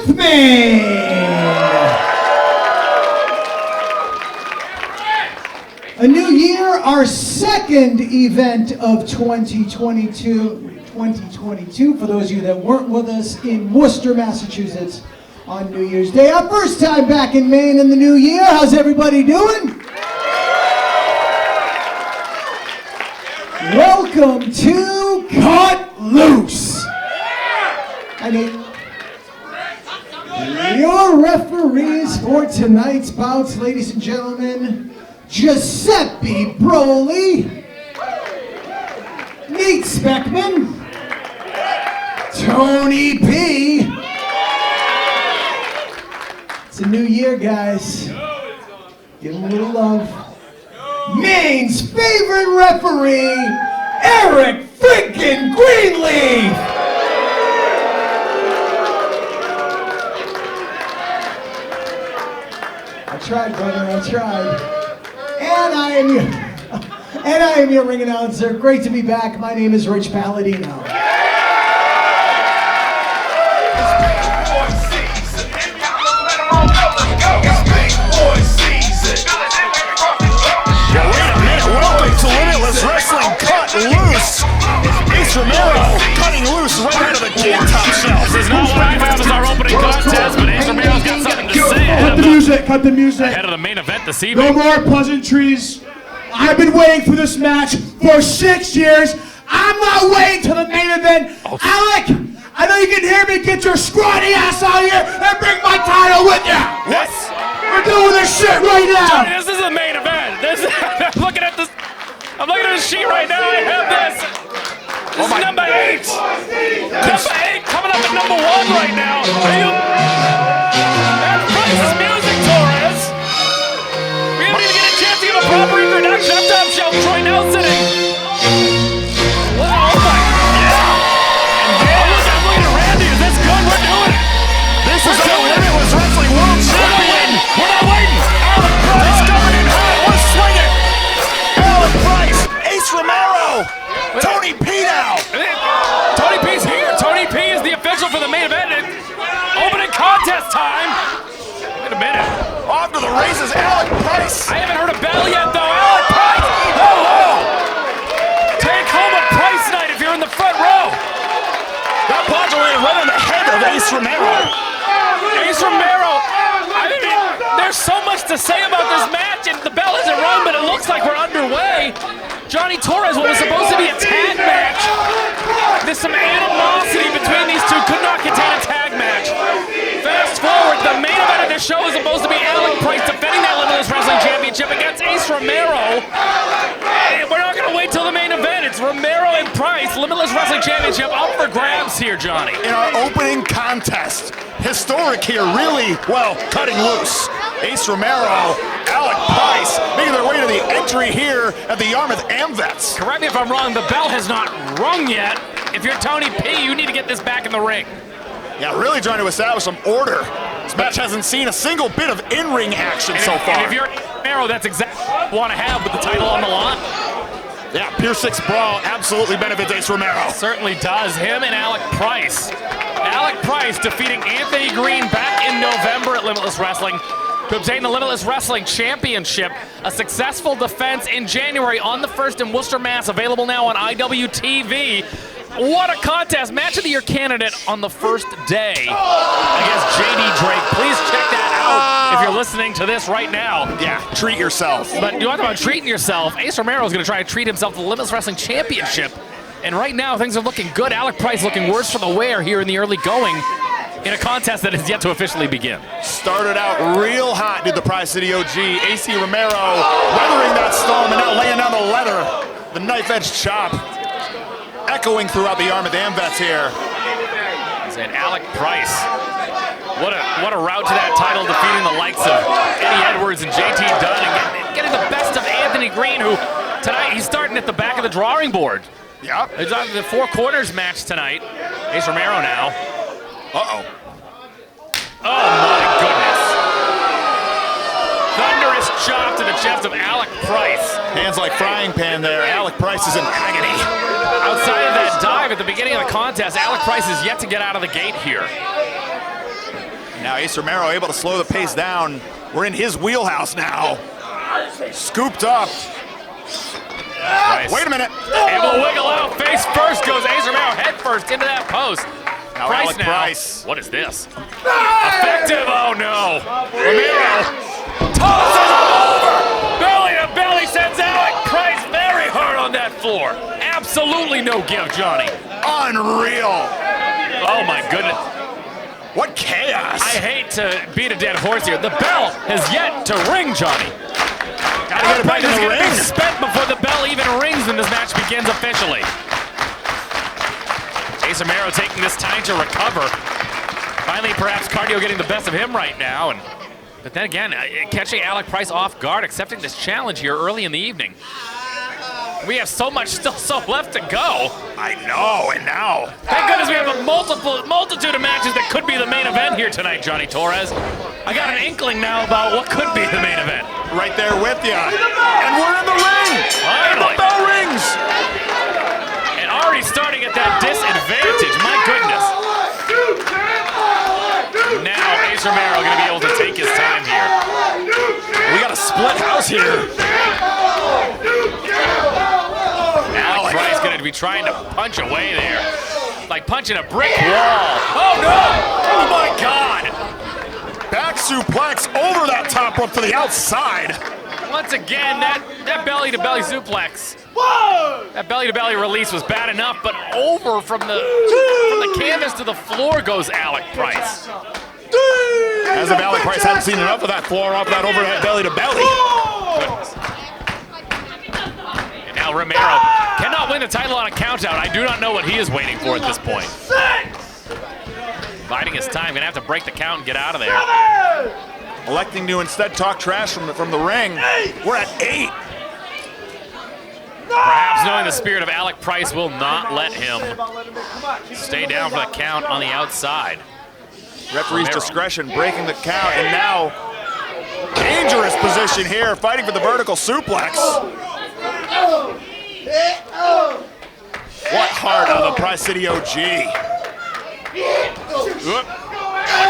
Yarmouth, Maine. A new year, our second event of 2022 for those of you that weren't with us in Worcester, Massachusetts on New Year's Day. Our first time back in Maine in the new year. How's everybody doing? Welcome to Cut Loose. I mean, your referees for tonight's bouts, ladies and gentlemen, Giuseppe Broly, Nate Speckman, Tony P. It's a new year, guys. Give them a little love. Maine's favorite referee, Eric freaking Greenleaf. I tried, brother, I tried. And I am your ring announcer. Great to be back. My name is Rich Palladino. Limitless Wrestling Cut Loose. Ace Romero cutting loose right out of the game top shelf. This is not what I have as our opening contest, but Ace Romero's got something to say. Cut the music. Ahead of the main event this evening. No more pleasantries. I've been waiting for this match for 6 years. I'm not waiting till the main event. Oh. Alec, I know you can hear me. Get your scrawny ass out here and bring my title with you. Yes. We're doing this shit right now. Johnny, this is the main event. I'm looking at this. I'm looking at the sheet right now. I have this. This is number 8. Number 8 coming up at number 1 right now. That's Price's music, Torres. We haven't even get a chance to give a proper introduction. Up top shelf, Troy Nelson. Oh my. Yeah. And I'm looking at Randy. Is this good? We're doing it. This is the Limitless Wrestling World Champion. We're not waiting. Alec Price coming in high. We're swinging. Alec Price, Ace Romero, Tony P now. Tony P's here. Tony P is the official for the main event. Opening contest time. Wait a minute. Off to the races, Alec Price. I haven't heard a bell yet, though. Alec Price. Oh. Take home a Price night if you're in the front row. That punch landed right on the head of Ace Romero. Ace Romero. I mean, there's so much to say about this match, and the bell isn't rung, but it looks like we're underway. Johnny Torres, what was supposed to be a tag match. There's some animosity between these two. Could not contain a tag match. Fast forward, the main event of this show is supposed to be Alec Price defending that Limitless Wrestling Championship against Ace Romero. And we're not going to wait till the main event. It's Romero and Price, Limitless Wrestling Championship up for grabs here, Johnny. In our opening contest, historic here, really, well, cutting loose. Ace Romero, Alec Price making their way to the entry here at the Yarmouth Amvets. Correct me if I'm wrong, the bell has not rung yet. If you're Tony P, you need to get this back in the ring. Yeah, really trying to establish some order. This match hasn't seen a single bit of in-ring action so far. And if you're Romero, that's exactly what you want to have with the title on the line. Yeah, Pier 6 Brawl absolutely benefits Ace Romero. Certainly does. Him and Alec Price. Alec Price defeating Anthony Greene back in November at Limitless Wrestling to obtain the Limitless Wrestling Championship. A successful defense in January on the 1st in Worcester, Mass. Available now on IWTV. What a contest. Match of the Year candidate on the first day against JD Drake. Please check that out if you're listening to this right now. Yeah, treat yourself. But you talk about treating yourself. Ace Romero is going to try to treat himself to the Limitless Wrestling Championship. And right now, things are looking good. Alec Price looking worse for the wear here in the early going in a contest that is yet to officially begin. Started out real hot, did the Prize City OG. AC Romero weathering that storm and now laying down the leather. The knife-edge chop echoing throughout the Yarmouth Amvets here. And Alec Price, what a route to that title, defeating the likes of Eddie Edwards and JT Dunn and getting the best of Anthony Greene, who tonight he's starting at the back of the drawing board. Yep. It's on the Four Corners match tonight. Ace Romero now. Uh-oh. Oh my goodness. Thunderous chop to the chest of Alec Price. Hands like frying pan there. Alec Price is in agony. Outside of that dive at the beginning of the contest, Alec Price is yet to get out of the gate here. Now Ace Romero able to slow the pace down. We're in his wheelhouse now. Scooped up. Price. Wait a minute. Able to wiggle out. Face first goes Ace Romero head first into that post. Now Alec Price. What is this? Effective. Oh no. Romero tosses him over. Belly to belly sends Alec Price very hard on that floor. Absolutely no give, Johnny. Unreal. Oh my goodness. What chaos. I hate to beat a dead horse here. The bell has yet to ring, Johnny. Gotta get it back in the ring. Be spent before the bell even rings and this match begins officially. Ace Romero taking this time to recover. Finally, perhaps cardio getting the best of him right now. But then again, catching Alec Price off guard, accepting this challenge here early in the evening. We have so much still left to go. I know, and now. Thank goodness we have a multitude of matches that could be the main event here tonight, Johnny Torres. I got an inkling now about what could be the main event. Right there with you. And we're in the ring. And the bell rings. And already starting at that disadvantage, my goodness. Now Ace Romero going to be able to take his time here. We got a split house here. Alec Price going to be trying to punch away there. Like punching a brick wall. Oh no! Oh my God! Back suplex over that top rope to the outside. Once again, that belly-to-belly suplex. That belly-to-belly release was bad enough, but over from the canvas to the floor goes Alec Price. As if Alec Price hadn't seen enough of that floor off that overhead belly-to-belly. And now Romero cannot win the title on a countout. I do not know what he is waiting for at this point. Biding his time, gonna have to break the count and get out of there. Electing to instead talk trash from the ring. We're at 8. Perhaps knowing the spirit of Alec Price will not let him stay down for the count on the outside. Referee's discretion breaking the count, and now dangerous position here, fighting for the vertical suplex. What heart of the Price City OG. Alec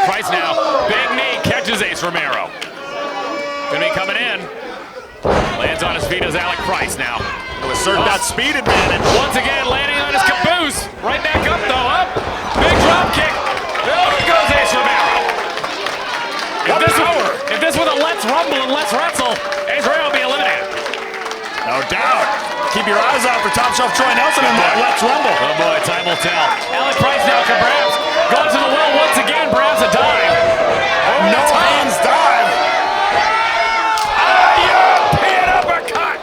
Price now, big knee, catches Ace Romero. Gonna be coming in. Lands on his feet as Alec Price now. To assert that speed advantage. Once again, landing on his caboose. Right back up though, up. Big drop kick. There goes Ace Romero. If this were the Let's Rumble and Let's Wrestle, Ace Romero will be eliminated. No doubt. Keep your eyes out for top shelf Troy Nelson in that Let's Rumble. Oh boy, time will tell. Alec Price now can perhaps go to the well once again, perhaps a dive. Oh, no hands dive. European uppercut.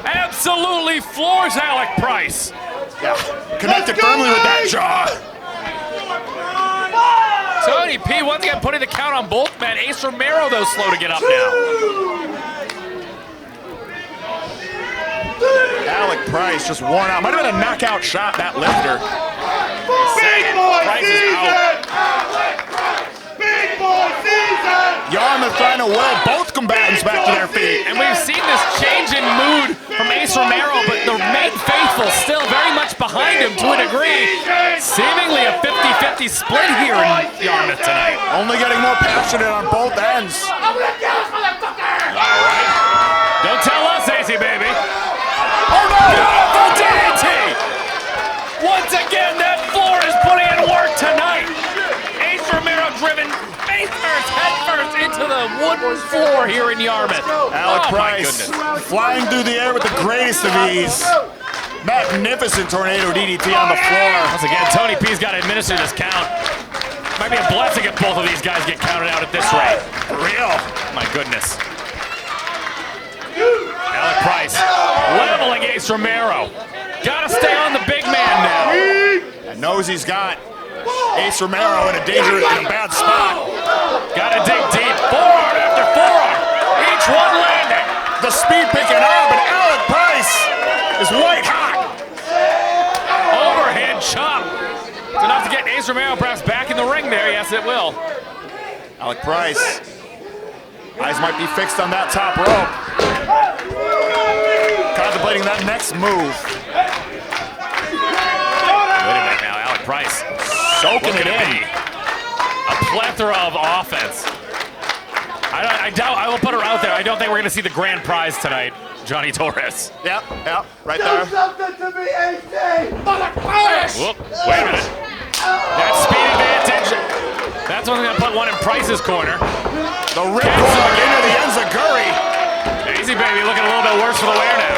Absolutely floors Alec Price. Yeah, connected firmly with that jaw. Tony P once again putting the count on both men. Ace Romero, though, slow to get up now. Alec Price just worn out. Might have been a knockout shot, that lifter. Price is out. Big boy season! Yarmouth trying to will both combatants back to their feet. And we've seen this change in mood from Ace Romero, but the Maine faithful still very much behind him to a degree. Seemingly a 50-50 split here in Yarmouth tonight. Only getting more passionate on both ends. All right. Don't tell us, AC baby. Oh no! Beautiful DDT! Once again, that floor is putting in work tonight. Ace Romero driven face first, head first into the wooden floor here in Yarmouth. Alec Oh, Price flying through the air with the greatest of ease. Magnificent tornado DDT on the floor. Once again, Tony P's got to administer this count. Might be a blessing if both of these guys get counted out at this rate. For real. My goodness. Alec Price leveling Ace Romero. Gotta stay on the big man now. And knows he's got Ace Romero in a bad spot. Gotta dig deep. Forearm after forearm. Each one landing. The speed picking up, and Alec Price is white hot. Overhand chop. It's enough to get Ace Romero perhaps back in the ring there. Yes, it will. Alec Price. Eyes might be fixed on that top rope. Contemplating that next move. Wait a minute now, Alec Price. Soaking it in. A plethora of offense. I doubt, I will put her out there. I don't think we're going to see the grand prize tonight, Johnny Torres. Yep, right there. Do something to me, AC! Whoop, wait a minute. That speed advantage. That's what's going to put one in Price's corner. The ripcord into the enziguri. Easy baby looking a little bit worse for the wear now.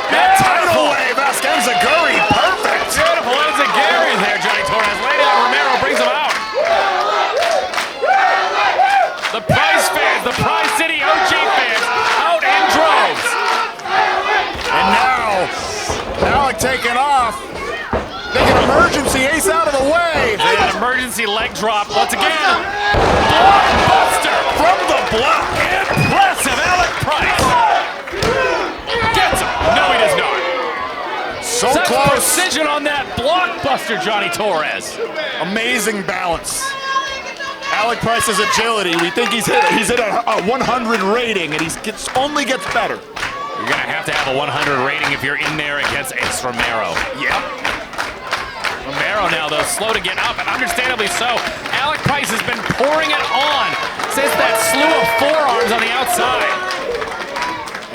That tidal wave, ask enziguri, perfect. Beautiful enziguri there, Johnny Torres. Lay down, Romero brings him out. The Price fans, the Prize City OG fans, out in droves. And now, Alec taking off. Making emergency ace out of the way. An emergency leg drop once again. Blockbuster From the block. Impressive, Alec Price. Gets him. No, he does not. So Such close. precision on that blockbuster, Johnny Torres. Amazing balance. Alec Price's agility. We think he's hit a 100 rating, and only gets better. You're gonna have to have a 100 rating if you're in there against Ace Romero. Yep. Romero now, though, slow to get up, and understandably so. Alec Price has been pouring it on since that slew of forearms on the outside.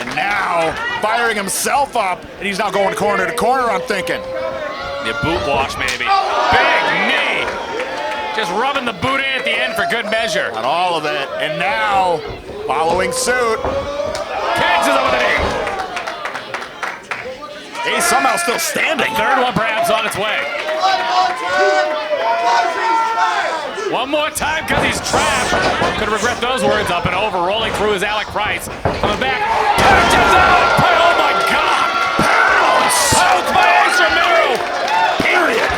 And now, firing himself up, and he's now going corner to corner, I'm thinking. The boot wash, maybe. Big knee. Just rubbing the boot in at the end for good measure. Not all of it. And now, following suit, Catches him with a knee. Ace somehow still standing. Third one perhaps on its way. One more time because he's trapped. Could regret those words. Up and over, rolling through is Alec Price. Coming back. Catches out. Oh my God. Poked by Ace Romero. Period.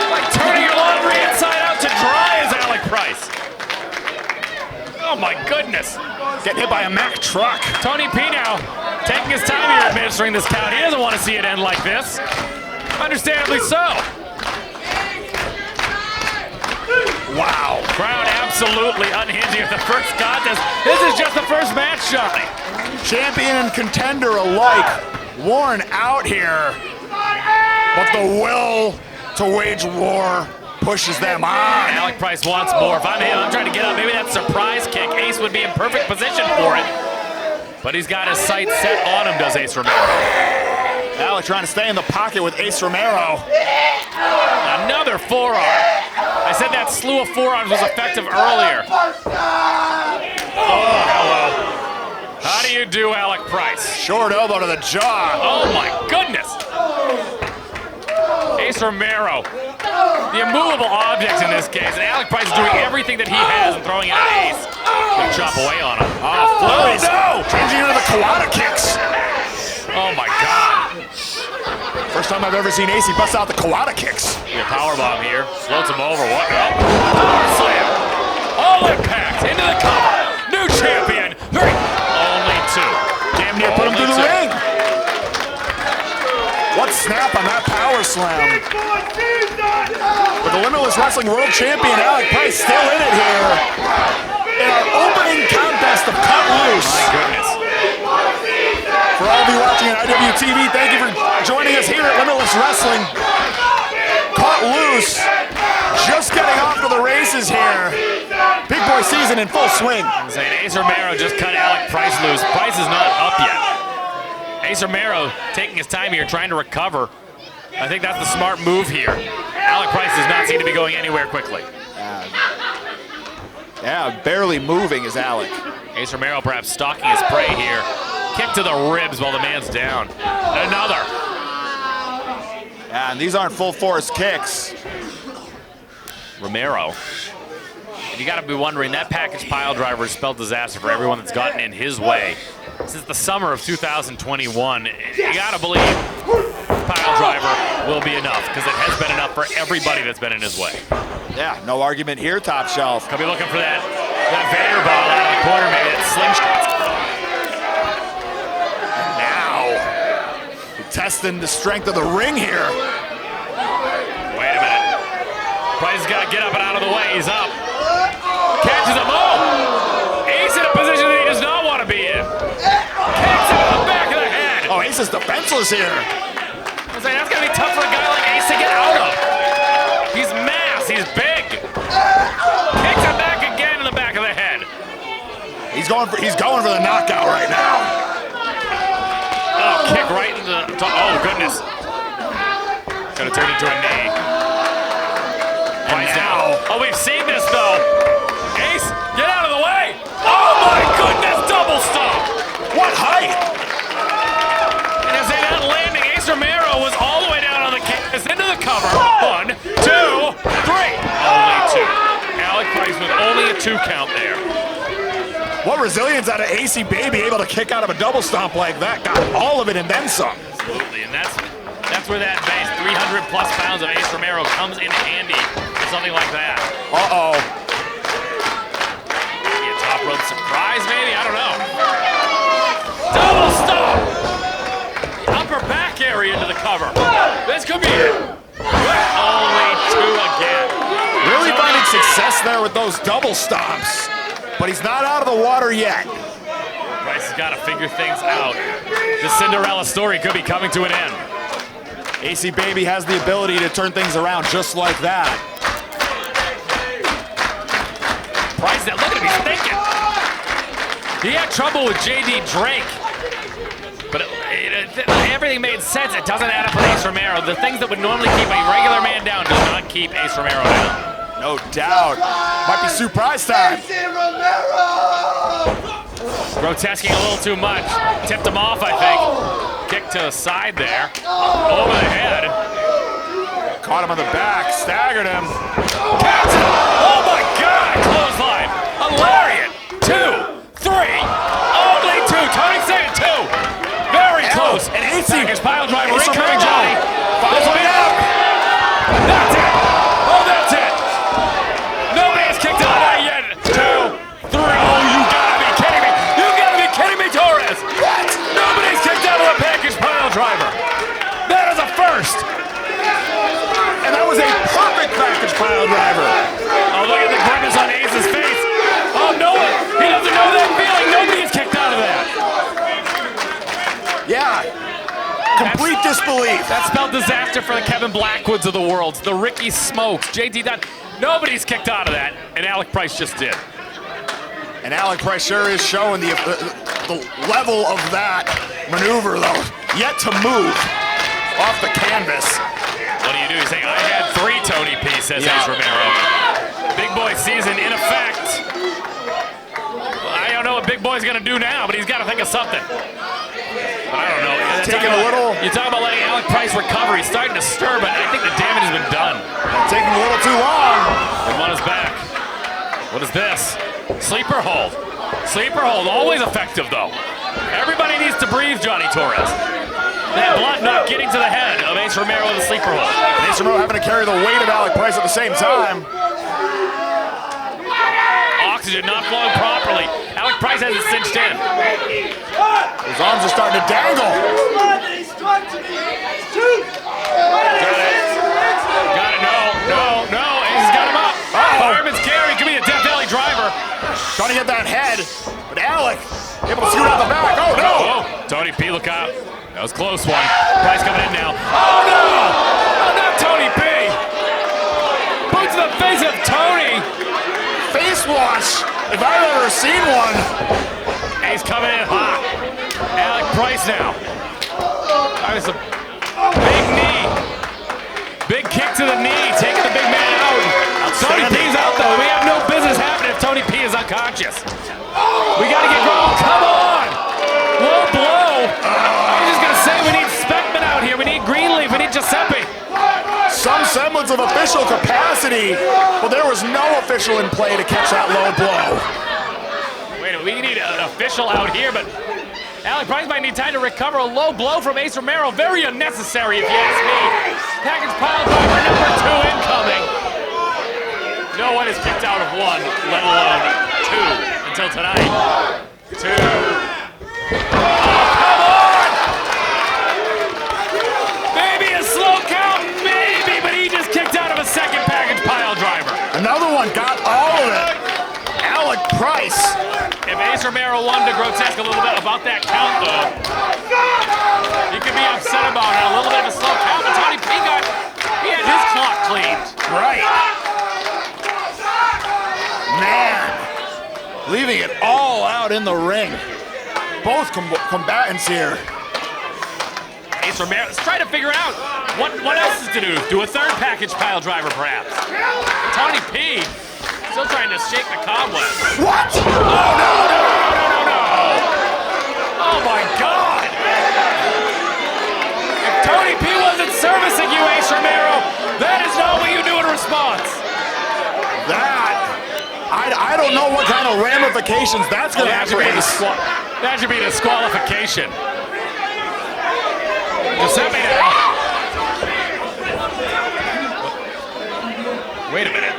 Like turning your laundry inside out to dry is Alec Price. Oh my goodness. Getting hit by a Mack truck. Tony P now taking his time here administering this count. He doesn't want to see it end like this. Understandably so. Wow. Crowd absolutely unhinging at the first contest. This is just the first match, Johnny. Champion and contender alike worn out here. But the will to wage war pushes them on. Alec Price wants more. If I'm him, I'm trying to get up. Maybe that surprise kick. Ace would be in perfect position for it. But he's got his sights set on him, does Ace Romero. Alec trying to stay in the pocket with Ace Romero. Another forearm. I said that slew of forearms was effective earlier. Oh, hello. How do you do, Alec Price? Short elbow to the jaw. Oh, my goodness. Ace Romero. The immovable objects in this case. And Alec Price is doing everything that he has and throwing it at Ace. Gonna chop away on him. Oh, flurries. no! Changing into the Kawada kicks. Oh, my God. First time I've ever seen Ace, he busts out the Kawada kicks. A powerbomb here. Floats him over. What? Oh. Power slam. All impact into the cover. New champion. Only two. Damn near put him through the ring. What snap on that power slam. With the Limitless Wrestling World Champion Alec Price still in it here. In our opening contest of Cut Loose. My goodness. For all of you watching on IWTV, thank you for joining us here at Limitless Wrestling. Cut Loose, just getting off to the races here. Big boy season in full swing. Saying Ace Romero just cut Alec Price loose. Price is not up yet. Ace Romero taking his time here, trying to recover. I think that's the smart move here. Alec Price does not seem to be going anywhere quickly. Yeah, barely moving is Alec. Ace Romero perhaps stalking his prey here. Kick to the ribs while the man's down. Another. Yeah, and these aren't full force kicks. Romero. And you gotta be wondering, that package pile driver has spelled disaster for everyone that's gotten in his way. Since the summer of 2021, you gotta believe pile driver will be enough, because it has been enough for everybody that's been in his way. Yeah, no argument here, top shelf. Could be looking for that Vanderball out of the corner, maybe that slingshot. Testing the strength of the ring here. Wait a minute. Price has got to get up and out of the way. He's up. Catches him. Oh! Ace in a position that he does not want to be in. Kicks him in the back of the head. Oh, Ace is defenseless here. I was saying, that's going to be tough for a guy like Ace to get out of. He's mass, he's big. Kicks him back again in the back of the head. He's going for the knockout right now. Oh, kick right into the, oh goodness. Gonna turn into a knee. And now, oh, we've seen this though. Ace, get out of the way. Oh my goodness, double stomp. What height? And as they're not landing, Ace Romero was all the way down on the canvas into the cover. 1, 2, 3. Only 2. Alec Price with only a 2 count there. What resilience out of AC Baby, able to kick out of a double stomp like that. Got all of it and then some. Absolutely, and that's where that base 300 plus pounds of Ace Romero comes in handy for something like that. Uh-oh. Maybe a top rope surprise, maybe? I don't know. Double stomp! The upper back area into the cover. This could be it. Only 2 again. Really finding success there with those double stomps. But he's not out of the water yet. Price has got to figure things out. The Cinderella story could be coming to an end. AC Baby has the ability to turn things around just like that. Price, now look at him, he's thinking. He had trouble with JD Drake. But everything made sense. It doesn't add up with Ace Romero. The things that would normally keep a regular man down does not keep Ace Romero down. No doubt. Might be surprise time. Grotesquing a little too much. Tipped him off, I think. Kick to the side there. Over the head. Caught him on the back, staggered him. Catch him. Oh my God! Clothesline. A lariat. 2, 3. Only 2. Tony saying 2. Very close. And AC. His pile driver Ace incoming, Romero. Johnny. This way up. That's it. Oh, that's it. Nobody has kicked out of that yet. 2, 3. Oh, you gotta be kidding me. You gotta be kidding me, Torres. What? Nobody's kicked out of a package pile driver. That is a first. And that was a perfect package pile driver. Oh, look at the grimace on Ace's face. Oh, no, he doesn't know that feeling. Nobody gets kicked out of that. Yeah. Complete disbelief. That spelled disaster for the Kevin Blackwoods of the world, the Ricky Smokes, JT Dunn. Nobody's kicked out of that, and Alec Price just did. And Alec Price sure is showing the level of that maneuver, though. Yet to move off the canvas. What do? You say, I had 3, Tony P, says Ace Romero. Big boy season in effect. Well, I don't know what Big Boy's gonna do now, but he's gotta think of something. But I don't know. Taking a little. You talk about letting Alec Price recover. He's starting to stir, but I think the damage has been done. Taking a little too long. And one is back. What is this? Sleeper hold. Sleeper hold, always effective though. Everybody needs to breathe, Johnny Torres. That blood not getting to the head of Ace Romero with a sleeper hold. And Ace Romero having to carry the weight of Alec Price at the same time. Oxygen not flowing properly. Alec Price has it cinched in. His arms are starting to dangle. Got it. No. Ace has got him up. Fireman's carry. Could be a Death Valley driver. Trying to get that head, but Alec able to scoot out the back. Oh no! Oh, Tony P, look out. That was a close one. Price coming in now. Oh no! Oh, not Tony P! Boots to the face of Tony! Face wash, if I've ever seen one. Ace coming in hot. Alec Price now. That was a big knee. Big kick to the knee, taking the big man out. Tony P's out though. We have no business happening if Tony P is unconscious. We gotta get going. Come on! Low blow. I'm just gonna say we need Speckman out here. We need Greenleaf. We need Giuseppe. Some semblance of official capacity, but there was no official in play to catch that low blow. Wait, we need an official out here, but Alec Price might need time to recover a low blow from Ace Romero. Very unnecessary, if you ask me. Package pile driver number 2 incoming. No one is kicked out of 1, let alone 2 until tonight. 2. Oh, come on! Maybe a slow count, maybe, but he just kicked out of a second package pile driver. Another one got all of it. Alec Price. If Ace Romero wanted to grotesque a little bit about that count, though, he could be upset about it. A little bit of a slow count, but Tony P he cleaned. Right. Man, leaving it all out in the ring. Both combatants here. Ace Romero is trying to figure out what else is to do. Do a third package pile driver, perhaps. Tony P still trying to shake the cobwebs. What? Oh, no. Oh my God! If Tony P wasn't servicing you, Ace Romero, that is not what you do in response. I don't know what kind of ramifications that's going to have for Ace. That should be disqualification. Giuseppe now. Wait a minute.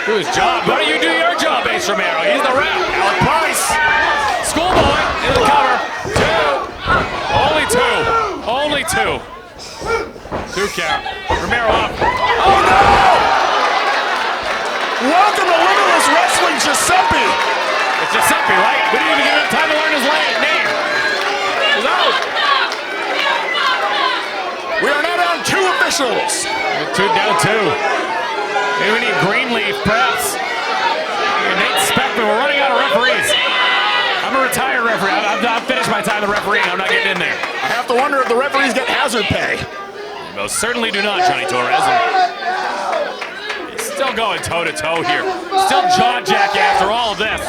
Do his job. Why don't you do your job, Ace Romero? He's the ref. Alec Price. Schoolboy in the cover. Two. Only two. Only two. Two count. Romero up. Oh no! Welcome to Limitless Wrestling, Giuseppe. It's Giuseppe, right? We didn't even give him time to learn his name. He's out. We are now down 2 officials. Down two. Maybe we need Greenleaf, perhaps. Nate Speckman, we're running out of referees. I'm a retired referee. I've finished my time as refereeing. I'm not getting in there. I have to wonder if the referees get hazard pay. Most certainly do not, Johnny Torres. He's still going toe-to-toe here. Still jaw-jacking after all of this.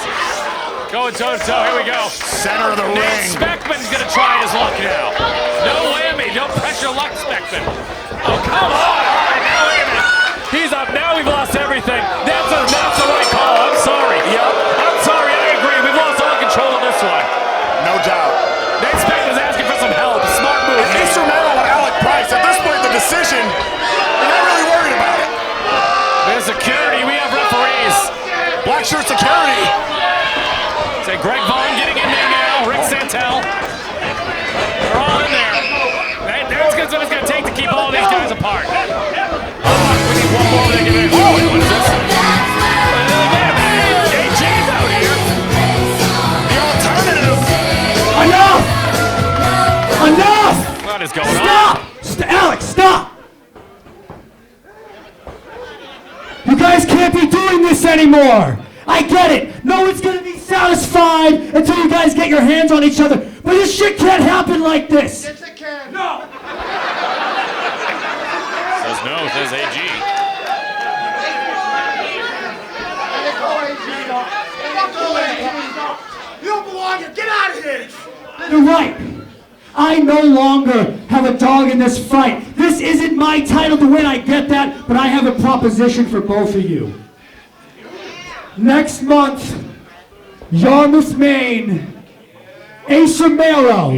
Going toe-to-toe, here we go. Center of the Nate ring. Speckman's gonna try his luck now. No whammy, no pressure luck, Speckman. Oh, come on! All right, now wait a minute. He's up, now we've lost everything. That's the right call, I'm sorry. Yep. I'm sorry, I agree. We've lost all control of this one. No doubt. Nate Speckman's asking for some help. Smart move. And Ace Romero and Alec Price, at this point, the decision, they're not really worried about it. There's security, we have referees. Black shirt security. Say Greg Vaughn getting in there now. Rick Santel. They're all in there. That's what it's going to take to keep all these guys apart. We need one more to get in. Oh, what is this? AJ's out here. The alternative. Enough! What is going on? Alex, stop! You guys can't be doing this anymore! I get it! No one's gonna be satisfied until you guys get your hands on each other, but this shit can't happen like this! Yes, it can. No! Says no, says AG. You don't belong here. Get out of here. You're right! I no longer have a dog in this fight. This isn't my title to win, I get that, but I have a proposition for both of you. Next month, Yarmouth, Maine, Ace Romero,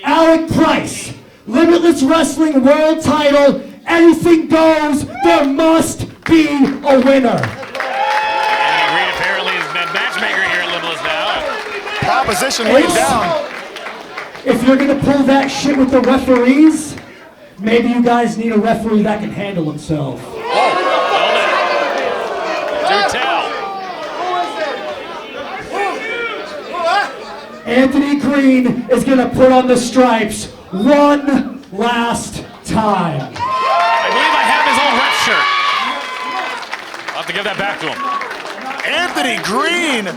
Alec Price, Limitless Wrestling World Title, anything goes, there must be a winner. Anthony Greene apparently is the matchmaker here at Limitless now. Proposition laid down. If you're gonna pull that shit with the referees, maybe you guys need a referee that can handle himself. Do tell. Anthony Greene is gonna put on the stripes one last time. I believe I have his old ref shirt. I'll have to give that back to him. Anthony Greene,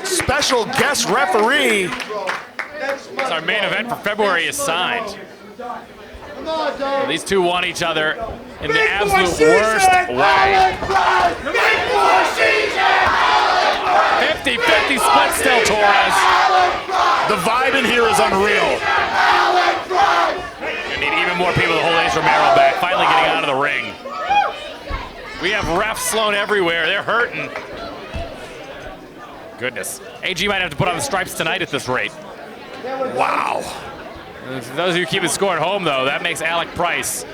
special guest referee. It's our main event for February is signed. These two want each other in the absolute worst way. 50-50 split still, Torres. The vibe in here is unreal. We need even more people to hold Ace Romero back. Finally getting out of the ring. We have refs slown everywhere. They're hurting. Goodness. AG might have to put on the stripes tonight at this rate. Wow. For those of you keeping score at home, though, that makes Alec Price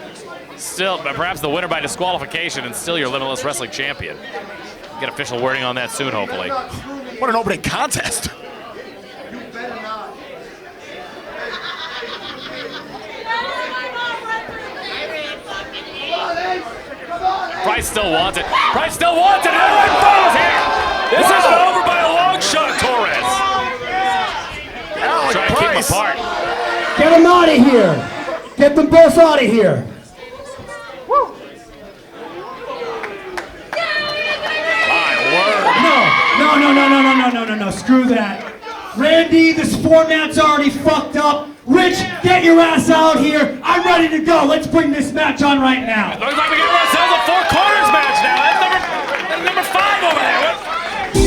still, perhaps the winner by disqualification and still your Limitless Wrestling champion. Get official wording on that soon, hopefully. What an opening contest. Price still wants it. Price still wants it. Everett falls here. This isn't over by a long shot, Torres. Alec Trying to keep them Price. apart. Get them out of here. Get them both out of here. screw that. Randy, this format's already fucked up. Rich, get your ass out here. I'm ready to go. Let's bring this match on right now. Looks like we got ourselves a four corners match now. That's number 5 over there.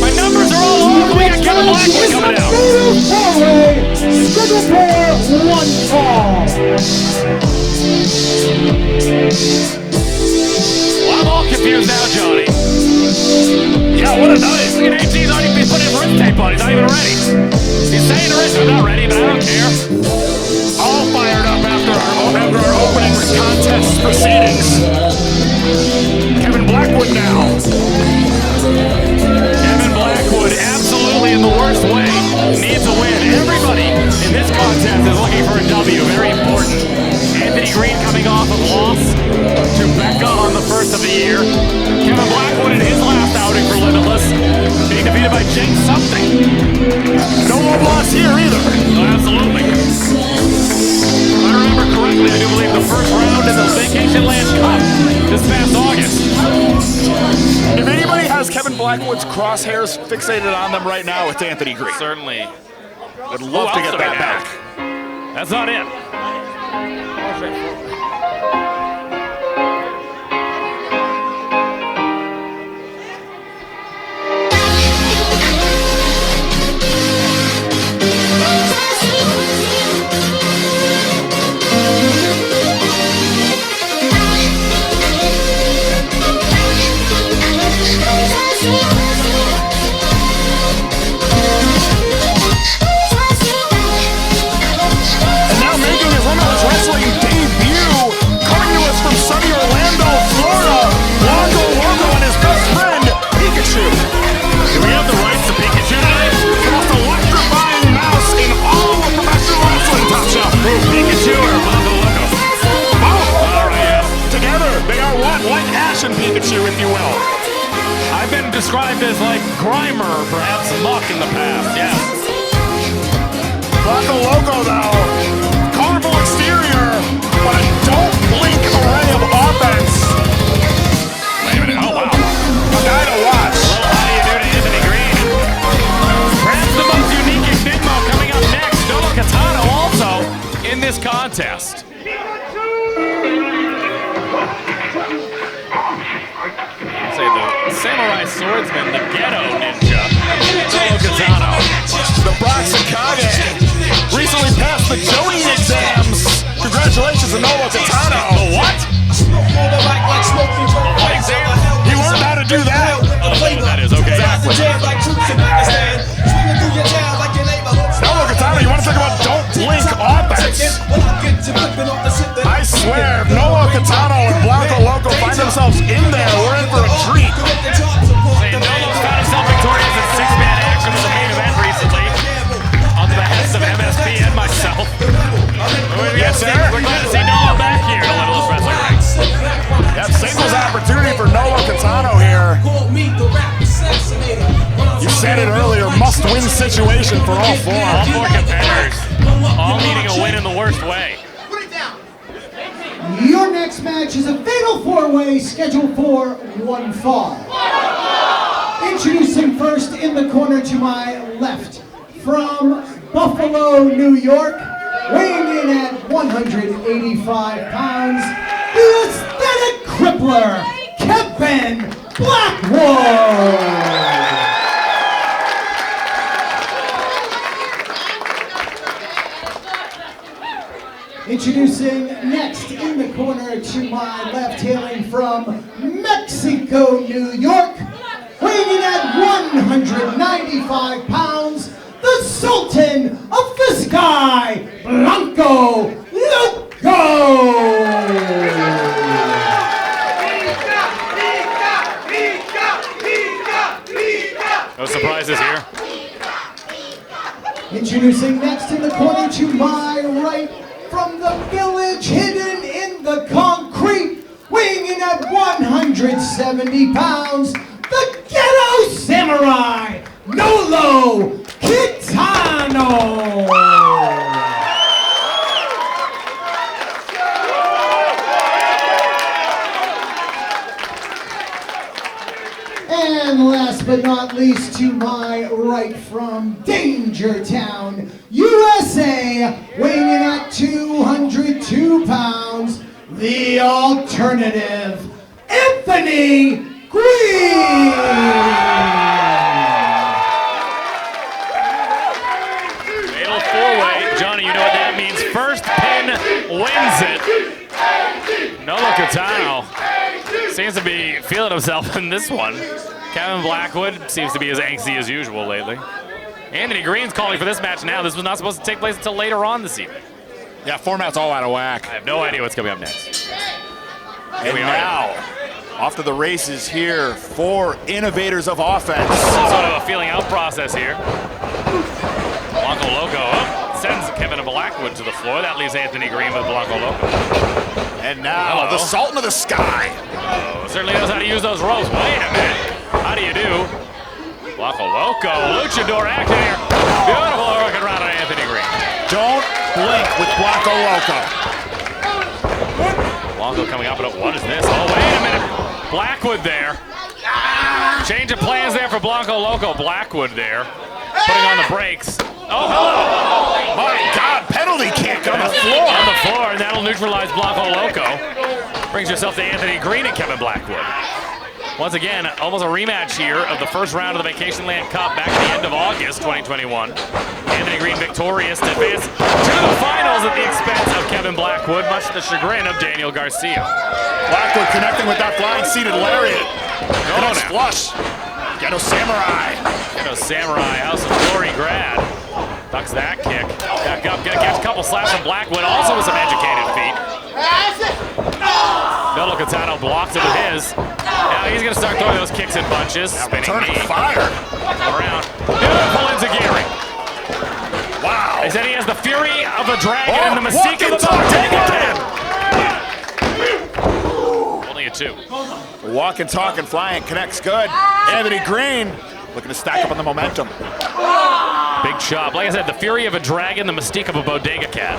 My numbers are all off. We got Kevin Blackwood coming out. Scheduled for one fall. Well, I'm all confused now, Johnny. Yeah, what a night. Look at AG's already been putting his wrist tape on. He's not even ready. He's saying the wrist, I'm not ready, but I don't care. All fired up after our opening contest proceedings. Kevin Blackwood now. Kevin Blackwood, absolutely in the worst way, needs a win. Everybody in this contest is looking for a W, very important. Anthony Greene coming off of loss to Becca on the first of the year. Kevin Blackwood in his last outing for Limitless, being defeated by Jake something. No more loss here either. Oh, absolutely. If I remember correctly, I do believe the first round in the Vacation Land Cup this past August. If anybody has Kevin Blackwood's crosshairs fixated on them right now, it's Anthony Greene. Certainly. Would love to get that back. That's not it. And now making his Limitless Wrestling debut, coming to us from sunny Orlando, Florida, Blanco, Loco, and his best friend, Pikachu. Do we have the rights to Pikachu tonight? The most electrifying mouse in all of professional wrestling, Top Shelf. Pikachu or Blanco Loco? Both. All right, yeah. Together, they are one, like Ash and Pikachu, if you will. I've been described as like Grimer, perhaps Muck in the past, yeah. Blanco Loco, though, colorful exterior, but a don't blink array of offense. Wait a minute, oh wow. A guy to watch. Well, how do you do to Anthony Greene? Perhaps the most unique enigma coming up next, Nolo Kitano also in this contest. Say the samurai swordsman, the ghetto ninja, Nolo Kitano. The Bronx Kage recently passed the Joey exams. Congratulations to Nolo Kitano. The what? What exam? He learned how to do that. Oh, that's what that is, okay. Exactly. Nolo Kitano, you want to talk about don't blink offense? I swear, if Nolo Kitano and Blanco Loco find themselves in there, we're in for a treat. Say, Nolo's found himself victorious in six-man action in the main event recently, on the behest of MSP and myself. Yes, sir. We're glad to see Nolo back here in the Limitless Wrestling Ring. That singles opportunity for Nolo Kitano here. You said it earlier, must-win situation for all four. All four competitors, all needing a win in the worst way. Your next match is a fatal four-way scheduled for one fall. Introducing first in the corner to my left, from Buffalo, New York, weighing in at 185 pounds, the aesthetic crippler, Kevin Blackwood. Introducing next in the corner to my left, hailing from Mexico, New York, weighing in at 195 pounds, the Sultan of the Sky, Blanco Loco! No surprises here. Introducing next in the corner to my right, from the village hidden in the concrete, weighing in at 170 pounds, the Ghetto Samurai, Nolo Kitano! And last but not least, to my right from Danger Town, USA, weighing in at 202 pounds, the alternative, Anthony Greene. Fatal four-way. Johnny, you know what that means. First pin wins it. Nolo Kitano seems to be feeling himself in this one. Kevin Blackwood seems to be as angsty as usual lately. Anthony Greene's calling for this match now. This was not supposed to take place until later on this evening. Yeah, format's all out of whack. I have no idea what's coming up next. And now, off to the races here, 4 innovators of offense. Some sort of a feeling out process here. Blanco Loco sends Kevin Blackwood to the floor. That leaves Anthony Greene with Blanco Loco. And now, the Sultan of the Sky. Certainly knows how to use those ropes. Wait a minute. How do you do? Blanco Loco, luchador action here. Beautiful working around on Anthony Greene. Don't blink with Blanco Loco. Blanco coming up, but what is this? Oh, wait a minute. Blackwood there. Change of plans there for Blanco Loco. Blackwood there, putting on the brakes. Oh, hello. My God, penalty kick on the floor. On the floor, and that'll neutralize Blanco Loco. Brings yourself to Anthony Greene and Kevin Blackwood. Once again, almost a rematch here of the first round of the Vacation Land Cup back at the end of August 2021. Anthony Greene victorious to advance to the finals at the expense of Kevin Blackwood, much to the chagrin of Daniel Garcia. Blackwood connecting with that flying seated lariat. Next flush. Ghetto Samurai. Ghetto Samurai, House of Glory grad. Ducks that kick. Back up, gonna catch a couple slaps from Blackwood, also with some educated feet. Nolo Kitano blocks it with his. Now he's gonna start throwing those kicks and punches. Spinning Turning knee. fire. Around. Beautiful enziguri. Wow. He said he has the fury of the dragon and the mystique of the Dango. Only a 2. Walk and talk and flying connects good. Anthony Greene looking to stack up on the momentum. Big chop. Like I said, the fury of a dragon, the mystique of a bodega cat.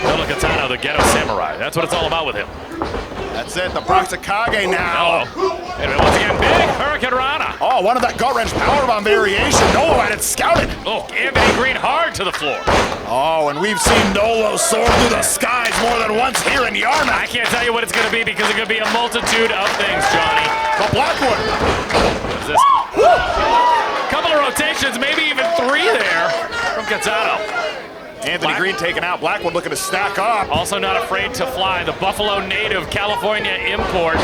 Nolo Kitano, the Ghetto Samurai. That's what it's all about with him. That's it, the Proxicage now. And once again, big Hurricane Rana. Oh, one of that gut wrench powerbomb variation. Nolo had it scouted. Oh, Anthony Greene hard to the floor. Oh, and we've seen Nolo soar through the skies more than once here in Yarmouth. I can't tell you what it's going to be because it's going to be a multitude of things, Johnny. But Blackwood. What is this? Couple of rotations, maybe even 3 there from Kitano. Anthony Greene taken out. Blackwood looking to stack up. Also not afraid to fly. The Buffalo native California import.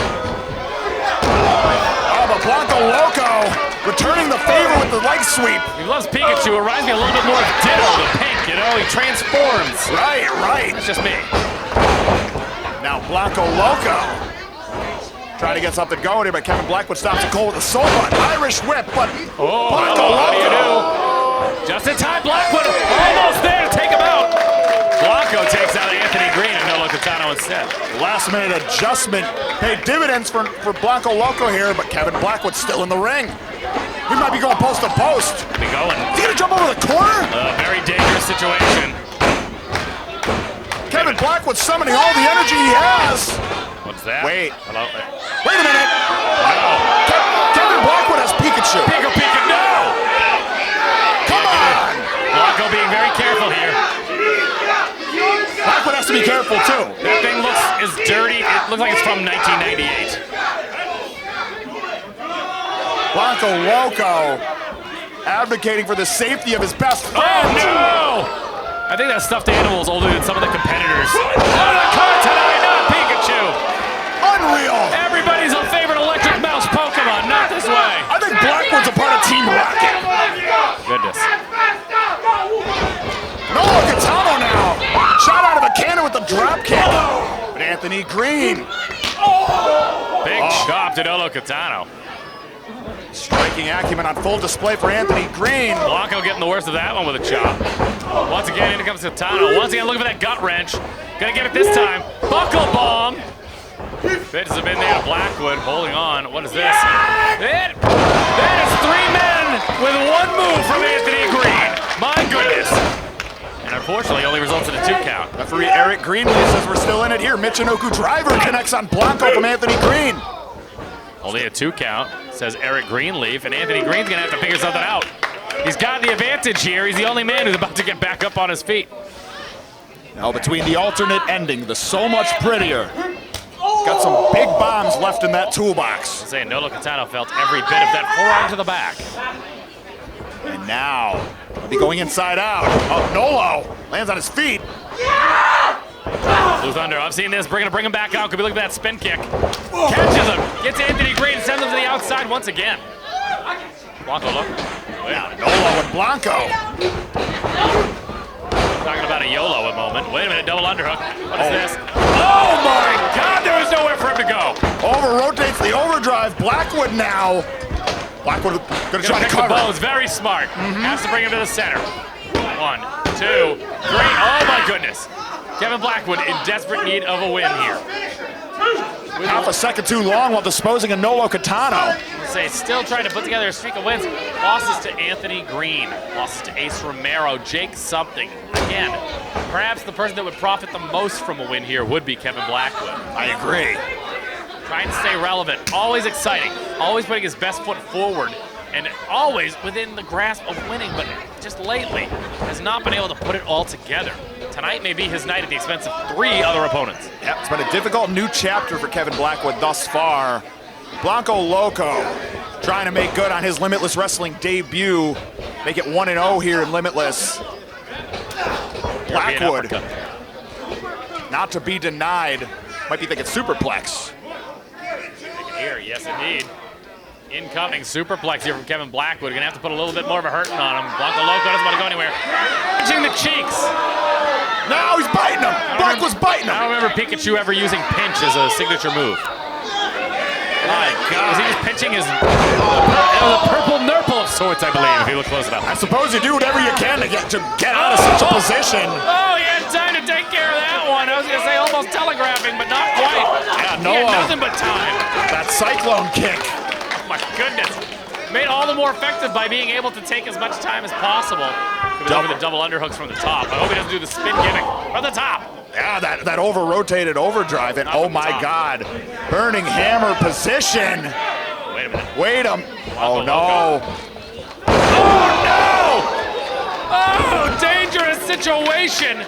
Oh, but Blanco Loco returning the favor with the leg sweep. He loves Pikachu. It reminds me a little bit more of Ditto, the pink, you know? He transforms. Right. That's just me. Now Blanco Loco trying to get something going here, but Kevin Blackwood stops it cold with a soul bun. Irish whip, but Blanco How do you Loco. do? Just in time, Blackwood almost there to take him out. Blanco takes out Anthony Greene and Nolo Kitano instead. Last minute adjustment paid dividends for Blanco Loco here, but Kevin Blackwood's still in the ring. He might be going post to post. Be going. Is he gonna jump over the corner? A very dangerous situation. Kevin Blackwood summoning all the energy he has. What's that? Wait. Hello? Wait a minute. No. Kevin Blackwood has Pikachu. Pika, no! Come on. Blanco being very careful here. Blackwood has to be careful too. That thing looks as dirty. It looks like it's from 1998. Blanco Loco advocating for the safety of his best friend. Oh no! I think that stuffed animal is older than some of the competitors. On the card tonight, not Pikachu. Unreal. Everybody's a favorite electric mouse Pokemon, not this way. I think Blackwood's a part of Team Rocket. Goodness. Nolo Kitano now. Shot out of the cannon with the drop kick. But Anthony Greene. Big chop to Nolo Kitano. Striking acumen on full display for Anthony Greene. Blanco getting the worst of that one with a chop. Once again, in comes Kitano. Once again, looking for that gut wrench. Gonna get it this time. Buckle bomb. Pitches him in there to Blackwood, holding on. What is this? That is 3 men with 1 move from Anthony Greene. My goodness. And unfortunately, only results in a 2 count. Referee Eric Greenlee says we're still in it here. Michinoku driver connects on Blanco from Anthony Greene. Only a 2 count, says Eric Greenleaf, and Anthony Greene's gonna have to figure something out. He's got the advantage here. He's the only man who's about to get back up on his feet. Now between the alternate ending, the so much prettier. Got some big bombs left in that toolbox. I'm saying Nolo Kitano felt every bit of that forearm to the back. And now, he'll be going inside out. Oh, Nolo lands on his feet. Blue Thunder, I've seen this. We're gonna bring him back out. Could be looking at that spin kick. Catches him, gets Anthony Greene, sends him to the outside once again. Blanco, look. Now Nolo and Blanco. Talking about a YOLO moment. Wait a minute, double underhook. What is this? Oh my God, there was nowhere for him to go. Over rotates the overdrive. Blackwood now. Blackwood gonna try to Pick the cover. bones, very smart. Has to bring him to the center. 1, 2, 3. Oh my goodness. Kevin Blackwood in desperate need of a win here. Half a second too long while disposing of Nolo Kitano. Say still trying to put together a streak of wins. Losses to Anthony Greene, losses to Ace Romero, Jake something. Again, perhaps the person that would profit the most from a win here would be Kevin Blackwood. I agree. Trying to stay relevant, always exciting, always putting his best foot forward, and always within the grasp of winning, but just lately has not been able to put it all together. Tonight may be his night at the expense of 3 other opponents. Yep, it's been a difficult new chapter for Kevin Blackwood thus far. Blanco Loco trying to make good on his Limitless Wrestling debut. Make it 1-0 here in Limitless. Blackwood, not to be denied. Might be thinking superplex. Here, yes indeed. Incoming superplex here from Kevin Blackwood. Gonna have to put a little bit more of a hurting on him. Blanco Loco doesn't want to go anywhere. Pinching the cheeks. Now he's biting him. Blackwood's biting him. I don't remember Pikachu ever using pinch as a signature move. My God. Was he just pinching his a purple nurple of sorts, I believe, if you look close enough. I suppose you do whatever you can to get out of such a position. Oh, he had time to take care of that one. I was gonna say almost telegraphing, but not quite. Yeah, He Nolo. had nothing but time. That cyclone kick. Oh my goodness. Made all the more effective by being able to take as much time as possible. Over the double underhooks from the top. I hope he doesn't do the spin gimmick from the top. Yeah, that over-rotated overdrive, and oh my God. Burning hammer position. Wait a minute. Wait a Oh no. Oh no! Oh, dangerous situation.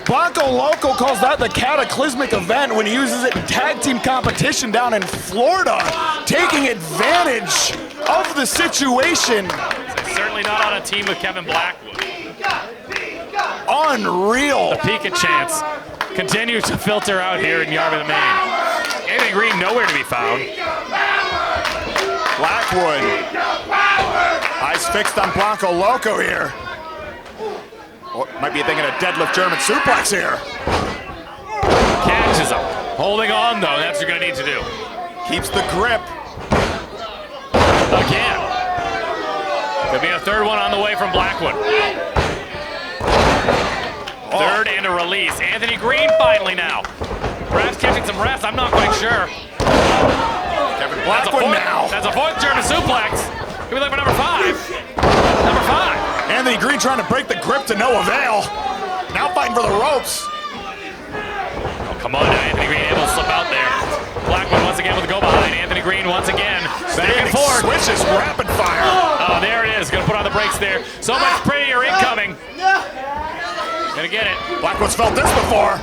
Blanco Loco calls that the cataclysmic event when he uses it in tag team competition down in Florida, taking advantage of the situation. Certainly not on a team with Kevin Blackwood. Unreal. The Pika chants continue to filter out here in Yarmouth, Maine. Anthony Greene nowhere to be found. Blackwood. Eyes fixed on Blanco Loco here. Oh, might be thinking a deadlift German suplex here. Catches him. Holding on though, that's what you're gonna need to do. Keeps the grip. Again. Could be a third one on the way from Blackwood. Third and a release. Anthony Greene finally now. Perhaps catching some rest, I'm not quite sure. Kevin Blackwood now. That's a 4th German suplex. Could be looking for number 5. Number 5. Anthony Greene trying to break the grip to no avail. Now fighting for the ropes. Oh, come on now, Anthony Greene able to slip out there. Blackwood once again with a go behind. Anthony Greene once again. Back and forth. Switches rapid fire. Oh, there it is. Gonna put on the brakes there. So much prettier incoming. Gonna get it. Blackwood's felt this before.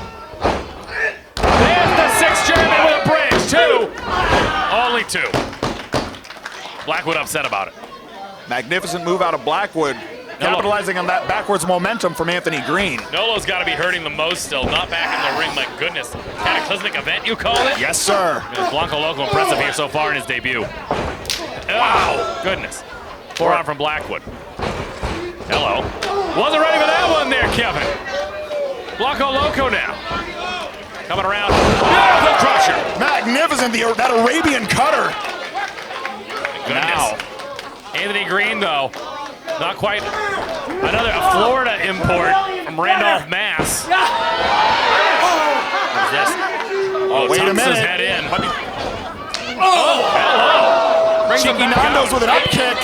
There's the 6th German with a bridge. 2. Only 2. Blackwood upset about it. Magnificent move out of Blackwood. Capitalizing on that backwards momentum from Anthony Greene. Nolo's got to be hurting the most still. Not back in the ring, my goodness. Cataclysmic event, you call it? Yes, sir. Blanco Loco impressive here so far in his debut. Wow. Goodness. Forearm from Blackwood. Hello. Wasn't ready for that one there, Kevin. Blanco Loco now. Coming around. Beautiful crusher. Magnificent, that Arabian cutter. Goodness. Anthony Greene, though, not quite. Another Florida import from Randolph, Mass. What is this? Oh, wait a minute. His head in. Oh, hello. Cheeky Nando's with an up kick.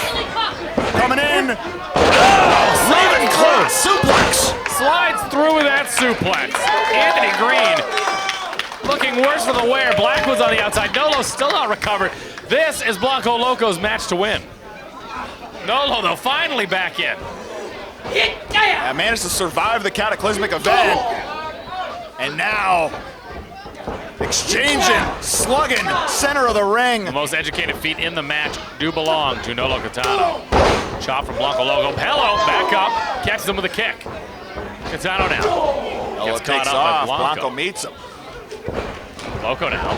Coming in. Oh, leaving close. Suplex. Slides through with that suplex. Anthony Greene looking worse for the wear. Blackwood's on the outside. Nolo's still not recovered. This is Blanco Loco's match to win. Nolo, though, finally back in. Managed to survive the cataclysmic event. And now, exchanging, slugging, center of the ring. The most educated feet in the match do belong to Nolo Kitano. Chop from Blanco Loco. Hello, back up, catches him with a kick. Kitano now. Nolo takes off, Blanco meets him. Loco now.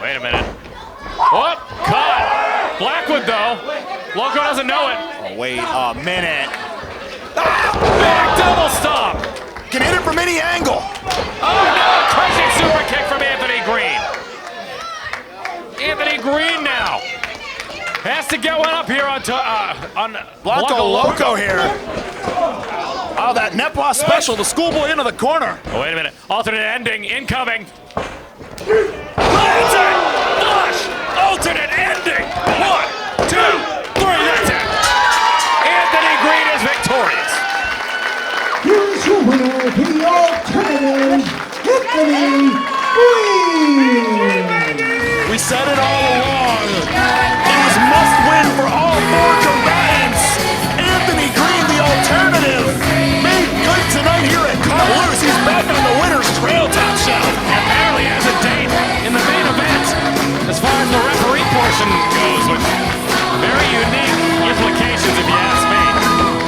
Wait a minute. Oh, caught. Blackwood though. Loco doesn't know it. Oh, wait a minute. Big double stop. Can hit it from any angle. Oh no, crushing super kick from Anthony Greene. Anthony Greene now has to get one up here on Blanco Loco here. Oh, that Nepos special, the schoolboy into the corner. Oh, wait a minute, alternate ending incoming. That's it, flush, alternate ending. 1, 2, 3, that's it. Anthony Greene is victorious. Here's your winner, the alternative, Anthony Greene. We said it all along. It was must win for all 4 combatants. Anthony Greene, the alternative, made good tonight here at Cut Loose. He's back on the winner's trail, top shelf. Apparently has a date in the main event as far as the referee portion goes, with very unique implications if you ask me.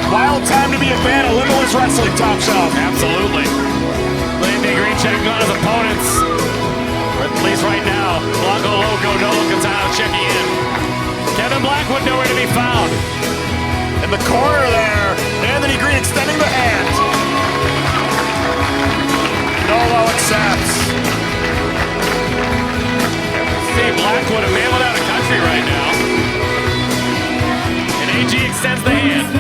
Wild time to be a fan of Limitless Wrestling, top shelf. Absolutely. Anthony Greene checking on his opponents. Or at least right now, Blanco Loco, Nolo Kitano checking in. Kevin Blackwood nowhere to be found. In the corner there, Anthony Greene extending the hand. Nolo accepts. See Blackwood, a man without a country right now. And AG extends the hand.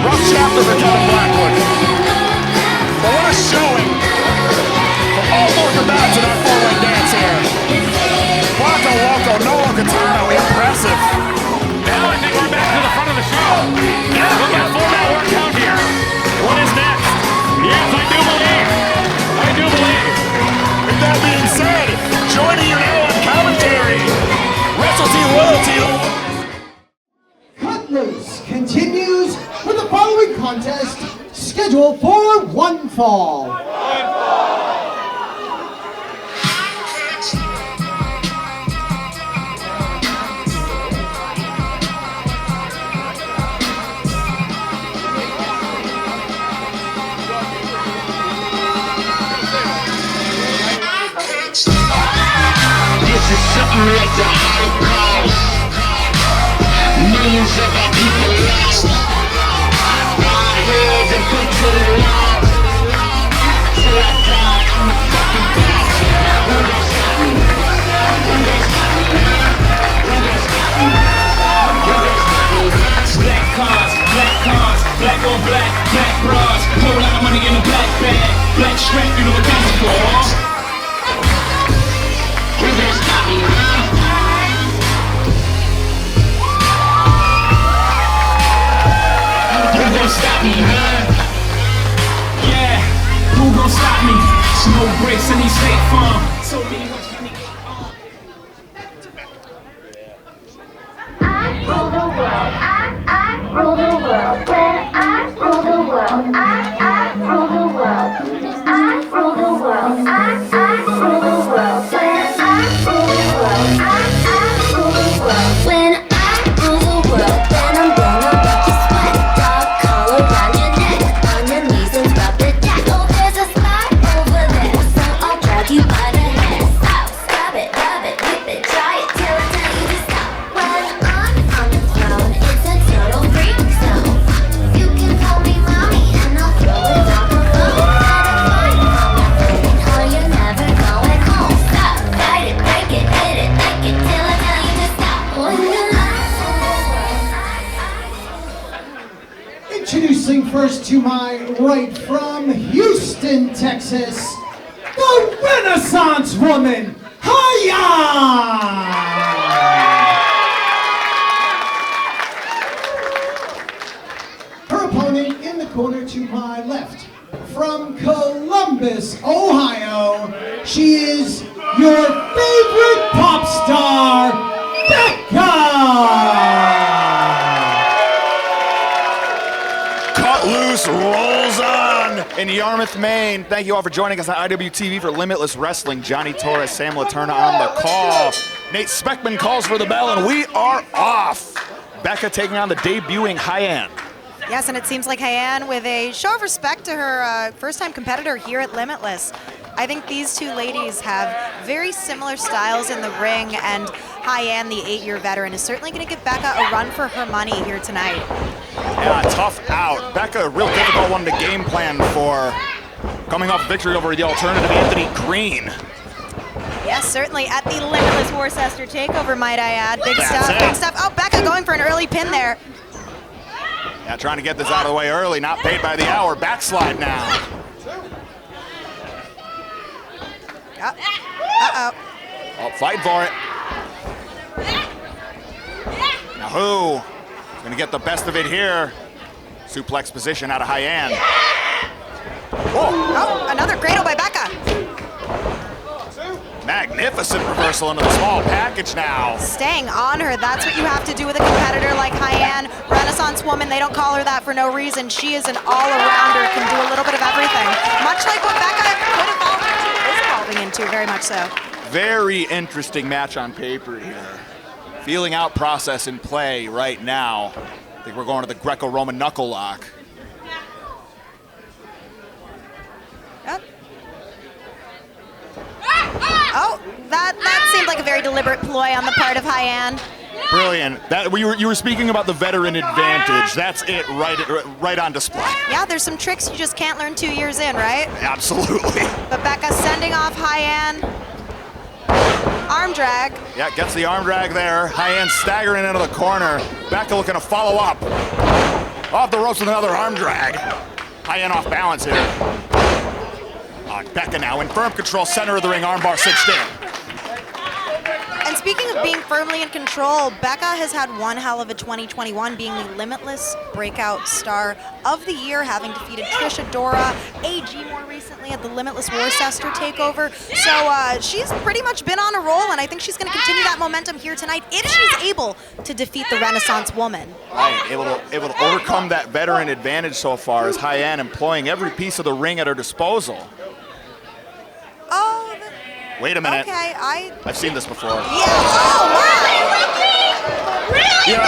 Rough chapter for Kevin Blackwood. But what a showing from all 4 combatants in our 4-way dance here. Blanco Loco, Nolo Kitano, impressive. Now I think we're back to the front of the show. Yeah, we got a 4-man workout here. What is next? Yes, I do believe. I do believe. With that being said, joining you now on commentary, WrestleTeam Royalty. Cut Loose continues with the following contest scheduled for one fall. This is something like the Holocaust. Millions of our people lost. Our heads and put to the wall. Till I die, I'm the fucking boss. Who gon' stop me? Who gon' stop me? Who gon' stop me? Who gon' stop me? Black cars, black on black, black bras. Whole lot of money in a black bag. Black strap, you know what that's for. Who gon' stop me, huh? Who gon' stop me, huh? Yeah, who gon' stop me? It's no breaks in these State Farm. So many much money. I rule the world. I rule the world. When I rule the world. I rule the world. I rule the world. I rule the world. When I rule the world. I rule the world. When I rule the world, then I'm gonna make you sweat. Dog collar around your neck, on your knees and rub the deck. Oh, there's a spot over there, so I'll drag you by the head. Wrestling first to my right from Houston, Texas, the Renaissance Woman, Hyan! Her opponent in the corner to my left, from Columbus, Ohio, she is your favorite pop star, Becca! Cut loose, rolls on in Yarmouth, Maine. Thank you all for joining us on IWTV for Limitless Wrestling. Johnny Torres, Sam Laterna on the call. Nate Speckman calls for the bell, and we are off. Becca taking on the debuting Hyan. Yes, and it seems like Hyan with a show of respect to her first-time competitor here at Limitless. I think these two ladies have very similar styles in the ring, and Hyan, the 8-year veteran, is certainly going to give Becca a run for her money here tonight. Yeah, tough out. Becca, a real difficult one to game plan for. Coming off victory over the alternative Anthony Greene. Yes, certainly at the Limitless Worcester takeover, might I add. Big That's stuff, it. big stuff. Oh, Becca going for an early pin there. Yeah, trying to get this out of the way early, not paid by the hour. Backslide now. Uh-oh. Oh, fight for it. Now who is going to get the best of it here? Suplex position out of Hyan. Oh, another cradle by Becca. Magnificent reversal into the small package now. Staying on her, that's what you have to do with a competitor like Hyan. Renaissance woman, they don't call her that for no reason. She is an all-arounder, can do a little bit of everything. Much like what Becca could evolve into, is evolving into, very much so. Very interesting match on paper here. Feeling out process in play right now. I think we're going to the Greco-Roman knuckle lock. Yep. Oh, that seemed like a very deliberate ploy on the part of Hyan. Brilliant. That you were speaking about the veteran advantage. That's it, right on display. Yeah, there's some tricks you just can't learn 2 years in, right? Absolutely. But Becca sending off Hyan. Arm drag. Yeah, gets the arm drag there. Hyan staggering into the corner. Becca looking to follow up. Off the ropes with another arm drag. Hyan off balance here. Becca now in firm control, center of the ring, armbar cinched in. And speaking of being firmly in control, Becca has had one hell of a 2021, being the Limitless Breakout Star of the Year, having defeated Trisha Dora, AG more recently at the Limitless Worcester takeover. So she's pretty much been on a roll, and I think she's going to continue that momentum here tonight if she's able to defeat the Renaissance Woman. Right, able to overcome that veteran advantage so far as Hyan employing every piece of the ring at her disposal. Oh, Wait a minute. okay, I've seen this before. Yeah, oh my! Yeah.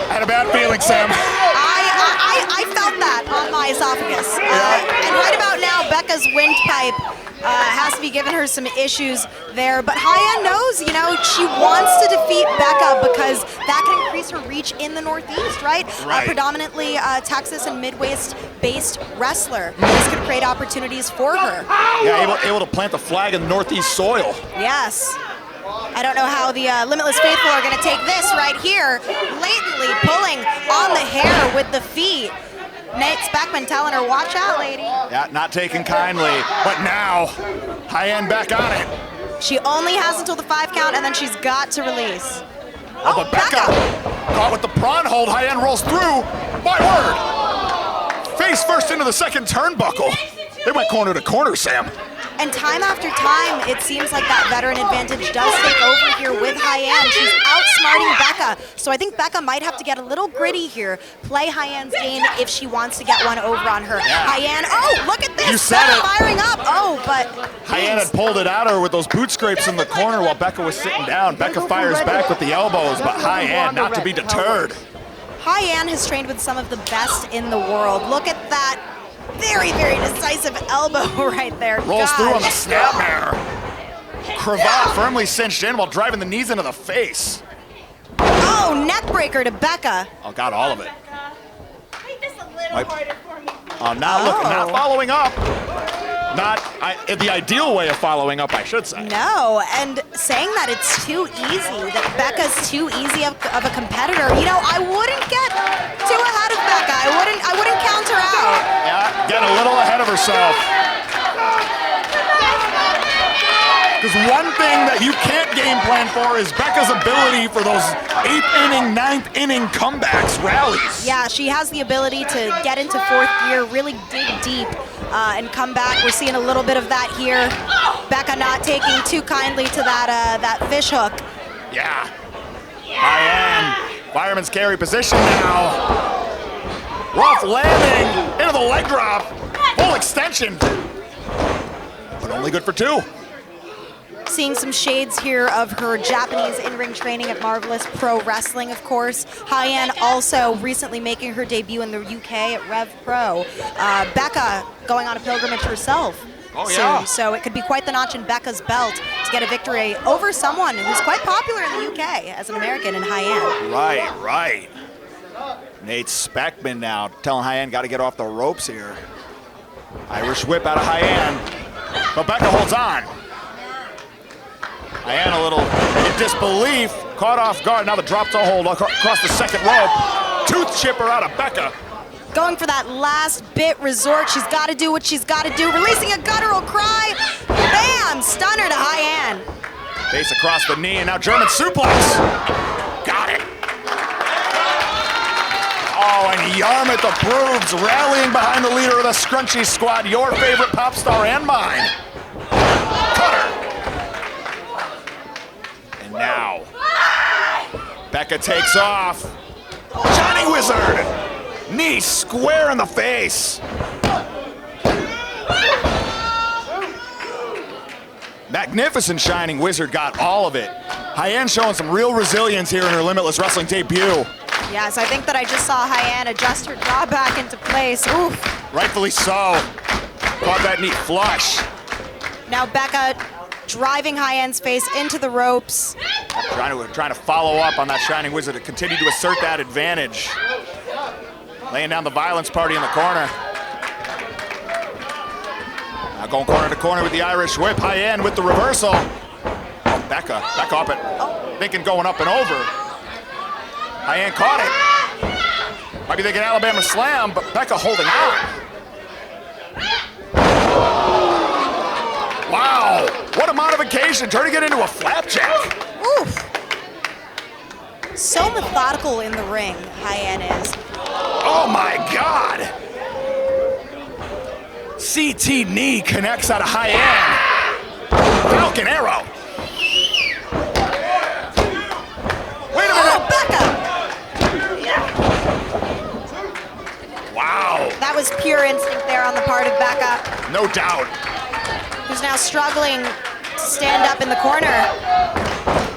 I had a bad feeling, Sam. I felt that on my esophagus. And right about now, Becca's windpipe has to be giving her some issues there. But Hyan knows, you know, she wants to defeat Becca because that can increase her reach in the Northeast, right? Right. Predominantly Texas and Midwest-based wrestler. This could create opportunities for her. Yeah, able to plant the flag in the Northeast soil. Yes. I don't know how the Limitless Faithful are going to take this right here. Blatantly pulling on the hair with the feet. Nate Speckman telling her, watch out, lady. Yeah, not taken kindly. But now, Hyan back on it. She only has until the 5 count, and then she's got to release. Oh, but Becca caught with the prawn hold. Hyan rolls through. My word. Face first into the second turnbuckle. They went corner to corner, Sam. And time after time, it seems like that veteran advantage does take over here with Hyan. She's outsmarting Becca. So I think Becca might have to get a little gritty here, play Hyan's game if she wants to get one over on her. Yeah. Hyan, oh, look at this. You said it. Firing up. Oh, but Hyan had pulled it out of her with those boot scrapes in the corner while Becca was sitting down. Becca fires back with the elbows, but Hyan not to be deterred. Hyan has trained with some of the best in the world. Look at that. Very, very decisive elbow right there. Rolls through on the snapmare. Cravat firmly cinched in while driving the knees into the face. Oh, neck breaker to Becca. Oh, got all of it. Make this a little harder for me. Not following up. Not the ideal way of following up, I should say. No, and saying that it's too easy, that Becca's too easy of a competitor, you know, I wouldn't get too ahead of Becca. I wouldn't count her out. Yeah, getting a little ahead of herself. Because one thing that you can't game plan for is Becca's ability for those 8th inning, 9th inning comebacks, rallies. Yeah, she has the ability to get into 4th gear, really dig deep, and come back. We're seeing a little bit of that here. Becca not taking too kindly to that fish hook. Yeah. Hyan, fireman's carry position now. Rough landing into the leg drop. Full extension. But only good for 2. Seeing some shades here of her Japanese in-ring training at Marvelous Pro Wrestling, of course. Hyan also recently making her debut in the UK at Rev Pro. Becca going on a pilgrimage herself soon, so it could be quite the notch in Becca's belt to get a victory over someone who's quite popular in the UK as an American in Hyan. Right. Nate Speckman now telling Hyan got to get off the ropes here. Irish whip out of Hyan, but Becca holds on. Hyan a little in disbelief, caught off guard. Now the drop to hold across the second rope. Tooth chipper out of Becca. Going for that last bit resort. She's got to do what she's got to do. Releasing a guttural cry. Bam! Stunner to Hyan. Face across the knee, and now German suplex. Got it. Oh, and Yarmouth approves, rallying behind the leader of the Scrunchy Squad, your favorite pop star and mine. Cutter. And now, Becca takes off. Johnny Wizard. Knee square in the face. Magnificent Shining Wizard got all of it. Hyan showing some real resilience here in her Limitless Wrestling debut. Yes, I think that I just saw Hyan adjust her jaw back into place. Oof. Rightfully so. Caught that knee flush. Now Becca driving Hyan's face into the ropes. Trying to follow up on that Shining Wizard to continue to assert that advantage. Laying down the violence party in the corner. Now going corner to corner with the Irish whip. Hyan with the reversal. Oh, Becca up it. Thinking going up and over. Hyan caught it. Might be thinking Alabama slam, but Becca holding on. Wow, what a modification, turning it into a flapjack. Oof. So methodical in the ring, Hyan is. Oh my God. CT knee connects out of Hyan. Falcon arrow. Wait a minute. Oh, Becca! Wow. That was pure instinct there on the part of Becca, No doubt. who's now struggling to stand up in the corner.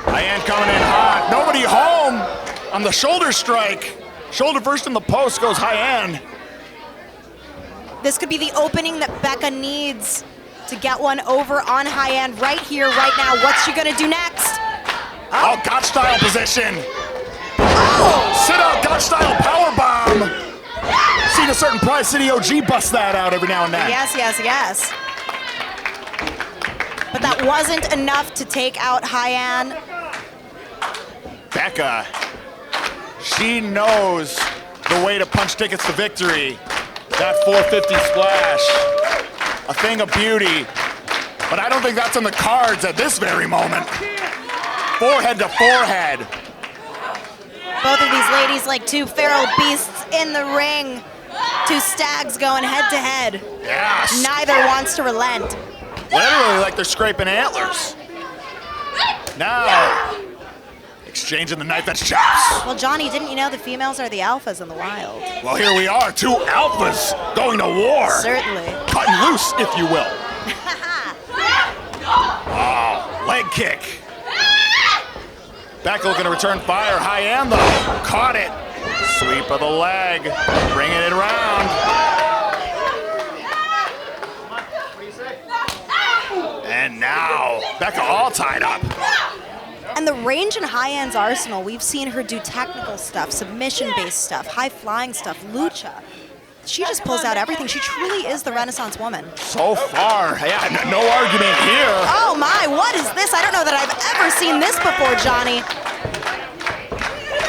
Hyan coming in hot. Nobody home on the shoulder strike. Shoulder first in the post goes Hyan. This could be the opening that Becca needs to get one over on Hyan right here, right now. What's she gonna do next? Oh, Gotch style position. Oh! Sit out Gotch style power bomb. Seen a certain Prize City OG bust that out every now and then. Yes. But that wasn't enough to take out Hyan. Becca, she knows the way to punch tickets to victory. That 450 splash, a thing of beauty. But I don't think that's on the cards at this very moment. Forehead to forehead. Both of these ladies like two feral beasts in the ring. Two stags going head to head. Yes. Neither wants to relent. Literally like they're scraping antlers. Now, exchanging the knife edge chops. Well, Johnny, didn't you know the females are the alphas in the wild? Well, here we are, two alphas going to war. Certainly. Cutting loose, if you will. Oh, leg kick. Becca looking to return fire. Hyan though, caught it. Sweep of the leg, bringing it around. And now, Becca all tied up. And the range in Hyan's arsenal, we've seen her do technical stuff, submission-based stuff, high-flying stuff, lucha. She just pulls out everything. She truly is the Renaissance woman. So far, yeah, no argument here. Oh my, what is this? I don't know that I've ever seen this before, Johnny.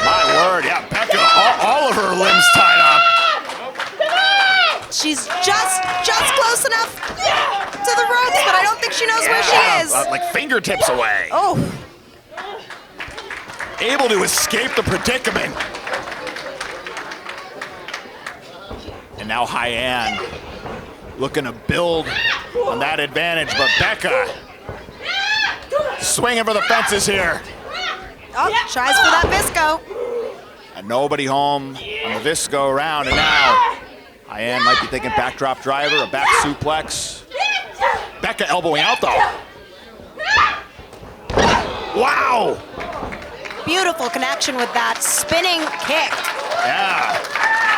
My word, yeah, Becca, all of her limbs tied up. She's just close enough to the ropes, but I don't think she knows where she is. Like fingertips away. Oh. Able to escape the predicament. And now Hyan looking to build on that advantage, but Becca swinging for the fences here. Oh, tries for that Visco. And nobody home on the Visco round, and now Hyan might be thinking backdrop driver, a back suplex. Becca elbowing out though. Wow! Beautiful connection with that spinning kick. Yeah.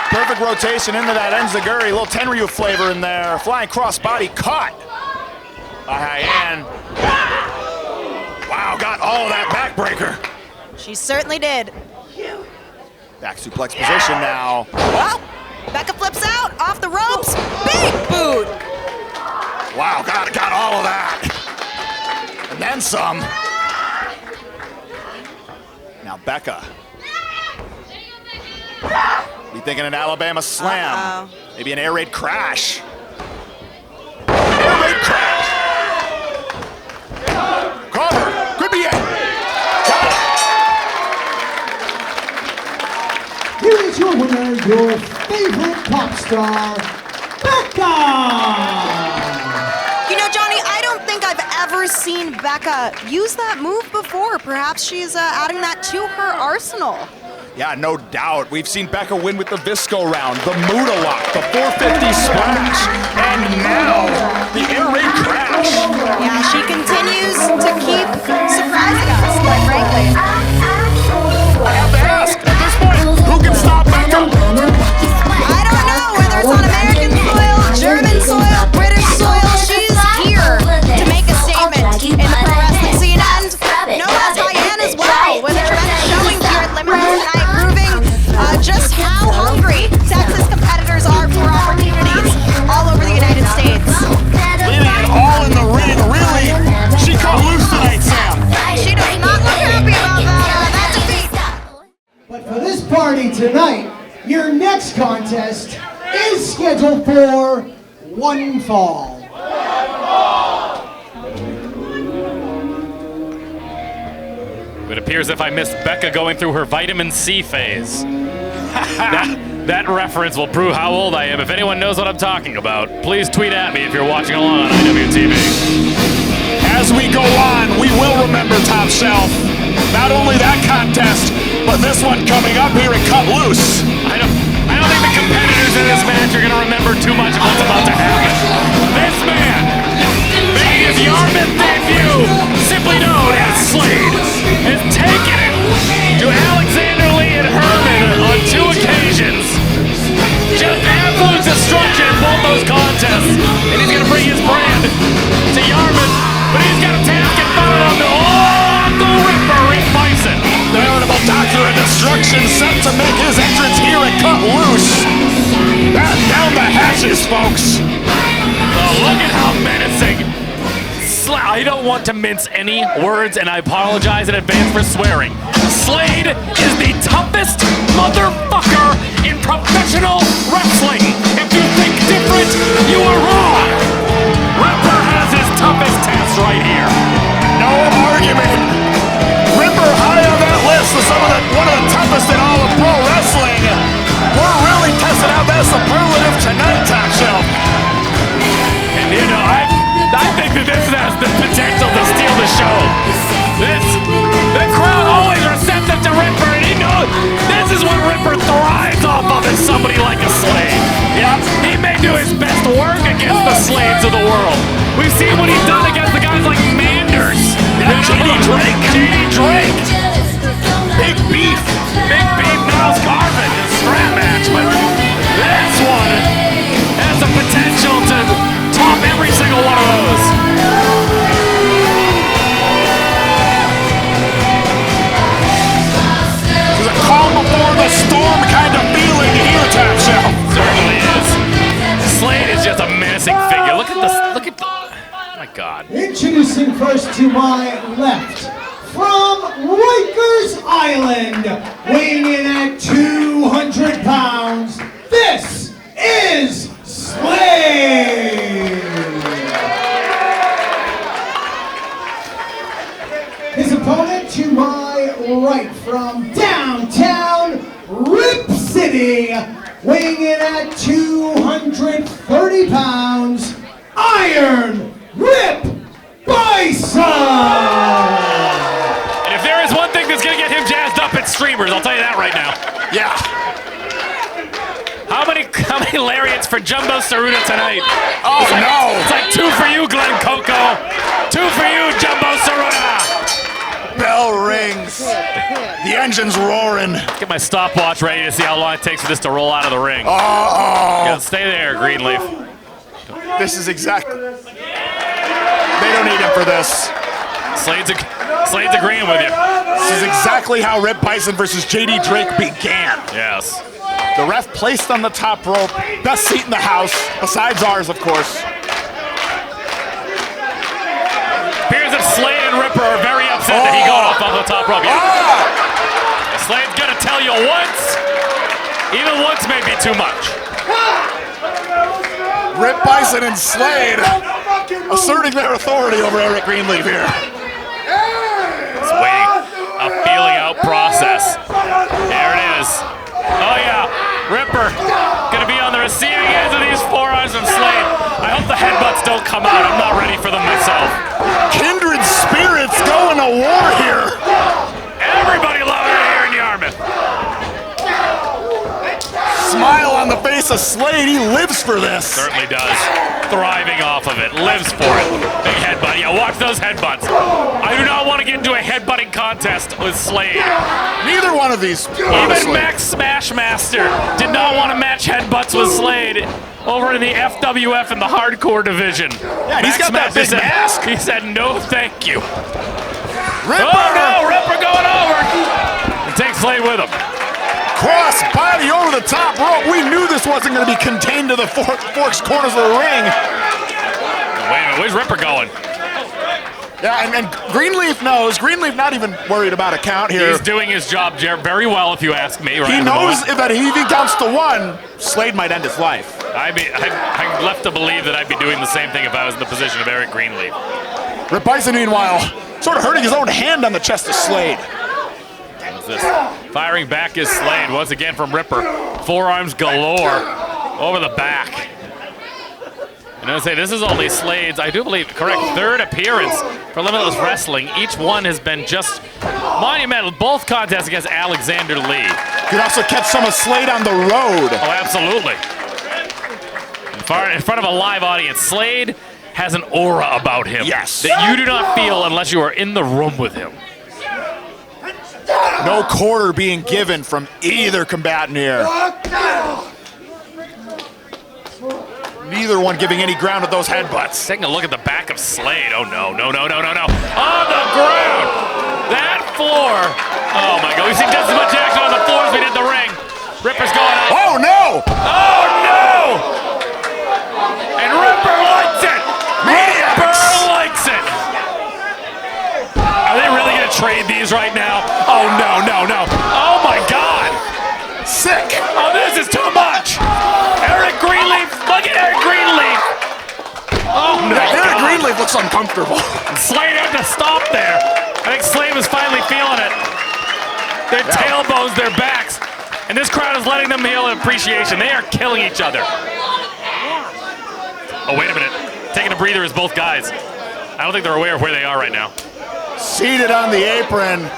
Perfect rotation into that enziguri, little Tenryu flavor in there. Flying crossbody caught by Hyan. Wow, got all of that backbreaker. She certainly did. Back suplex position now. Well, Becca flips out, off the ropes, big boot. Wow, got all of that. And then some. Now Becca. Be thinking an Alabama slam. Maybe an air raid crash. Air raid crash. Cover. Could be it. Got it. Here is your winner, your favorite pop star, Becca! You know, Johnny, I don't think I've ever seen Becca use that move before. Perhaps she's adding that to her arsenal. Yeah, no doubt. We've seen Becca win with the Visco round, the Muda lock, the 450 splash, and now the air raid crash. Yeah, she continues to keep surprising us, quite frankly. I have to ask, at this point, who can stop Becca? I don't know whether it's on American soil, German soil, British soil. She's here to make a statement in the pro wrestling scene, and no less Hyan as well, with a tremendous showing here at Limitless tonight, proving just how hungry Texas competitors are for opportunities all over the United States. Leaving it all in the ring, really. She caught loose tonight, Sam. She does not look happy about that defeat. But for this party tonight, your next contest is scheduled for one fall. It appears if I missed Becca going through her vitamin C phase. That reference will prove how old I am. If anyone knows what I'm talking about, please tweet at me if you're watching along on IWTV. As we go on, we will remember Top Shelf. Not only that contest, but this one coming up here at Cut Loose. I don't think the competitors in this match are going to remember too much of what's about to happen. This man, making his Yarmouth debut, simply known as Slade, has taken it to Alexander Lee and Herman on 2 occasions. Just absolute destruction in both those contests. And he's going to bring his brand to Yarmouth, but he's got a task in front of him. The Ripper, Rick Byson. The veritable Doctor of Destruction set to make his entrance here at Cut Loose. Back down the hatches, folks. Oh, look at how menacing. I don't want to mince any words, and I apologize in advance for swearing. Slade is the toughest motherfucker in professional wrestling. If you think different, you are wrong. Ripper has his toughest test right here. No argument. Ripper high on that list of one of the toughest in all of pro wrestling. We're really testing out that superlative tonight, Top Shelf. And you know, I think that this has the potential to steal the show. The crowd always receptive to Ripper, and he knows this is what Ripper thrives off of, is somebody like a Slade. Yeah, he may do his best work against the Slades of the world. We've seen what he's done against the guys like Manders. J.D. Drake. J.D. Drake. Big beef. Big beef Niles Garvin. A strap match, but this one has the potential to top every single one of those. There's a calm before the storm kind of feeling here, Top Shelf. Certainly is. Slade is just a menacing figure. Look at this. Look at the. Oh my God. Introducing first to my left, from Rikers Island, weighing in at 200 pounds, this is Slade! downtown Rip City, weighing in at 230 pounds, Iron Rip Byson! And if there is one thing that's gonna get him jazzed up, it's streamers, I'll tell you that right now. Yeah. How many lariats for Jumbo Saruta tonight? Oh, no. It's like 2 for you, Glenn Coco. 2 for you, Jumbo Saruta. Bell rings. The engine's roaring. Get my stopwatch ready to see how long it takes for this to roll out of the ring. Uh-oh. Stay there, Greenleaf. This is exactly... They don't need him for this. Slade's agreeing with you. This is exactly how Rip Byson versus JD Drake began. Yes. The ref placed on the top rope. Best seat in the house, besides ours, of course. Appears that Slade and Ripper are very upset that he got off the top rope. Yeah. Slade's gonna tell you once. Even once may be too much. Rip Byson and Slade asserting their authority over Eric Greenleaf here. It's waiting. A feeling out process. There it is. Oh yeah, Ripper gonna be on the receiving ends of these forearms from Slade. I hope the headbutts don't come out. I'm not ready for them myself. Kindred spirits going to war here. Everybody loving it here in Yarmouth. Smile on the face of Slade. He lives for this. Certainly does. Thriving off of it. Lives for it. Big headbutt. Yeah, watch those headbutts. I do not want to get into a headbutting contest with Slade. Neither one of these. Even Max Smashmaster did not want to match headbutts with Slade over in the FWF in the hardcore division. Yeah, he's got that big mask. He said, no thank you. Ripper. Oh no, Ripper going over. And takes Slade with him. Cross body over the top rope. We knew this wasn't going to be contained to the forks corners of the ring. Wait a minute, where's Ripper going? Yeah, and Greenleaf knows. Greenleaf not even worried about a count here. He's doing his job very well, if you ask me. Right he knows that if he counts to 1, Slade might end his life. I'm left to believe that I'd be doing the same thing if I was in the position of Eric Greenleaf. Rip Byson, meanwhile, sort of hurting his own hand on the chest of Slade. What's this? Firing back is Slade once again from Ripper. Forearms galore over the back. And I say this is only Slade's, I do believe, correct, 3rd appearance for Limitless Wrestling. Each one has been just monumental. Both contests against Alexander Lee. Could also catch some of Slade on the road. Oh, absolutely. In front of a live audience, Slade has an aura about him. Yes. That you do not feel unless you are in the room with him. No quarter being given from either combatant here. Neither one giving any ground with those headbutts. Taking a look at the back of Slade. Oh, no, no, no, no, no, no. On the ground. That floor. Oh, my God. We've seen just as much action on the floor as we did the ring. Ripper's going out. Oh, no. Oh, no. And Ripper likes it. Ripper likes it. Are they really going to trade these right now? Oh, no, no, no. Oh, my God. Sick. Oh, this is too much. Eric Greenleaf. Look at Eric Greenleaf. Oh, no. Eric Greenleaf looks uncomfortable. Slade had to stop there. I think Slade was finally feeling it. Their tailbones, their backs. And this crowd is letting them feel an appreciation. They are killing each other. Oh, wait a minute. Taking a breather is both guys. I don't think they're aware of where they are right now. Seated on the apron.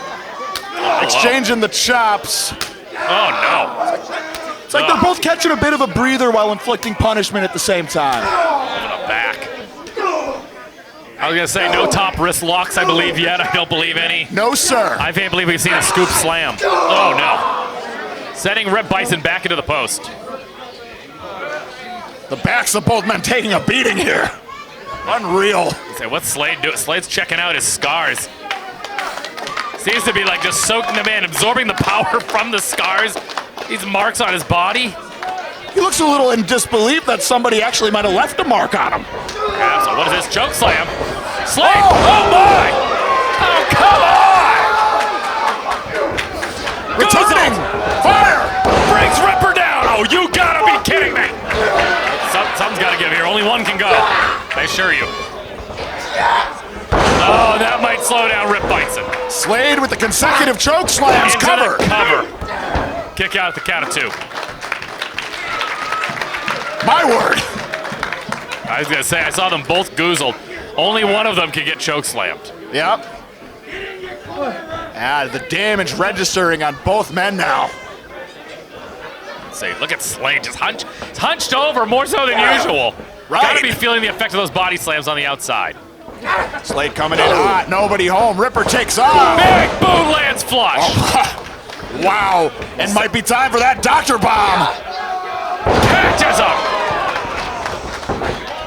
Exchanging the chops. Oh, no. It's like they're both catching a bit of a breather while inflicting punishment at the same time. Over the back. I was going to say no top wrist locks, I believe, yet. I don't believe any. No, sir. I can't believe we've seen a scoop slam. Oh, no. Sending Rip Byson back into the post. The backs of both men taking a beating here. Unreal. Say, what's Slade doing? Slade's checking out his scars. Seems to be like just soaking them in, absorbing the power from the scars. These marks on his body. He looks a little in disbelief that somebody actually might have left a mark on him. Yeah, so what is this? Choke slam. Slade! Oh my! Oh, come on! Returning! Fire! Brings Ripper down! Oh, you gotta be kidding me! Something's gotta give here. Only one can go. I assure you. Oh, that might slow down Rip Byson. Slade with the consecutive choke slams. Into Cover. the cover. Kick out at the count of 2. My word. I was going to say, I saw them both goozled. Only one of them can get choke slammed. Yep. The damage registering on both men now. Say, look at Slade just hunched over more so than usual. Right. Gotta be feeling the effect of those body slams on the outside. Slade coming in hot, nobody home. Ripper takes off. Big boot lands flush. Oh, wow, and might be time for that doctor bomb. Catches him.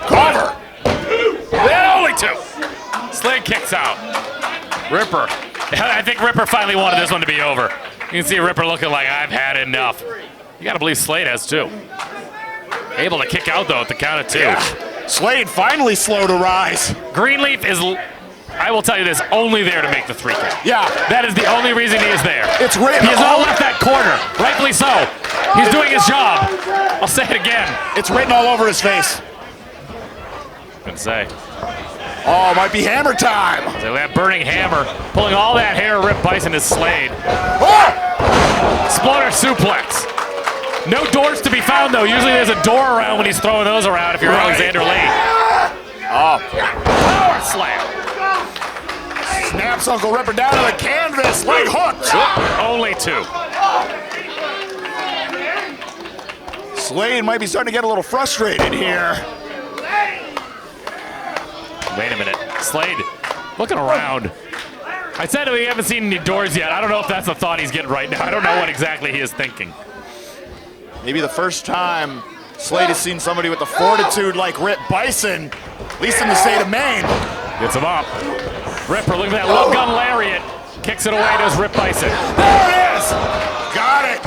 Cover. Then only 2. Slade kicks out. Ripper. I think Ripper finally wanted this one to be over. You can see Ripper looking like, I've had enough. You gotta believe Slade has too. Able to kick out though at the count of 2. Yeah. Slade finally slow to rise. Greenleaf is, I will tell you this, only there to make the 3 count. Yeah. That is the only reason he is there. It's written. He has not left that corner. Rightfully so. He's doing his job. I'll say it again. It's written all over his face. Couldn't say. Oh, might be hammer time. So that burning hammer, pulling all that hair, Rip Byson is Slade. Oh! Exploder suplex. No doors to be found though. Usually there's a door around when he's throwing those around if you're Alexander Lee. Oh. Power slam. Snaps Uncle Ripper down to the canvas, leg hooked. Only 2. Slade might be starting to get a little frustrated here. Wait a minute. Slade looking around. I said we haven't seen any doors yet. I don't know if that's the thought he's getting right now. I don't know what exactly he is thinking. Maybe the first time Slade has seen somebody with the fortitude like Rip Byson, at least in the state of Maine. Gets him up. Ripper, look at that love gun lariat. Kicks it away, does Rip Byson. There it is! Got it.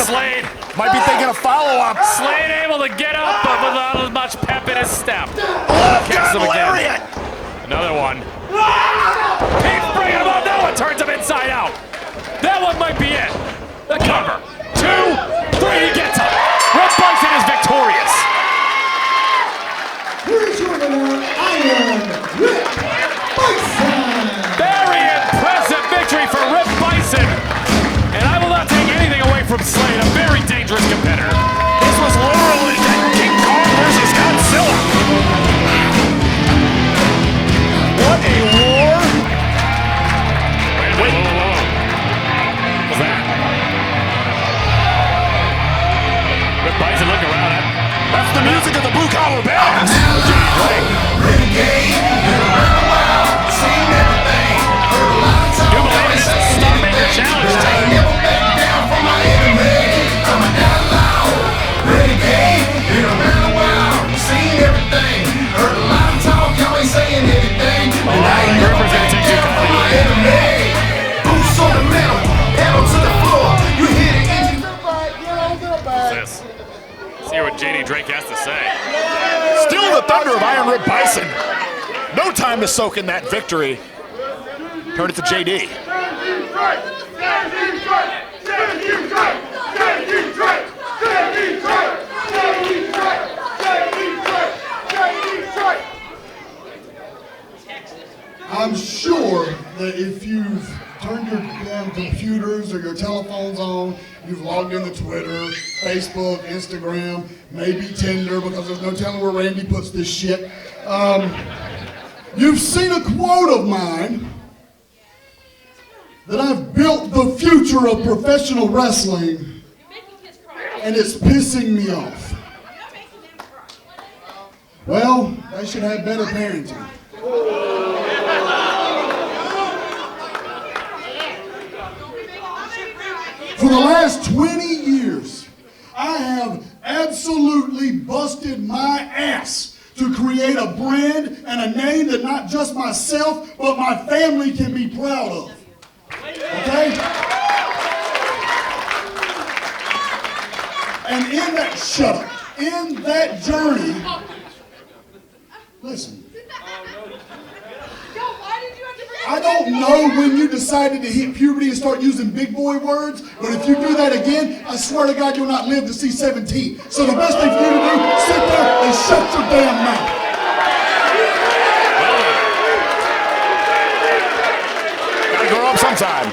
Slade. Might be thinking a follow-up. Slade able to get up, but without as much pep in his step. Kicks him again. Another one. Keeps bringing him up. That one turns him inside out. That one might be it. The cover. 2, 3, he gets up. Rip Byson is victorious. Here's your winner, Iron Rip Byson. Very impressive victory for Rip Byson. And I will not take anything away from Slade, a very dangerous competitor. This was literally King Kong versus Godzilla. What a war. Wait. What's that? Rip Byson looking around at. That's the music of the blue collar bands. You believe this is Stop Making Challenge time. Ripper's gonna take you What's this? Let's hear what JD Drake has to say. Still the thunder of Iron Rip Byson. No time to soak in that victory. Turn it to JD. I'm sure that if you've turned your damn computers or your telephones on, you've logged into Twitter, Facebook, Instagram, maybe Tinder, because there's no telling where Randy puts this shit. You've seen a quote of mine that I've built the future of professional wrestling, and it's pissing me off. Well, they should have better parenting. For the last 20 years, I have absolutely busted my ass to create a brand and a name that not just myself, but my family can be proud of. Okay? And in that, shut up, in that journey, listen. I don't know when you decided to hit puberty and start using big boy words, but if you do that again, I swear to God, you'll not live to see 17. So the best thing for you to do, sit there and shut your damn mouth. Gotta grow up sometime.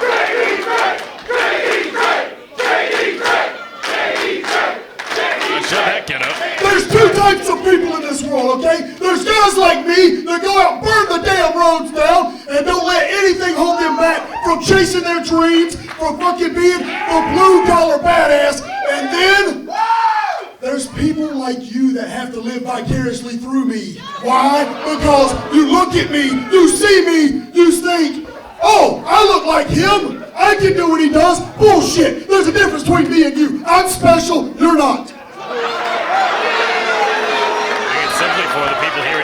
to go out and burn the damn roads down and don't let anything hold them back from chasing their dreams, from fucking being a blue-collar badass. And then there's people like you that have to live vicariously through me. Why? Because you look at me, you see me, you think, oh, I look like him. I can do what he does. Bullshit. There's a difference between me and you. I'm special, you're not.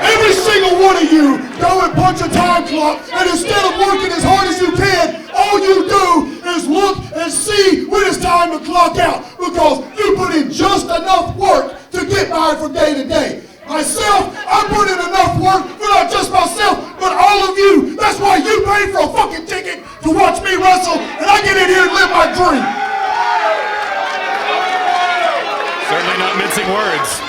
Every single one of you go and punch a time clock, and instead of working as hard as you can, all you do is look and see when it's time to clock out, because you put in just enough work to get by from day to day. Myself, I put in enough work for not just myself, but all of you. That's why you pay for a fucking ticket to watch me wrestle, and I get in here and live my dream. Certainly not mincing words.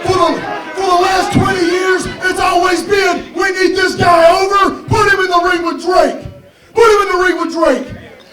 For the last 20 years, it's always been, we need this guy over, put him in the ring with Drake. Put him in the ring with Drake.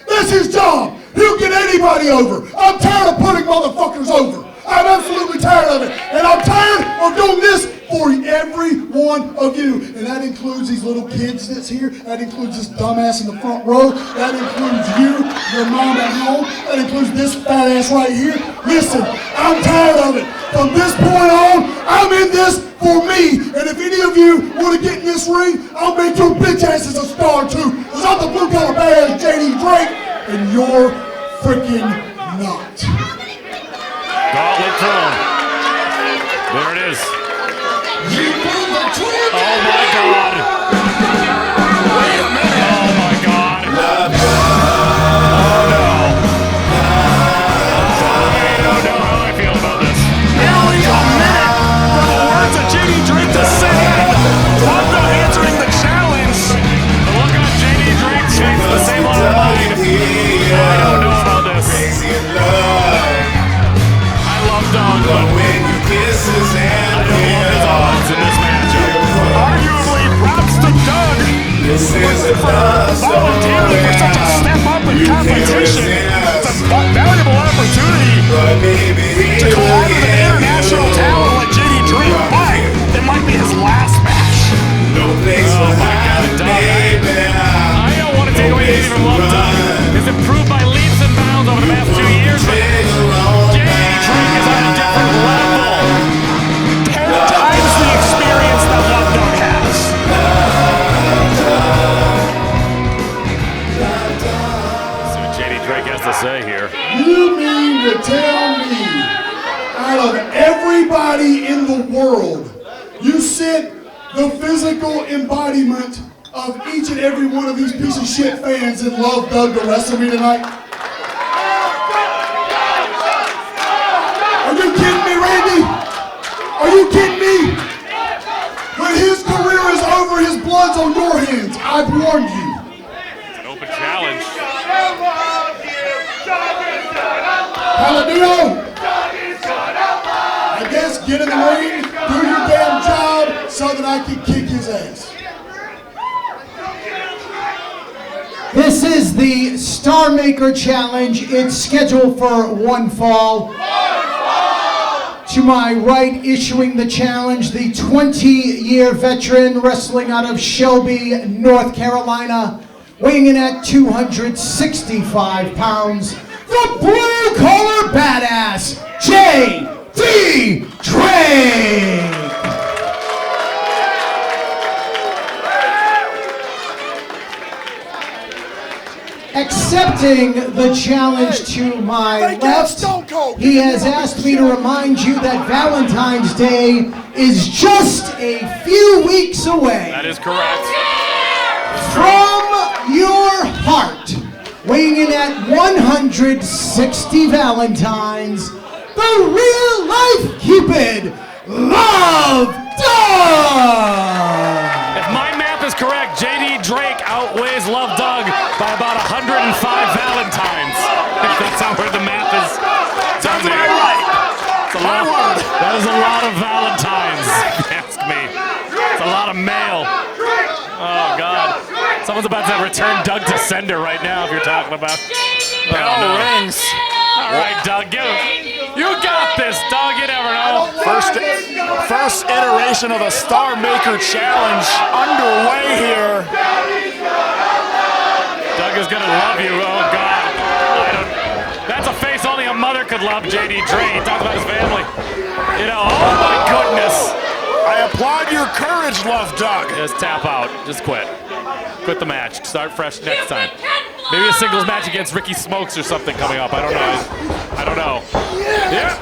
That's his job. He'll get anybody over. I'm tired of putting motherfuckers over. I'm absolutely tired of it. And I'm tired of doing this for every one of you. And that includes these little kids that's here. That includes this dumbass in the front row. That includes you, your mom at home. That includes this fat ass right here. Listen, I'm tired of it. From this point on, I'm in this for me. And if any of you want to get in this ring, I'll make your bitch asses a star too. Because I'm the blue collar badass JD Drake, and you're freaking not. Gauntlet thrown. There it is. Oh my God. Wait a minute. Oh my God. Oh no. I don't know how I feel about this. Nearly a minute for the words of JD Drake to sing. Blanco answering the challenge. The look on JD Drake's face, the same on her mind. I don't know about this. Dog, but when you kisses and I don't love his odds in this matchup. Arguably, props to Doug for volunteering for such a step up in competition. It's a valuable opportunity to collide with an international talent like JD Drake, but it might be his last match. Oh my God, Doug. I don't want to take away anything from Love Doug. He's improved by leaps and bounds over the past 2 years, but Drake is on a different level. 10 times the experience that Love Dog has. See what JD Drake has to say here. You mean to tell me, out of everybody in the world, you sent the physical embodiment of each and every one of these piece of shit fans that love Doug to wrestle me tonight? Are you kidding me, Randy? Are you kidding me? When his career is over, his blood's on your hands. I've warned you. It's an open challenge. Palladino, I guess get in the ring, do your damn job so that I can kick his ass. This is the Star Maker Challenge. It's scheduled for one fall. To my right, issuing the challenge, the 20-year veteran wrestling out of Shelby, North Carolina, weighing in at 265 pounds, the blue-collar badass, JD Drake. Accepting the challenge to my left, he has asked me to remind you that Valentine's Day is just a few weeks away. That is correct. From your heart, weighing in at 160 Valentines, the real-life Cupid, Love Doug! If my math is correct, JD Drake outweighs Love Doug by about 105 Valentines. If that's how where the math is. Sounds about right. That is a lot of Valentines, if you ask me. It's a lot of mail. Oh, God. Someone's about to return Doug to sender right now, if you're talking about. Bell rings. All right, Doug, give him. You got this, Doug. You never know. First iteration of the Star Maker Challenge underway here. Doug is gonna love you, oh God. That's a face only a mother could love, JD Drake. Talk about his family. You know, oh my goodness. I applaud your courage, Love Doug. Just tap out, just quit. Quit the match, start fresh next time. Maybe a singles match against Ricky Smokes or something coming up, I don't know. Yeah.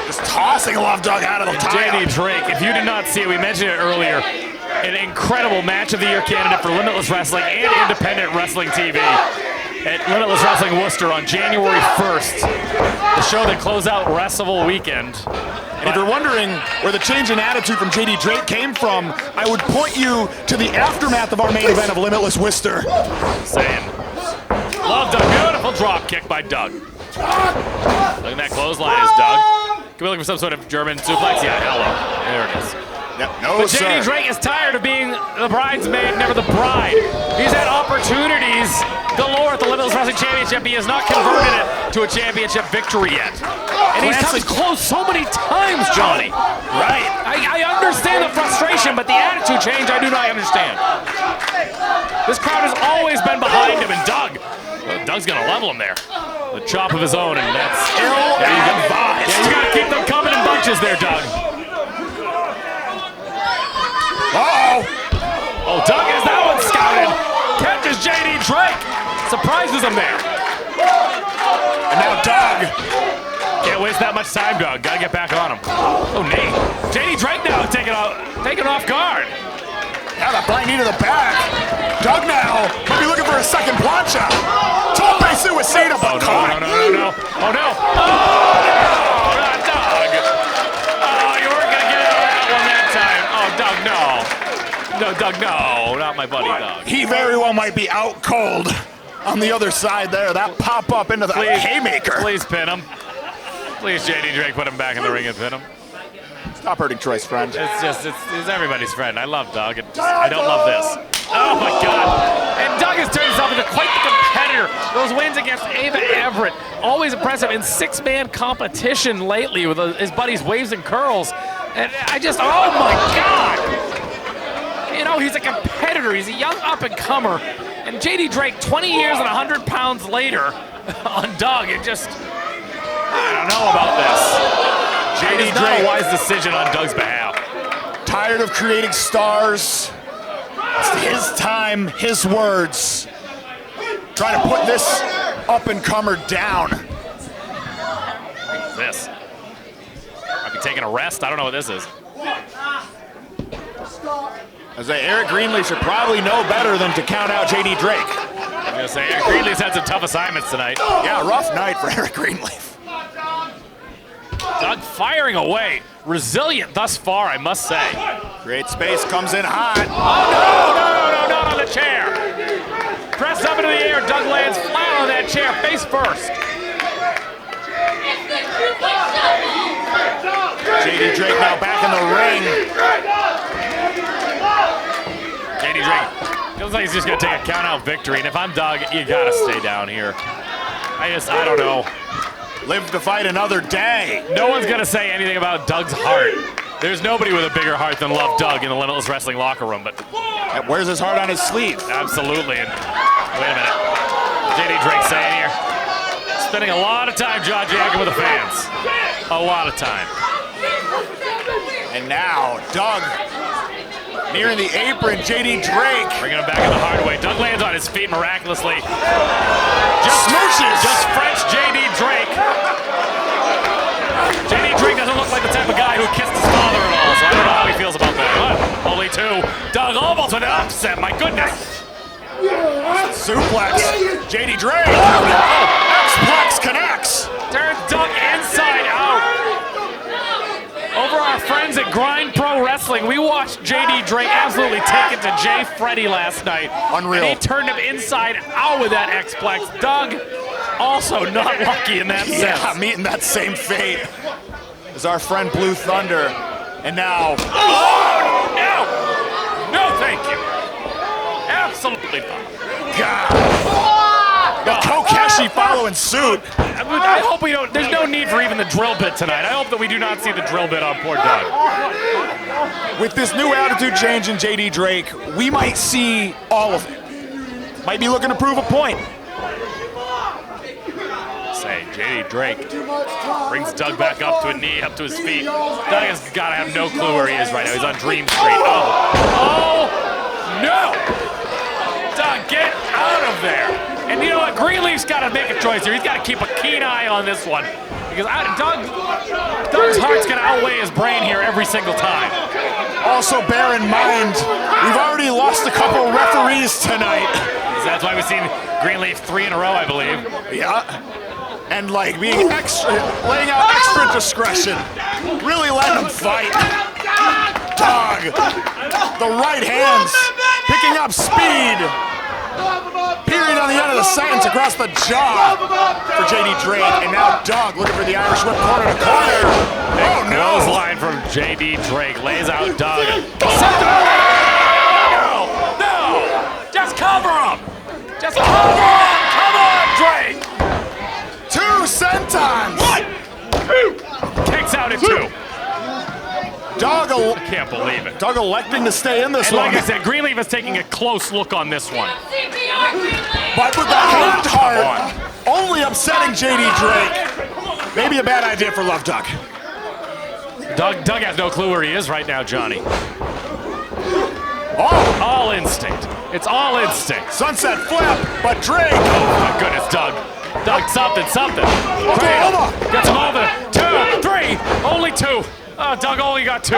Just tossing Love Doug out of the tie-up. JD Drake, if you did not see it, we mentioned it earlier, an incredible Match of the Year candidate for Limitless Wrestling and Independent Wrestling TV at Limitless Wrestling Worcester on January 1st. The show that closed out Wrestable Weekend. And if you're wondering where the change in attitude from JD Drake came from, I would point you to the aftermath of our main event of Limitless Worcester. Saying, Love Doug, beautiful drop kick by Doug. Look at that clothesline is Doug. Could be looking for some sort of German suplex. Yeah, hello. There it is. No, but sir. JD Drake is tired of being the bridesmaid, never the bride. He's had opportunities galore at the Limitless Wrestling Championship. He has not converted it to a championship victory yet. And he's come close so many times, Johnny. Right. I understand the frustration, but the attitude change I do not understand. This crowd has always been behind him, and Doug's gonna level him there. The chop of his own, and that's ill-advised. Yeah, you gotta keep them coming in bunches there, Doug. Oh, Doug has that one scouted. Catches JD Drake. Surprises him there. And now Doug. Can't waste that much time, Doug. Gotta get back on him. Oh, knee. JD Drake now taking off guard. Now the blind knee to the back. Doug now might be looking for a second plancha. Tope suicida, but caught. No. Oh, no. Oh, not Doug. Oh, you weren't gonna get it on that one that time. Oh, Doug, no. No, Doug, no. Not my buddy, Doug. He very well might be out cold on the other side there. That pop up into the haymaker. Please pin him. Please, JD Drake, put him back in the ring and pin him. Stop hurting Troy's friend. It's everybody's friend. I love Doug. I don't love this. Oh my God. And Doug has turned himself into quite the competitor. Those wins against Everett, always impressive in six-man competition lately with his buddies Waves and Curls. And oh my God. You know, he's a competitor. He's a young up-and-comer. And JD Drake, 20 years and 100 pounds later on Doug, I don't know about this. JD Drake, a wise decision on Doug's behalf. Tired of creating stars. It's his time, his words. Trying to put this up-and-comer down. What's this? Might be taking a rest. I don't know what this is. As Eric Greenlee should probably know better than to count out JD Drake. I'm gonna say Eric Greenlee's had some tough assignments tonight. Yeah, rough night for Eric Greenlee. Doug firing away. Resilient thus far, I must say. Great space, comes in hot. Oh, no, not on the chair. Pressed up into the air, Doug lands flat on that chair, face first. JD Drake now back in the ring. JD Drake feels like he's just gonna take a count-out victory, and if I'm Doug, you gotta stay down here. I don't know. Live to fight another day. No one's gonna say anything about Doug's heart. There's nobody with a bigger heart than Love Doug in the Limitless Wrestling locker room, but wears his heart on his sleeve. Absolutely. And wait a minute. JD Drake saying here, spending a lot of time jaw-jacking with the fans. A lot of time. And now Doug nearing the apron. JD Drake bringing him back in the hard way. Doug lands on his feet miraculously. Just French JD Drake. JD Drake doesn't look like the type of guy who kissed his father at all, so I don't know how he feels about that. But only two. Doug almost with an upset, my goodness. Suplex. JD Drake. X-Plex connects. Turns Doug inside out. Over our friends at Grind Pro Wrestling, we watched JD Drake absolutely take it to Jay Freddy last night. Unreal. And he turned him inside out with that X-Plex. Doug also not lucky in that sense. Yeah, meeting that same fate as our friend Blue Thunder. And now, oh, no! No, thank you. Absolutely not. God. The Kokeshi follows following suit. I hope we don't. There's no need for even the drill bit tonight. I hope that we do not see the drill bit on poor Doug. With this new attitude change in JD Drake, we might see all of it. Might be looking to prove a point. Say, JD Drake brings Doug back up to a knee, up to his feet. Doug has got to have no clue where he is right now. He's on Dream Street. Oh, no! Doug, get out of there. And you know what? Greenleaf's got to make a choice here. He's got to keep a keen eye on this one. Because Doug's heart's going to outweigh his brain here every single time. Also bear in mind, we've already lost a couple referees tonight. That's why we've seen Greenleaf 3 in a row, I believe. Yeah. And like being extra, laying out extra discretion. Really letting him fight. Doug, the right hands, picking up speed. Period on the end of the sentence across the jaw for JD Drake. And now Doug looking for the Irish whip corner to corner. Oh no! Line from JD Drake lays out Doug. No! Just cover him! Just cover him! Come on, Drake! 2 sentons! 1, 2! Kicks out at 2. Doug, I can't believe it. Doug electing to stay in this And one. like I said, Greenleaf is taking a close look on this one. But with the hand heart, only upsetting JD Drake. Maybe a bad idea for Love Doug. Doug has no clue where he is right now, Johnny. Oh! All instinct. It's all instinct. Sunset flip, but Drake. Oh my goodness, Doug. Doug, something. Oklahoma. Gets him over. 2, 3, only 2. Oh, Doug only got 2.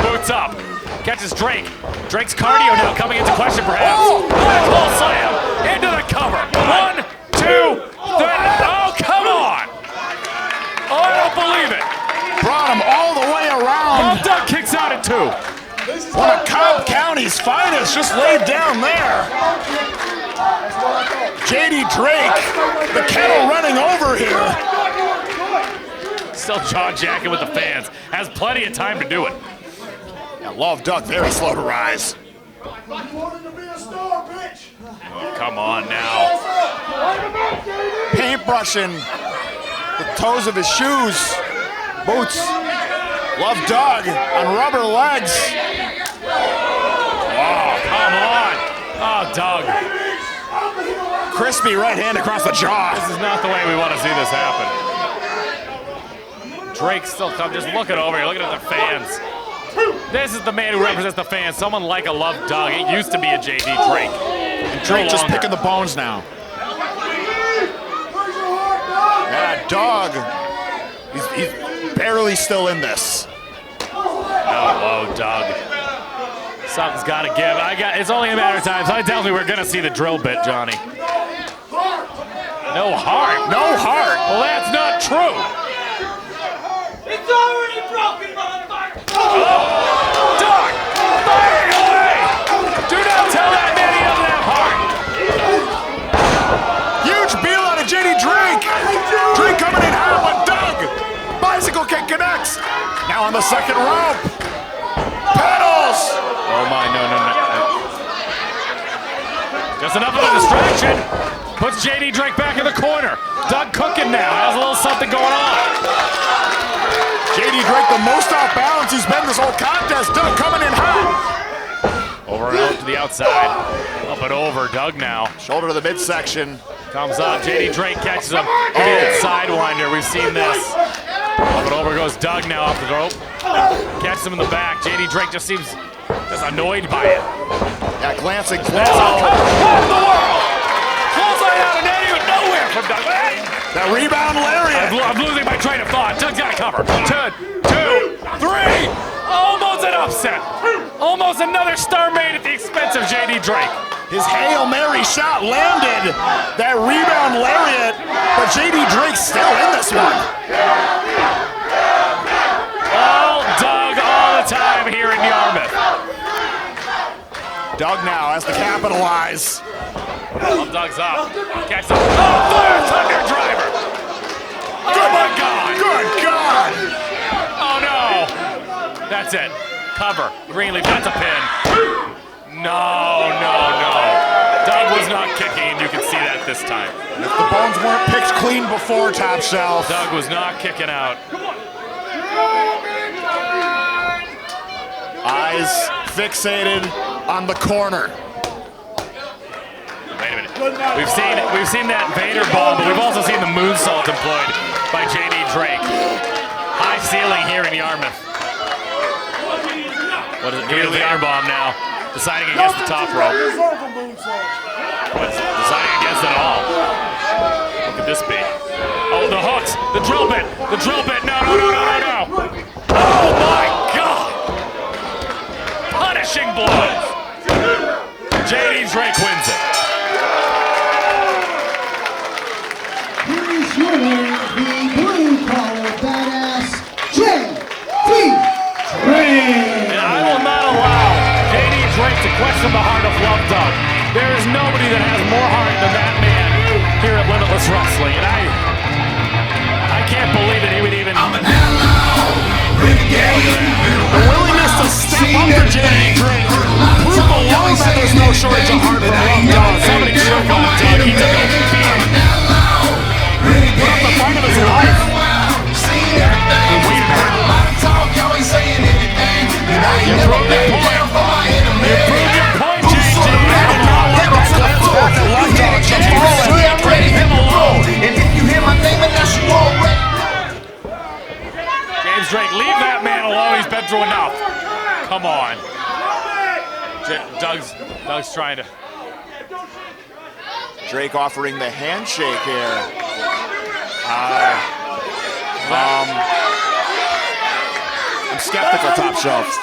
Boots up. Catches Drake. Drake's cardio now coming into question, perhaps. Full slam into the cover. 1, 2, 3. Oh, come on. Oh, I don't believe it. Brought him all the way around. Oh, Doug kicks out at 2. One of Cobb County's finest just laid down there. JD Drake, the kettle running over here. Still jaw-jacking with the fans. Has plenty of time to do it. Yeah, Love Doug very slow to rise. Oh, come on now. Paintbrushing the toes of his shoes, boots. Love Doug on rubber legs. Oh, come on. Oh, Doug. Crispy right hand across the jaw. This is not the way we want to see this happen. Drake still come, just looking over here, looking at the fans. This is the man who represents the fans. Someone like a Love Doug. It used to be a JD Drake. And Drake just picking the bones now. Yeah, Doug. He's barely still in this. Oh, Doug. Something's got to give. It's only a matter of time. Something tells me we're going to see the drill bit, Johnny. No heart. No heart. Well, that's not true. It's already broken, motherfucker! Doug, fire away! Do not tell that man he doesn't have heart. Huge beal out of JD Drake. Drake coming in hot, but Doug. Bicycle kick connects. Now on the second rope. Pedals. Oh my, no. Just enough of a distraction. Puts JD Drake back in the corner. Doug cooking now. Has a little something going on. JD Drake, the most off balance he's been this whole contest. Doug coming in hot. Over and out to the outside. Up and over. Doug now. Shoulder to the midsection. Comes up. JD Drake catches him. Sidewinder. We've seen this. Up and over goes Doug now off the rope. Catches him in the back. JD Drake just seems just annoyed by it. Yeah, glancing close. What in the world? Close line out and even nowhere from Doug. That rebound lariat. I'm losing my train of thought. Doug's got to cover. 1, 2, 3. Almost an upset. Almost another star made at the expense of JD Drake. His Hail Mary shot landed. That rebound lariat. But JD Drake's still in this one. All Doug all the time here in Yarmouth. Doug now has to capitalize. Doug's up. Catch him. Oh, fire thunder driver. Oh my God. Good God. Oh no. That's it. Cover. Greenleaf. That's a pin. No. Doug was not kicking. You can see that this time. If the bones weren't picked clean before, Top Shelf. Doug was not kicking out. Eyes fixated on the corner. Wait a minute. We've seen that Vader bomb, but we've also seen the moonsault employed by JD Drake. High ceiling here in Yarmouth. What is it? Give me the Vader bomb now. Deciding against the top rope. Deciding against it all. What could this be? Oh, the hooks, the drill bit, the drill bit. No. Oh my God! Punishing blows. JD Drake wins it. Here is your winner, the blue-collar badass, JD Drake. And I will not allow JD Drake to question the heart of Love Doug. There is nobody that has more heart than that man here at Limitless Wrestling, and I can't believe that he would even. I'm an The willingness to step up to JD Drake. Prove alone that there's no shortage of heart for Love Doug. Somebody choke on Doug. He took a beating. Put up the fight of his life. You proved your point. You proved your point, JD. And now let us glance back at Love Doug. Just Leave him alone. And if you hear my name, and that's you already. James Drake, leave that man alone. He's been through enough. Come on. Doug's trying to. Drake offering the handshake here. I'm skeptical, Top Shelf.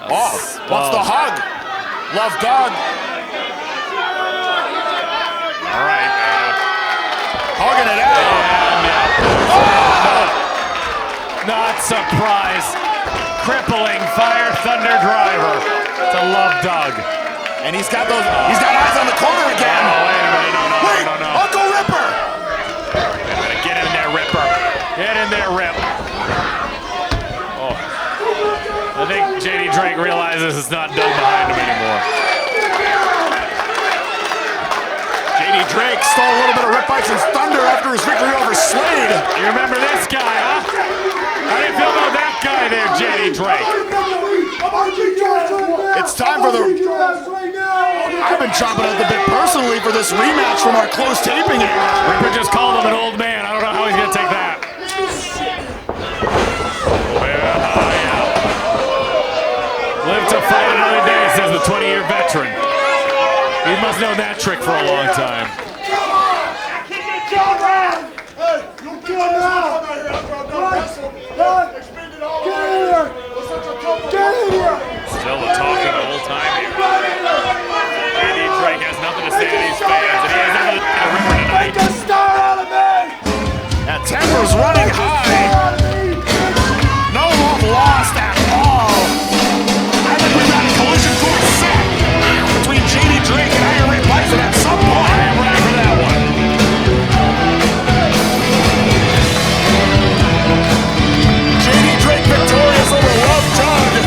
Oh, what's the hug? Love Doug. All right. Hugging it out. Not surprised. Crippling Fire Thunder Driver to Love Doug. And he's got eyes on the corner again. Oh, wait a minute, no. Uncle Ripper. Wait a minute, get in there, Ripper. Get in there, Rip. Oh. I think JD Drake realizes it's not Doug behind him anymore. JD Drake stole a little bit of Rip Bison's thunder after his victory over Slade. You remember this guy, huh? How do you feel about that guy there, JD Drake? It's time for the... I've been chomping at the bit personally for this rematch from our close taping here. Ripper just called him an old man. I don't know how he's going to take that. Yeah. Live to fight another day, says the 20-year veteran. He must know that trick for a long time. Still the talking the whole time here. JD Drake has nothing to say to these fans, and he has nothing to say to Ripper tonight. That temper's running high. No love lost at all. I think we've got a collision course set between JD Drake and Everett Byson at some point. I am ready for that one. JD Drake victorious over Love Doug.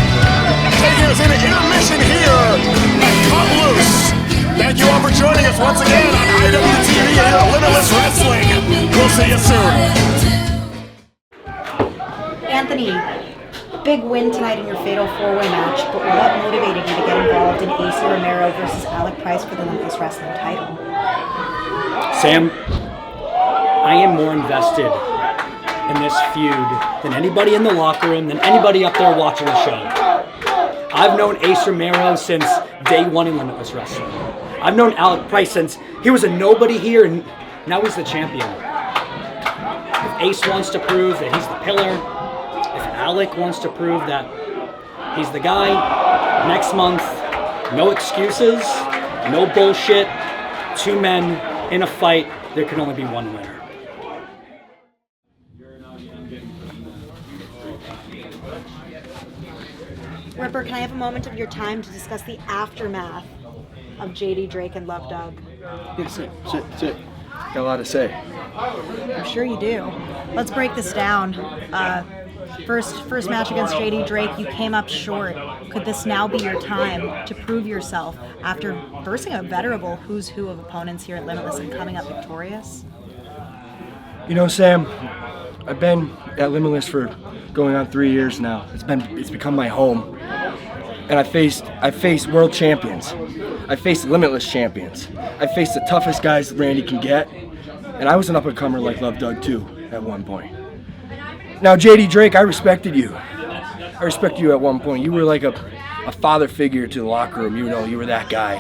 Taking us into intermission here at Cut Loose. Thank you all for joining us once again on IWTV here at Limitless Wrestling. We'll see you soon. Anthony, big win tonight in your fatal four-way match, but what motivated you to get involved in AC Romero versus Alec Price for the Limitless Wrestling title? Sam, I am more invested in this feud than anybody in the locker room, than anybody up there watching the show. I've known Ace Romero since day one in Limitless Wrestling. I've known Alec Price since he was a nobody here, and now he's the champion. If Ace wants to prove that he's the pillar, if Alec wants to prove that he's the guy, next month, no excuses, no bullshit, two men in a fight, there can only be one winner. Ripper, can I have a moment of your time to discuss the aftermath of JD Drake and Love Doug? Yeah, sit. Got a lot to say. I'm sure you do. Let's break this down. First match against JD Drake, you came up short. Could this now be your time to prove yourself after versing a veritable who's who of opponents here at Limitless and coming up victorious? You know, Sam, I've been at Limitless for going on 3 years now. It's become my home. And I faced world champions. I faced Limitless champions. I faced the toughest guys Randy can get. And I was an up-and-comer like Love Doug too at one point. Now, JD Drake, I respected you. I respected you at one point. You were like a father figure to the locker room. You know, you were that guy.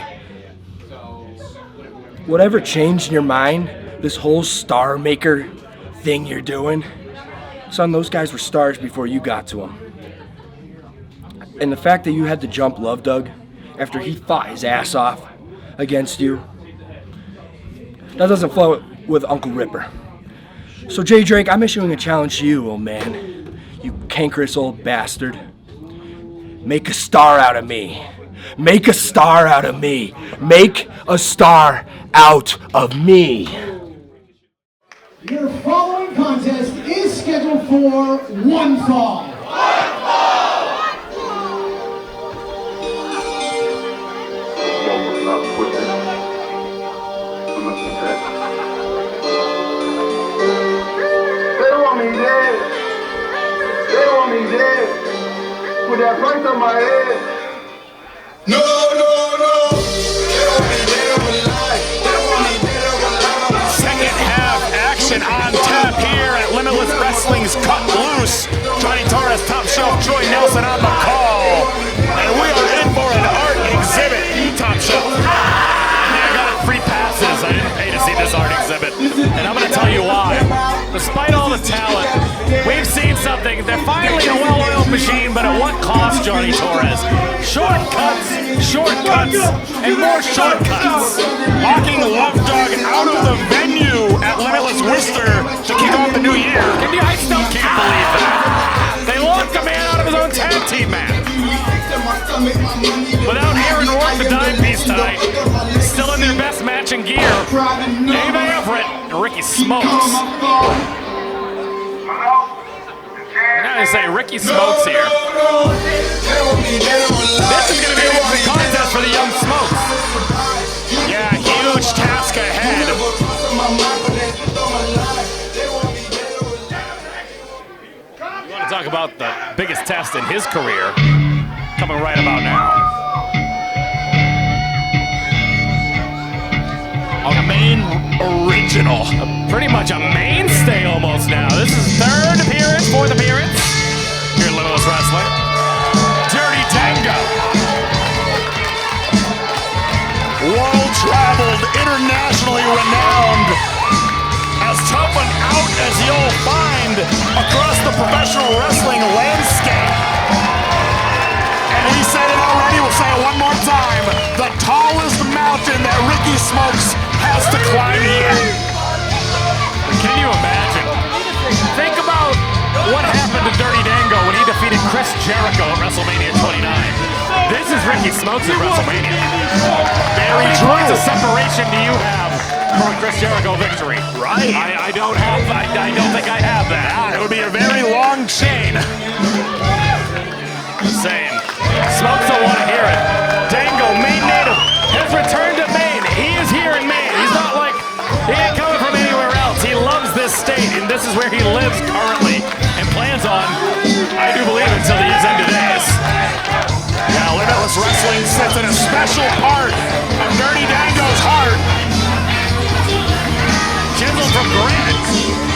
Whatever changed in your mind, this whole star maker thing you're doing, son, those guys were stars before you got to them. And the fact that you had to jump Love Doug after he fought his ass off against you, that doesn't flow with Uncle Ripper. So Jay Drake, I'm issuing a challenge to you, old man. You cankerous old bastard. Make a star out of me. Make a star out of me. Make a star out of me. Your following contest is scheduled for one fall. Put that price on my head. No. Second half action on tap here at Limitless Wrestling's Cut Loose. Johnny Torres, Top Shelf, Troy Nelson on the call. And we are in for an art exhibit. Top Shelf. I got free passes. I didn't pay to see this art exhibit. And I'm going to tell you why. Despite all the talent, we've seen something. They're finally a well-oiled machine, but at what cost, Johnny Torres? Shortcuts, and more shortcuts. Locking Love Dog out of the venue at Limitless Worcester to kick off the new year. I still can't believe that. They locked a man out of his own tag team match. Without Aaron Rourke, the dime piece tonight, still in their best match in gear. Everett and Ricky Smokes. I gotta say, Ricky Smokes here. This is gonna be a long contest for the young Smokes. Yeah, huge task ahead. You want to talk about the biggest test in his career coming right about now. A Maine original. Pretty much a mainstay almost now. This is fourth appearance here at Limitless Wrestling. Dirty Dango. World-traveled, internationally renowned. As tough an out as you'll find across the professional wrestling landscape. And we said it already, we'll say it one more time. The tallest mountain that Ricky Smokes has to climb yet. Can you imagine? Think about what happened to Dirty Dango when he defeated Chris Jericho at WrestleMania 29. This is Ricky Smokes at WrestleMania. Barry, points of separation do you have for a Chris Jericho victory? Right. I don't think I have that. It would be a very long chain. Same. Smokes don't want to hear it. Dango, Maine native, has returned to Maine. He is here in Maine. He's not like, he ain't coming from anywhere else. He loves this state, and this is where he lives currently and plans on, I do believe, until the end of days. Now, Limitless Wrestling sits in a special part of Dirty Dango's heart. Chiseled from granite,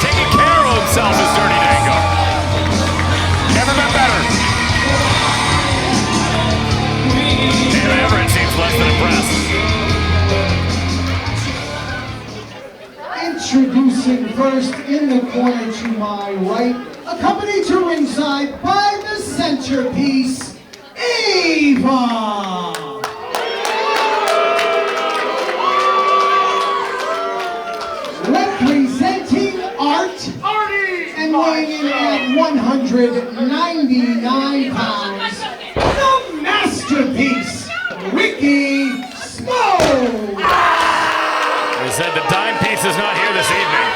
taking care of himself is Dirty Dango. Never been better. Everett seems less than impressed. Introducing first in the corner to my right, accompanied to ringside by the centerpiece, Ava. Representing Art, and weighing in at 199 pounds, the masterpiece, Ricky Smokes. They said the dime piece is not here this evening.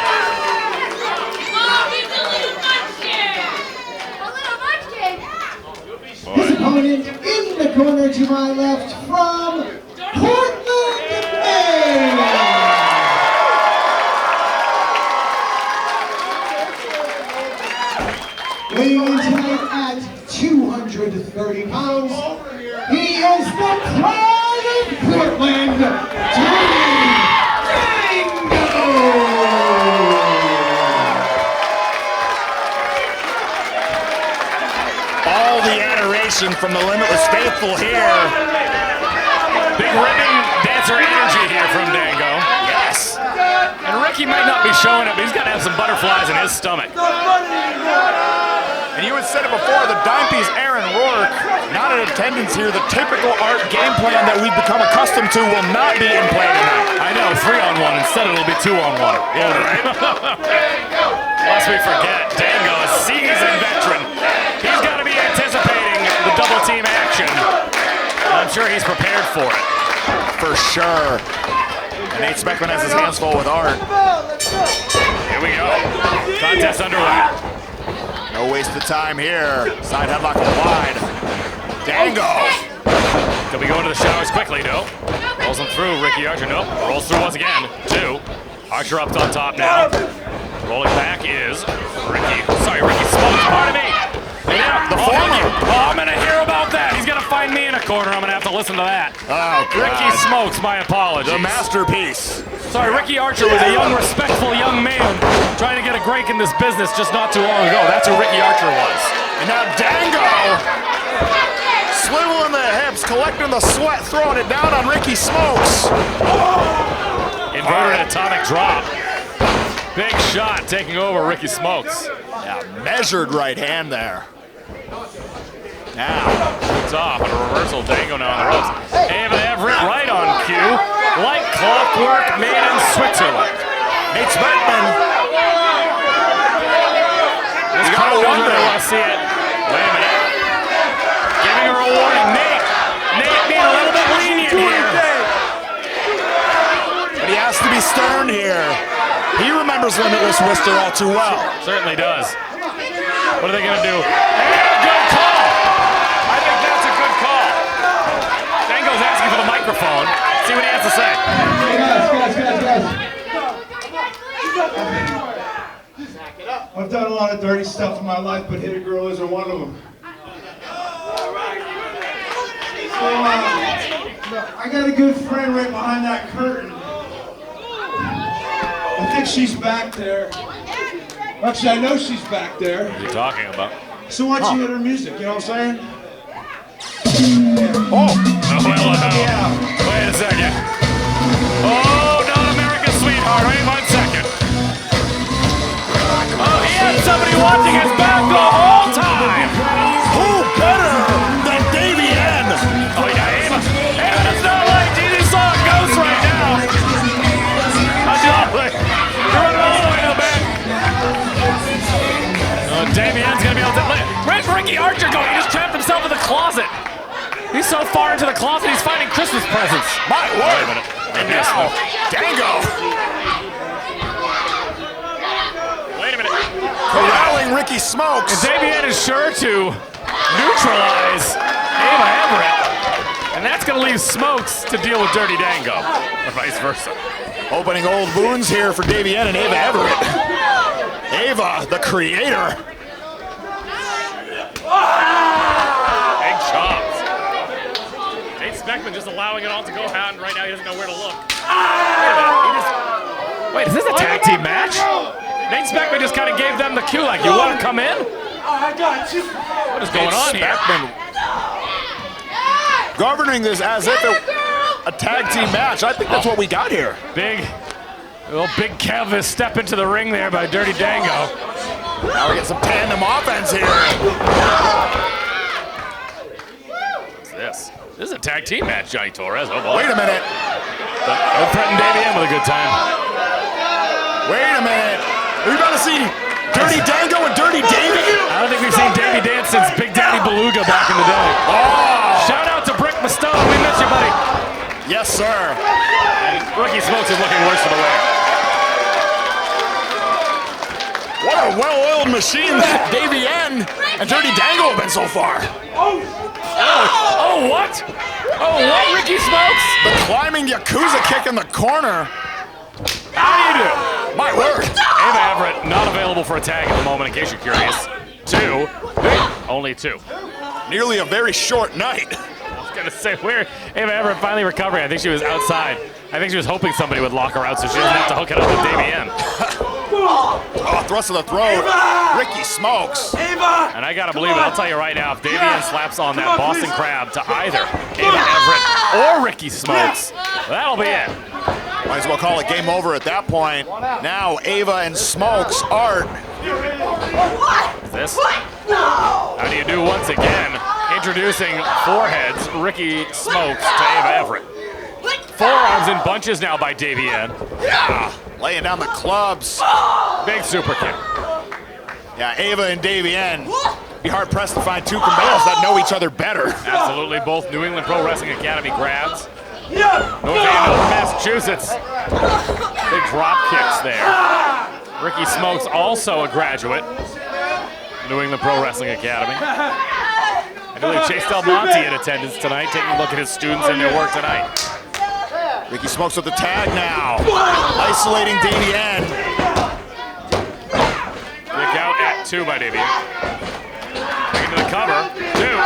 opponent in the corner to my left from Portland, Maine. Weighing in tonight at 230 pounds, he is the pride of Portland, Dango! All the adoration from the Limitless faithful here. Big ribbon dancer energy here from Dango. Yes. And Ricky might not be showing it, but he's got to have some butterflies in his stomach. And you had said it before, the Dimepiece Aaron Rourke, not in attendance here. The typical art game plan that we've become accustomed to will not be in play tonight. I know, 3-on-1. Instead, it'll be 2-on-1. Yeah, right. Lest we forget, Dango, a seasoned veteran. He's got to be anticipating the double team action. I'm sure he's prepared for it. For sure. And Nate Speckman has his hands full with art. Here we go. Contest underway. No waste of time here. Side headlock wide. Dango. Could be going to the showers quickly, no. Rolls him through, Ricky Archer, no. Rolls through once again, 2. Archer up on top now. Rolling back is Ricky Smokes, pardon me. Yeah, the former. Oh, I'm gonna hear about that. He's gonna find me in a corner. I'm gonna have to listen to that. Oh, Ricky Smokes, my apologies. The masterpiece. Sorry, Ricky Archer was a young, respectful young man trying to get a break in this business just not too long ago. That's who Ricky Archer was. And now Dango, swiveling the hips, collecting the sweat, throwing it down on Ricky Smokes. Inverted atomic drop. Big shot taking over Ricky Smokes. Yeah, measured right hand there. Now, it's off and a reversal. Dango now on the ropes. Everett right on cue. Like clockwork, made in Switzerland. Nate Speckman. This crowd doesn't really want to see it. Wait a minute. Giving her a warning. Nate being a little bit lenient here. But he has to be stern here. He remembers Limitless Worcester all too well. Certainly does. What are they going to do? And good call. I think that's a good call. Dango's asking for the microphone. See what he has to say. Guys. I've done a lot of dirty stuff in my life, but hit a girl isn't one of them. So, I got a good friend right behind that curtain. I think she's back there. Actually, I know she's back there. What are you talking about? So why don't you hit her music, you know what I'm saying? Oh, hello. Wait a second. Oh, not America's sweetheart. Wait 1 second. Oh, he had somebody watching his back the whole time. Who better than Davienne? Oh, yeah, Ava. Ava does not like Jesus saw a ghost right now. You're running all the way to the back. Davienne's gonna be able to. Where's Ricky Archer going? He just trapped himself in the closet. He's so far into the closet, he's finding Christmas presents. My word. Wait a minute. And now, Dango. Wait a minute. Corralling Ricky Smokes. And Davienne is sure to neutralize Ava Everett. And that's going to leave Smokes to deal with Dirty Dango, or vice versa. Opening old wounds here for Davienne and Ava Everett. Ava, the creator. Big chops. Nate Speckman just allowing it all to go out, and right now he doesn't know where to look. Wait, is this a tag team match? Nate Speckman just kind of gave them the cue, like, you want to come in? I got you. What is going on here? Governing this as if it a tag team match. I think that's what we got here. Big canvas step into the ring there by Dirty Dango. Now we get some tandem offense here. What's this? This is a tag team match, Johnny Torres. Oh boy. Wait a minute. Don't threaten Davienne with a good time. Wait a minute. Are you about to see Dirty Dango and Dirty Davy? I don't think we've seen Davy dance since Big Daddy Beluga back in the day. Oh! Shout out to Brick Mastone. We miss you, buddy. Yes, sir. And Ricky Smokes is looking worse for the wear. What a well-oiled machine that Davienne and Dirty Dango have been so far. Oh, what? Oh, what, Ricky Smokes? The climbing Yakuza kick in the corner. How do you do? My word. Ava Everett not available for a tag at the moment, in case you're curious. 2. Only 2. Nearly a very short night. I was going to say, where Ava Everett finally recovering. I think she was outside. I think she was hoping somebody would lock her out so she doesn't have to hook it up with Davienne. Oh, thrust of the throat. Ricky Smokes. And I got to believe it. I'll tell you right now, if Davienne slaps on that Boston Crab to either Ava Everett or Ricky Smokes, that'll be it. Might as well call it game over at that point. Now Ava and Smokes are... This? How do you do once again? Introducing foreheads, Ricky Smokes to Ava Everett. Forearms in bunches now by Davienne. Laying down the clubs. Big super kick. Yeah, Ava and Davienne. Be hard pressed to find two combatants that know each other better. Absolutely, both New England Pro Wrestling Academy grads. North Andover, Massachusetts. Big drop kicks there. Ricky Smokes, also a graduate. New England Pro Wrestling Academy. I believe Chase Del Monte in attendance tonight, taking a look at his students and their work tonight. Ricky Smokes with the tag now. Isolating Davienne. Kick out at 2 by Davienne. Into the cover, 2.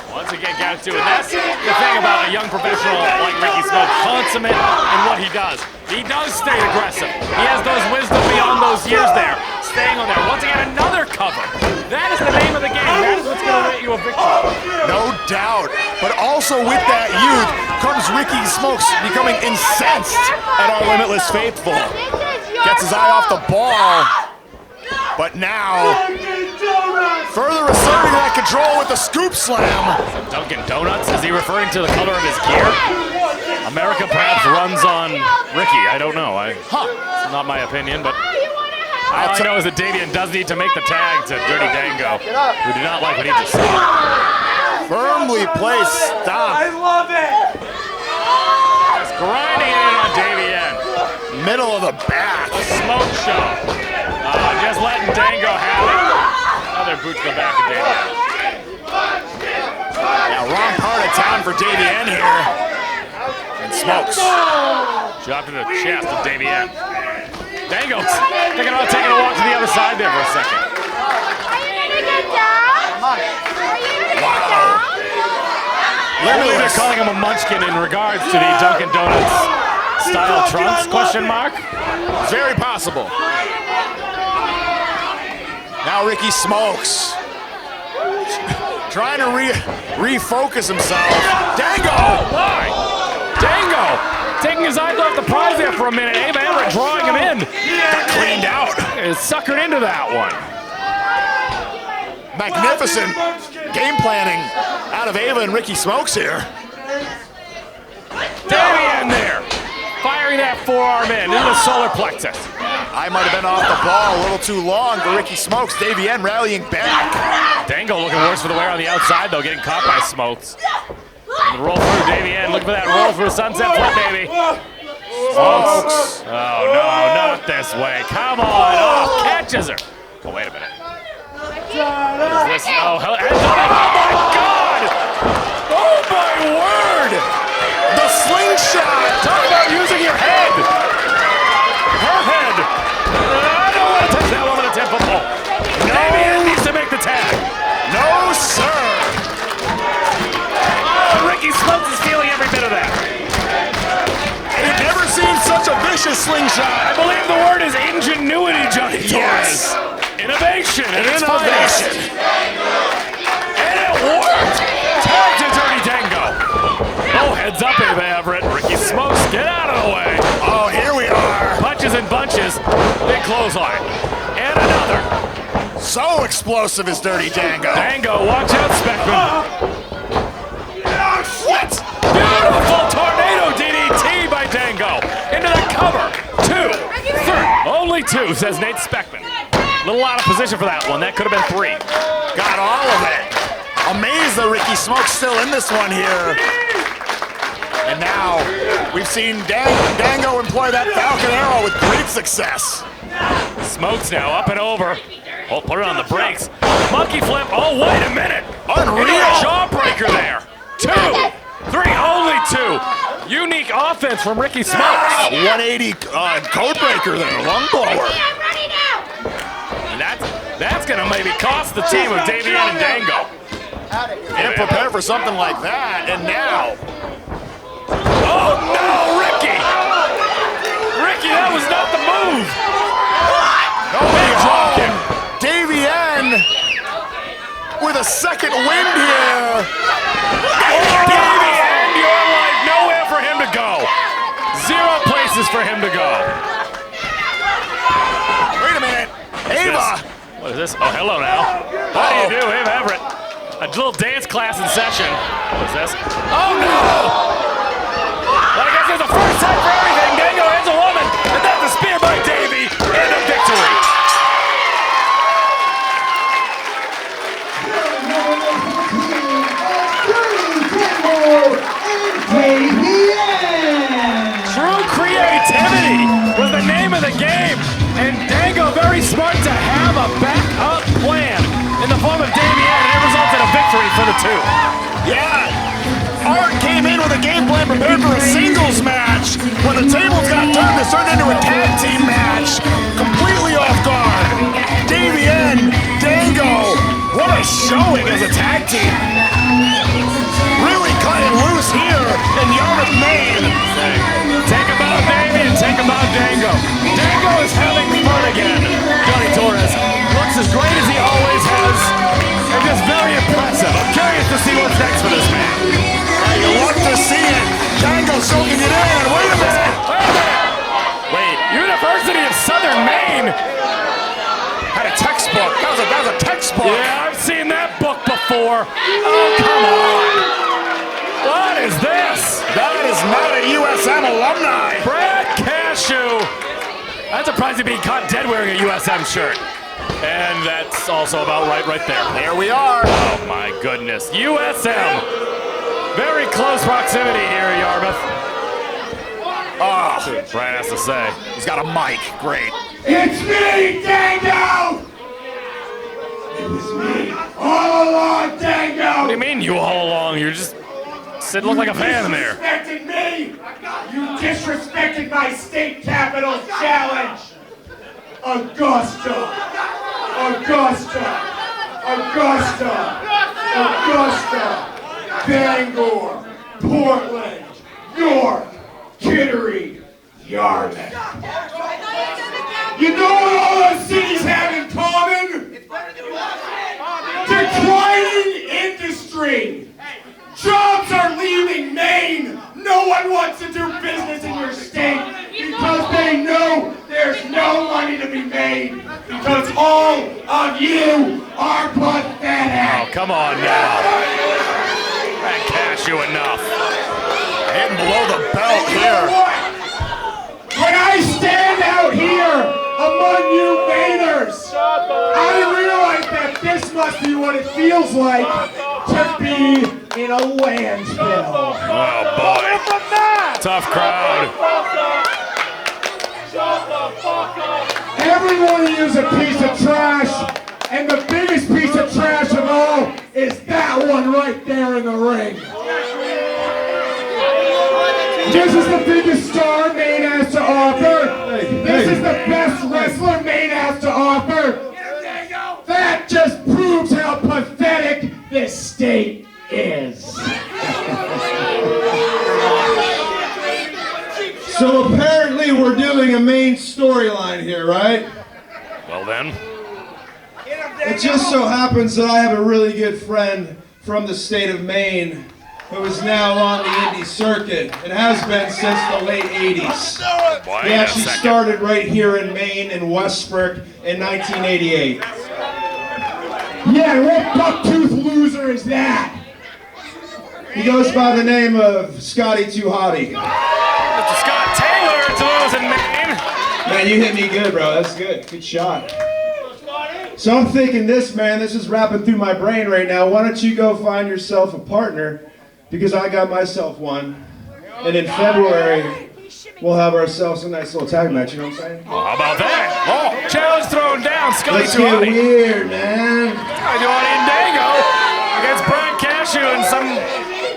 Once again, got it 2. And that's the thing about a young professional like Ricky Smokes, consummate in what he does. He does stay aggressive. He has those wisdom beyond those years there, staying on there. Once again, another cover. That is the name of the game. That is what's going to get you a victory. No doubt. But also with that youth comes Ricky Smokes becoming incensed at our Limitless faithful. Gets his eye off the ball. But now, further asserting that control with the scoop slam. Dunkin' Donuts, is he referring to the color of his gear? America perhaps runs on Ricky, I don't know. It's not my opinion, but all I know is that Davienne does need to make the tag to Dirty Dango, who did not like what he just saw. Firmly placed stop. I love it! Just grinding it in on Davienne. Middle of the back. A smoke show. Just letting Dango have it. Another boot to the back of Davienne. Yeah, wrong part of town for Davienne here. And Smokes. Drop to the chest of Davienne. Dango's thinking about taking a walk to the other side there for a second. Wow. I believe they're calling him a munchkin in regards to the Dunkin' Donuts style trunks, question mark? Very possible. Now Ricky Smokes. Trying to refocus himself. Dango! Why? Dango! Taking his eyes off the prize there for a minute. Ava Everett drawing him in. Got cleaned out. Is suckered into that one. Magnificent game planning out of Ava and Ricky Smokes here. Davienne there. Firing that forearm in into the solar plexus. I might have been off the ball a little too long for Ricky Smokes. Davienne rallying back. Dango looking worse for the wear on the outside, though, getting caught by Smokes. And the roll through Davienne. Look for that roll through sunset flip, baby. Smokes. Oh, no, not this way. Come on. Oh, catches her. Oh, wait a minute. What is this? Oh, my God. Oh, my word. The slingshot. Talk about using your head. Her head. I don't want to touch that woman at 10 football. No. Davienne needs to make the tag. No, sir. Oh, Ricky Smokes is feeling every bit of that. I've never seen such a vicious slingshot. I believe the word is ingenuity, Johnny Torres. Yes. Innovation. Innovation. And it worked. Tag to Dirty Dango. Oh, heads up, Ava Everett. Ricky Smokes, get out of the way. Oh, here we are. Punches and bunches. Big clothesline. And another. So explosive is Dirty Dango. Dango, watch out, Speckman. What? Beautiful tornado DDT by Dango. Into the cover. 2, 3. Only 2, says Nate Speckman. A little out of position for that one. That could have been 3. Got all of it. Amazed that Ricky Smokes still in this one here. And now we've seen Dango employ that Falcon Arrow with great great success. Smokes now, up and over. Oh, put it on the brakes. Monkey flip. Oh, wait a minute. Unreal. Jawbreaker there. 2, 3, only 2. Unique offense from Ricky Smokes. 180 code breaker there, lung blower. And that's going to maybe cost the team of Davienne and Dango. Didn't prepare for something like that, and now. Oh no, Ricky! Ricky, that was not the move! Davienne with a second wind here. Davienne, your life, nowhere for him to go. 0 places for him to go. Wait a minute, Ava. What is this? Oh, hello now. How do you do, Ava Everett? A little dance class in session. What is this? Oh no! Well, I guess it's the first time for everything. Dango has a woman, and that's a spear by Davey, and a victory. True creativity was the name of the game, and Dango very smart to have a backup plan in the form of Davienne, and it resulted in a victory for the two. Yeah, Art came in with a game plan prepared for a singles match. When the tables got turned, it turned into a tag team match. Completely off guard. Davienne, Dango, what a showing as a tag team. Really cutting loose here in Yarmouth, Maine. Take him out, Davey, and take him out, Dango. Dango is having fun again. Johnny Torres looks as great as he always has, and just very impressive. I'm curious to see what's next for this man. You love to see it. Dango soaking it in. Wait a minute. Wait, University of Southern Maine had a textbook. That was a textbook. Yeah, I've seen that book before. Oh, come on. What is this? That is not a USM alumni. Brad Cashew. I'm surprised he's being caught dead wearing a USM shirt. And that's also about right there. There we are. Oh my goodness. USM. Very close proximity here at Yarmouth. Oh, Brad has to say. He's got a mic. Great. It's me, Dango! It was me all along, Dango! What do you mean you all along? You're just sitting look like a fan in there. You disrespected me! You disrespected my state capital challenge! Augusta! Augusta! Augusta! Augusta! Bangor! Portland! York! Kittery! Yarmouth! You know what all those cities have in common? Declining industry! Jobs are leaving Maine! No one wants to do business in your state because they know there's no money to be made because all of you are pathetic! Oh, come on now. That Cashew enough. Hitting below the belt You know here. what? When I stand out here among you Mainers, I realize that this must be what it feels like to be in a landfill. Oh boy. Tough crowd. Every one of you is a piece of trash, and the biggest piece of trash of all is that one right there in the ring. This is the biggest star Maine has to offer. This is the best wrestler Maine has to offer. That just proves how pathetic this state is. So apparently we're doing a main storyline here, right? Well then. It just so happens that I have a really good friend from the state of Maine who is now on the indie circuit and has been since the late 80s. He actually started right here in Maine in Westbrook in 1988. Yeah, what bucktooth loser is that? He goes by the name of Scotty Too Hottie. Mr. Scott Taylor to those in Maine. Man, you hit me good, bro. That's good. Good shot. So I'm thinking this, man, this is wrapping through my brain right now. Why don't you go find yourself a partner? Because I got myself one. And in February, we'll have ourselves a nice little tag match, you know what I'm saying? Oh, how about that? Oh, challenge thrown down. Scotty Let's get Tuhani. weird, man. Tuhani and Dango against Brian Cashew and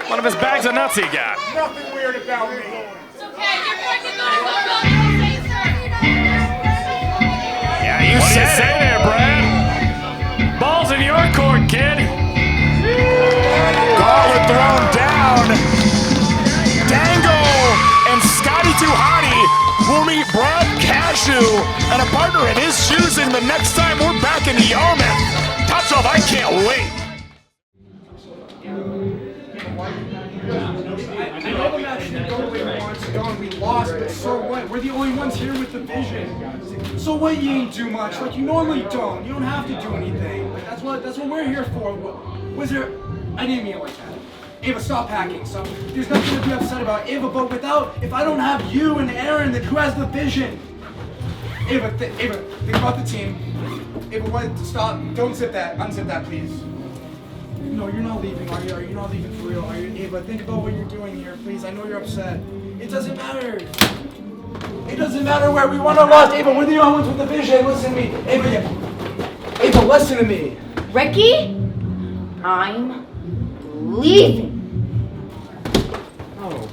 one of his bags of nuts he got. Nothing weird about me. Yeah, you said it there, Brad. Ball's in your court, kid. Gauntlet thrown down. Dango and Scotty Tuhani will meet Brian Cashew and a partner of his choosing the next time we're back in Yarmouth. Touch off, I can't wait. I know the match didn't go the way we wanted to go and we lost, but so what? We're the only ones here with the vision. So what? You ain't do much. Like you normally don't. You don't have to do anything. Like, that's what we're here for. Was there? I didn't mean it like that. Ava, stop hacking. So there's nothing to be upset about, Ava. But if I don't have you and Aaron, then who has the vision? Ava, think about the team. Ava, what? Stop. Don't zip that. Unzip that, please. No, you're not leaving, are you? Are you not leaving for real? Are you, Ava? Think about what you're doing here, please. I know you're upset. It doesn't matter. It doesn't matter where we won or lost, Ava. We're the only ones with the vision. Listen to me, Ava, listen to me. Ricky, I'm leaving. Oh.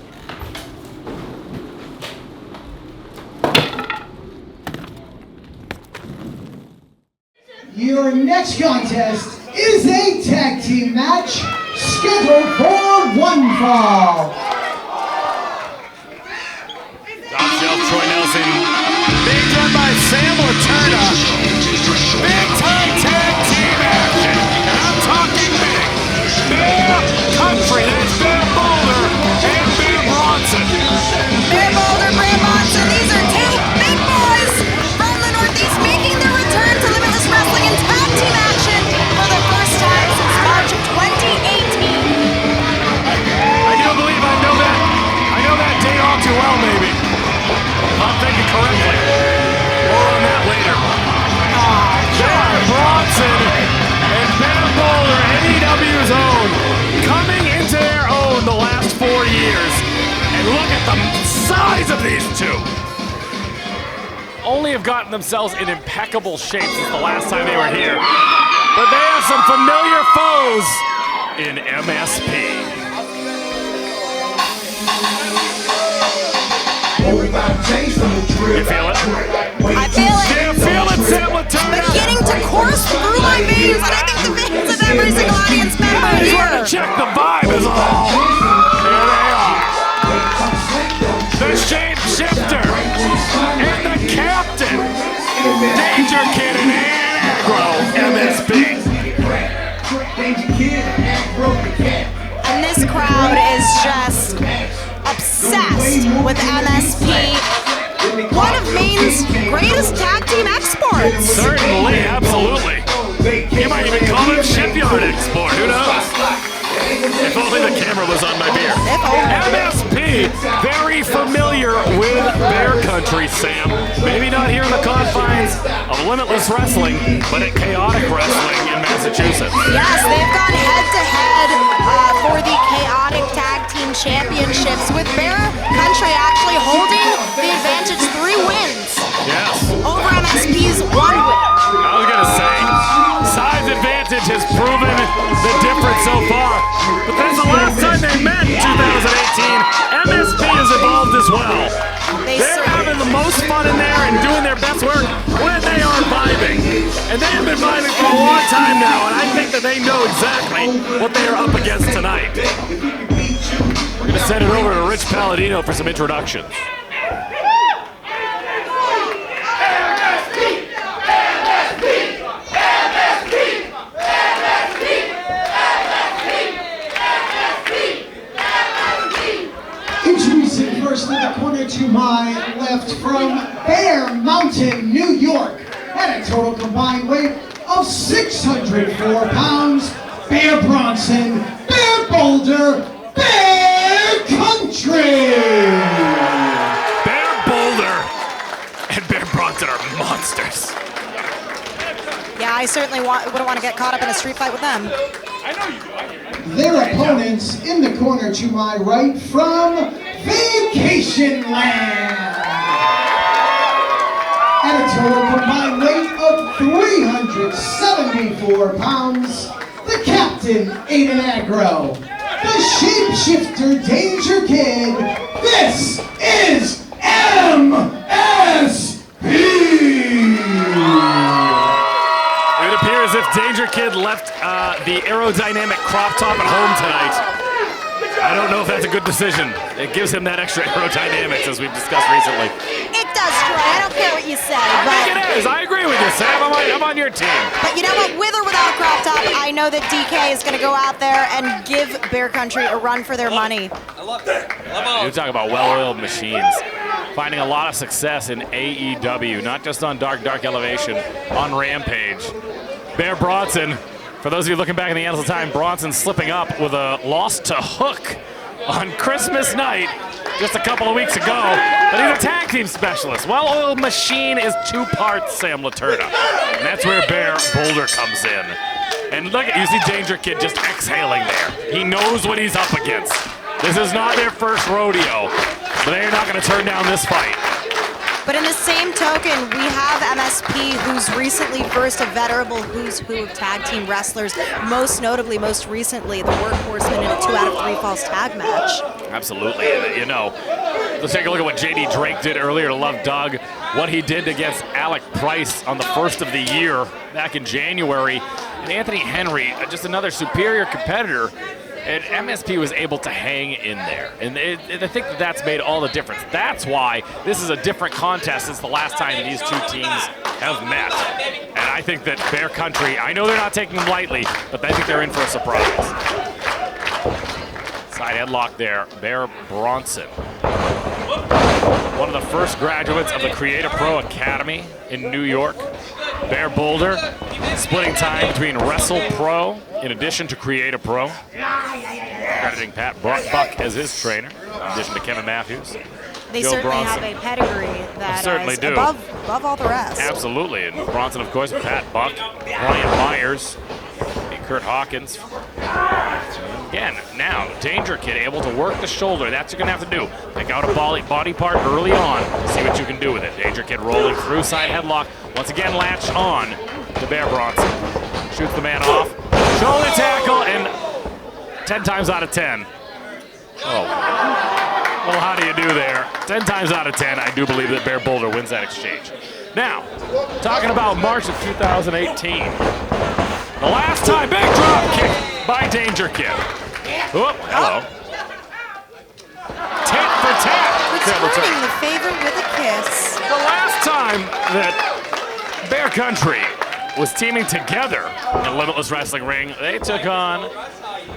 Your next contest is a tag team match scheduled for one fall. Top shelf Troy Nelson. Being run by Sam Laterna. Big time tag team action. And I'm talking big. Bear Country. That's Bear Boulder and Bear Bronson. Bear Boulder, Bear Bronson, these are two big boys from the Northeast making their return to Limitless Wrestling in tag team action for the first time since March of 2018. I do believe I know that date all too well, maybe. I'm thinking correctly. More on that later. Bear Bronson and Bear Boulder, AEW's own, coming into their own the last 4 years. And look at the size of these two. Only have gotten themselves in impeccable shape since the last time they were here. But they have some familiar foes in MSP. You feel it? I feel it. Do you feel it, Sam Laterna? Beginning to course through my veins, and I think the veins of every single audience member here. Check the vibe is all. Here they are. The shapeshifter and the captain. Danger Kid and Aggro MSP. And this crowd is just obsessed with MSP. One of Maine's greatest tag team exports. Certainly, absolutely. You might even call it shipyard export, who knows? If only the camera was on my beer. MSP, very familiar with Bear Country, Sam. Maybe not here in the confines of Limitless Wrestling, but at Chaotic Wrestling in Massachusetts. Yes, they've gone head-to-head for the Chaotic Tag Team Championships, with Bear Country actually holding the advantage 3 wins. Yes. Over MSP's 1 win. I was gonna say, size advantage has proven the difference so far. But that's the last time they met in 2018. MSP has evolved as well. They're having the most fun in there and doing their best work when they are vibing. And they have been vibing for a long time now, and I think that they know exactly what they are up against tonight. We're gonna send it over to Rich Palladino for some introductions. Introducing first in the corner to my left from Bear Mountain, New York, at a total combined weight of 604 pounds, Bear Bronson, Bear Boulder, Bear Country! Bear Boulder and Bear Bronson are monsters. Yeah, I certainly wouldn't want to get caught up in a street fight with them. I know you do. Their opponents in the corner to my right from the Vacation Land. At a total combined weight of 374 pounds, the captain ate an aggro. The shapeshifter Danger Kid, this is MSP! It appears as if Danger Kid left the aerodynamic crop top at home tonight. I don't know if that's a good decision. It gives him that extra aerodynamics, as we've discussed recently. It does, Troy. I don't care what you say. I think it is. I agree with you, Sam. I'm on your team. But you know what? With or without a crop top, I know that DK is going to go out there and give Bear Country a run for their money. You talk about well-oiled machines. Finding a lot of success in AEW, not just on Dark Elevation, on Rampage. Bear Bronson, for those of you looking back in the annals of time, Bronson slipping up with a loss to Hook on Christmas night just a couple of weeks ago. But he's a tag team specialist. Well-oiled machine is 2 parts Sam Laterna. And that's where Bear Boulder comes in. And look at, you see Danger Kid just exhaling there. He knows what he's up against. This is not their first rodeo, but they're not going to turn down this fight. But in the same token, we have MSP, who's recently versed a veritable who's who of tag team wrestlers, most notably, most recently, the Workhorsemen in a 2 out of 3 falls tag match. Absolutely. You know, let's take a look at what J.D. Drake did earlier to Love Doug, what he did against Alec Price on the first of the year back in January. And Anthony Henry, just another superior competitor. And MSP was able to hang in there. And I think that's made all the difference. That's why this is a different contest since the last time these two teams have met. And I think that Bear Country, I know they're not taking them lightly, but I think they're in for a surprise. Side headlock there, Bear Bronson. One of the first graduates of the Creative Pro Academy in New York. Bear Boulder, splitting time between Wrestle Pro in addition to Creative Pro. Crediting Pat Buck as his trainer, in addition to Kevin Matthews. They Joe certainly Bronson. have a pedigree that certainly is do. above all the rest. Absolutely, and Bronson, of course, Pat Buck, Brian Myers, and Kurt Hawkins. Again, now, Danger Kid able to work the shoulder. That's what you're going to have to do. Pick out a body part early on. See what you can do with it. Danger Kid rolling through, side headlock. Once again, latched on to Bear Bronson. Shoots the man off. Shoulder tackle, and 10 times out of 10. Oh. Well, how do you do there? 10 times out of 10, I do believe that Bear Boulder wins that exchange. Now, talking about March of 2018. The last time, big drop kick by Danger Kid. Oh, hello. Tit for tat. Returning the favor with a kiss. The last time that Bear Country was teaming together in Limitless Wrestling Ring, they took on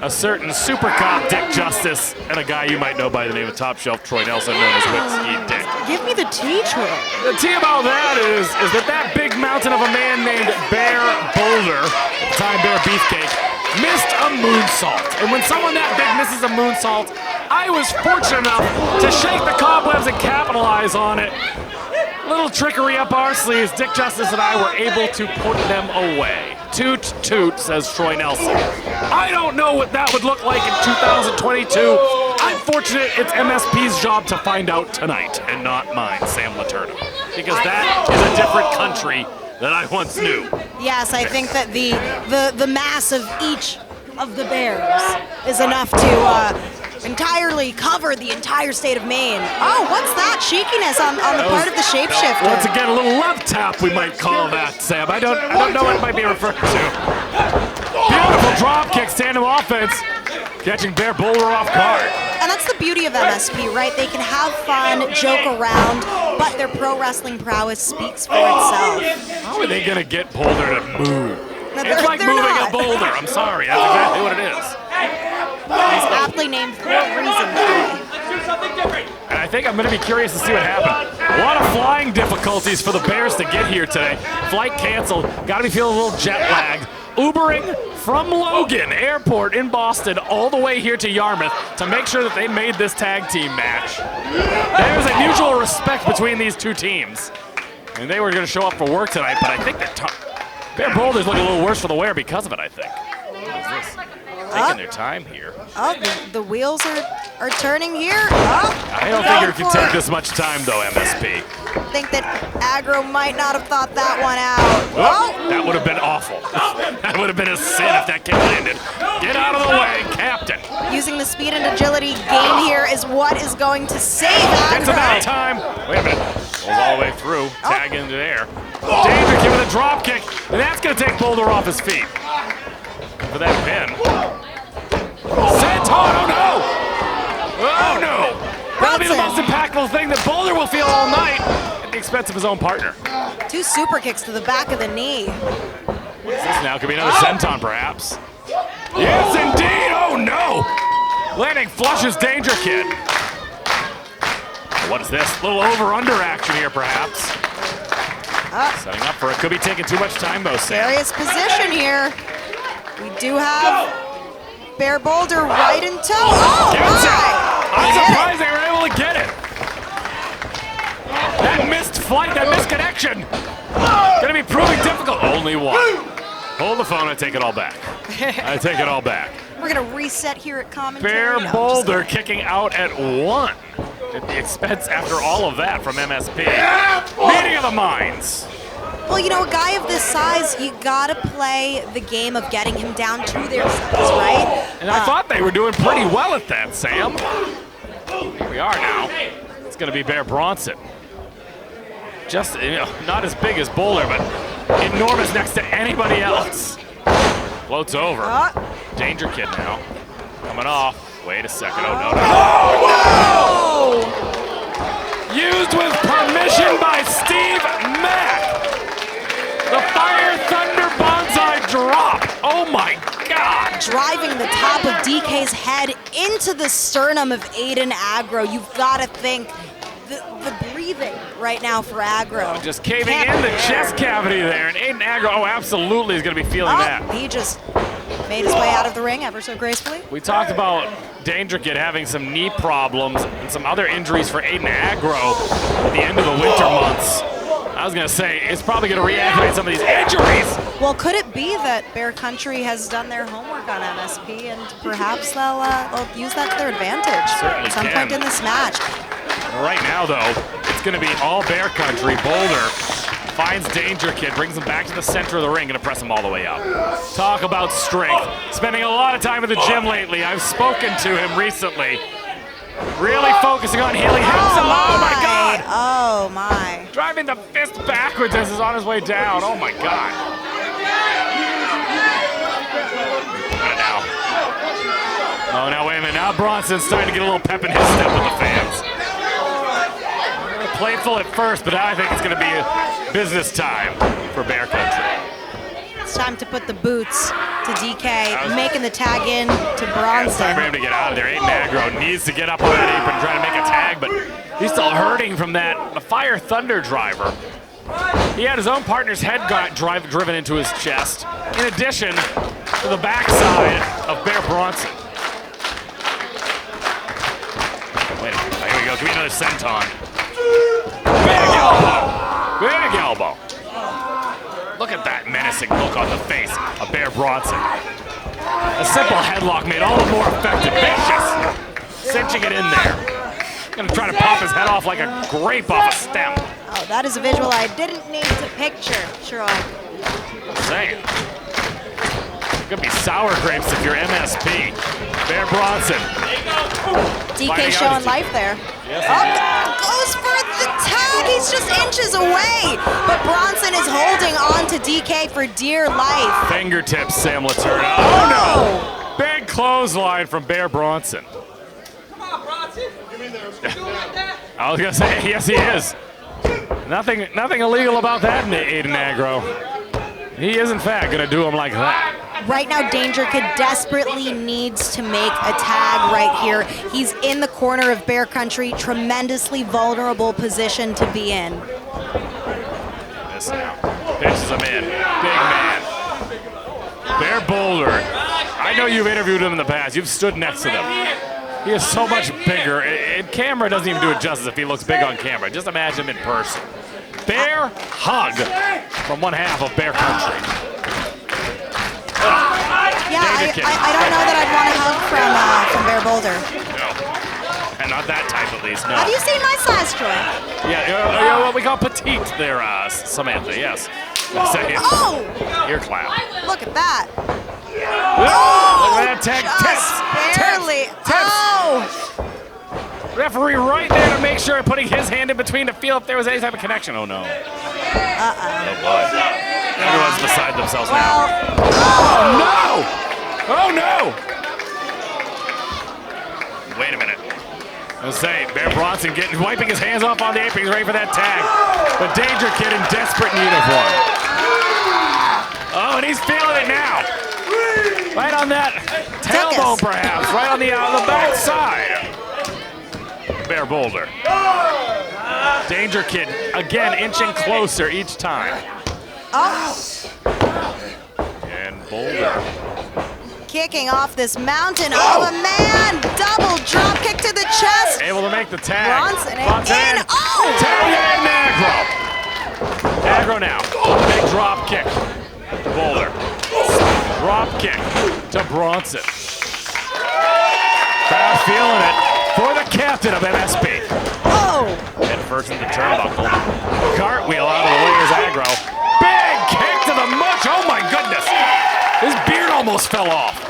a certain super cop Dick Justice and a guy you might know by the name of Top Shelf Troy Nelson, known as Whiskey Dick. Give me the tea, Troy. The tea about that is that big mountain of a man named Bear Boulder, at the time Bear Beefcake, missed a moonsault. And when someone that big misses a moonsault, I was fortunate enough to shake the cobwebs and capitalize on it. Little trickery up our sleeves. Dick Justice and I were able to put them away. Toot, toot, says Troy Nelson. I don't know what that would look like in 2022. I'm fortunate it's MSP's job to find out tonight, and not mine, Sam Laterna. Because that is a different country that I once knew. Yes, I think that the mass of each of the Bears is enough to entirely cover the entire state of Maine. Oh, what's that cheekiness on the part of the shapeshifter? Once again, a little love tap, we might call that, Sam. I don't know what it might be referred to. Beautiful drop kick, tandem offense, catching Bear Boulder off guard. And that's the beauty of MSP, right? They can have fun, joke around, but their pro wrestling prowess speaks for itself. How are they gonna get Boulder to move? No, It's like they're moving not. a boulder. I'm sorry, that's exactly what it is. He's aptly named for a reason. Let's do something different. And I think I'm going to be curious to see what happened. A lot of flying difficulties for the Bears to get here today. Flight canceled. Got to be feeling a little jet lagged. Ubering from Logan Airport in Boston all the way here to Yarmouth to make sure that they made this tag team match. There's a mutual respect between these two teams. And they were going to show up for work tonight, but I think that Bear Boulder's looking a little worse for the wear because of it, I think. What is this? Taking their time here. Oh, the wheels are are turning here. Oh, I don't think you can take this much time, though, MSP. I think that Aggro might not have thought that one out. Oh, that would have been awful. That would have been a sin if that kick landed. Get out of the way, Captain. Using the speed and agility gained here is what is going to save Get to that Aggro. time. Wait a minute. Goes all the way through. Tag into there. Danger Kid with a drop kick. And that's going to take Boulder off his feet. For that pin. Senton, oh no! Oh no! That'll be the most impactful thing that Boulder will feel all night at the expense of his own partner. 2 super kicks to the back of the knee. What's this now? Could be another senton, perhaps. Yes, indeed! Oh no! Landing flushes Danger Kid. What is this? A little over-under action here, perhaps. Setting up for it. Could be taking too much time, though, Sam. Serious position here. We do have Bear Boulder right in tow. Oh, my! I'm surprised they were able to get it. That missed flight, that missed connection. Gonna be proving difficult. Only one. Hold the phone, I take it all back. I take it all back. We're gonna reset here at commentary. Bear Boulder kicking out at 1. At the expense, after all of that, from MSP. Meeting of the minds. Well, you know, a guy of this size, you gotta play the game of getting him down to their size, right? And I thought they were doing pretty well at that, Sam. Here we are now. It's gonna be Bear Bronson. Just, not as big as Boulder, but enormous next to anybody else. Floats over. Danger Kid now. Coming off. Wait a second. Oh, no, no. Oh, no! Used with permission by Steve Mack. The Fire Thunder Bonsai drop. Oh, my God. Driving the top of DK's head into the sternum of Aiden Aggro. You've got to think the breathing right now for Aggro. Just caving in the chest cavity there. And Aiden Aggro, oh, absolutely is going to be feeling that. He just made his way out of the ring ever so gracefully. We talked about Danger Kid having some knee problems and some other injuries for Aiden Aggro at the end of the winter months. I was going to say, it's probably going to reactivate some of these injuries. Well, could it be that Bear Country has done their homework on MSP and perhaps they'll use that to their advantage Certainly at some point in this match? Right now, though, it's going to be all Bear Country. Boulder finds Danger Kid, brings him back to the center of the ring, going to press him all the way up. Talk about strength. Spending a lot of time at the gym lately. I've spoken to him recently. Really focusing on healing himself. Oh, my God. Oh, my. Driving the fist backwards as he's on his way down. Oh, my God. Oh, now, wait a minute. Now Bronson's starting to get a little pep in his step with the fans. Playful at first, but I think it's going to be a business time for Bear Country. It's time to put the boots to DK, making the tag in to Bronson. It's time for him to get out of there. Aiden Aggro needs to get up on that apron and try to make a tag, but he's still hurting from the Fire Thunder driver. He had his own partner's head driven into his chest, in addition to the backside of Bear Bronson. Wait a minute. Here we go. Give me another senton. Big elbow. Big elbow. Look at that menacing look on the face of Bear Bronson. A simple headlock made all the more effective. Vicious. Cinching it in there. Gonna try to pop his head off like a grape off a stem. Oh, that is a visual I didn't need to picture, Troy. Just saying. Could be sour grapes if you're MSP. Bear Bronson. DK showing life there. Yes, goes for the tag. He's just inches away. But Bronson is holding on to DK for dear life. Fingertips, Sam Laterna. Oh, no. Big clothesline from Bear Bronson. Come on, Bronson. You mean there's doing that? I was going to say, yes, he is. Nothing illegal about that, Aiden Aggro. He is, in fact, going to do him like that. Right now, Danger Kid desperately needs to make a tag right here. He's in the corner of Bear Country, tremendously vulnerable position to be in. This now. Pitches him in. Big man. Bear Boulder. I know you've interviewed him in the past. You've stood next to them. He is so much bigger. And camera doesn't even do it justice if he looks big on camera. Just imagine him in person. Bear hug from one half of Bear Country. Yeah, I don't know that I'd want to hug from Bear Boulder. No. not that type at least, no. Have you seen my size, Troy? Yeah, what we call petite there, Samantha, yes. Oh! Ear clap. Look at that. Look at that tag. Just barely. Oh! Referee right there to make sure, putting his hand in between to feel if there was any type of connection. Oh, no. Oh, boy. Everyone's beside themselves now. Oh, no! Oh, no! Wait a minute. I was saying, Bear Bronson wiping his hands off on the apron. He's ready for that tag. But Danger Kid in desperate need of one. Oh, and he's feeling it now. Right on that tailbone, perhaps. Right on the back side. Bear Boulder. Danger Kid, again, inching closer each time. Oh. And Boulder. Kicking off this mountain of a man. Double drop kick to the chest. Able to make the tag. Bronson in. Oh! Tag in Agro. Agro now. Big drop kick to Boulder. Drop kick to Bronson. Crowd feeling it for the captain of MSP. Oh! Head first in the turnbuckle. Cartwheel out of the way is Agro. Big kick to the mush. Oh my goodness. His beard almost fell off.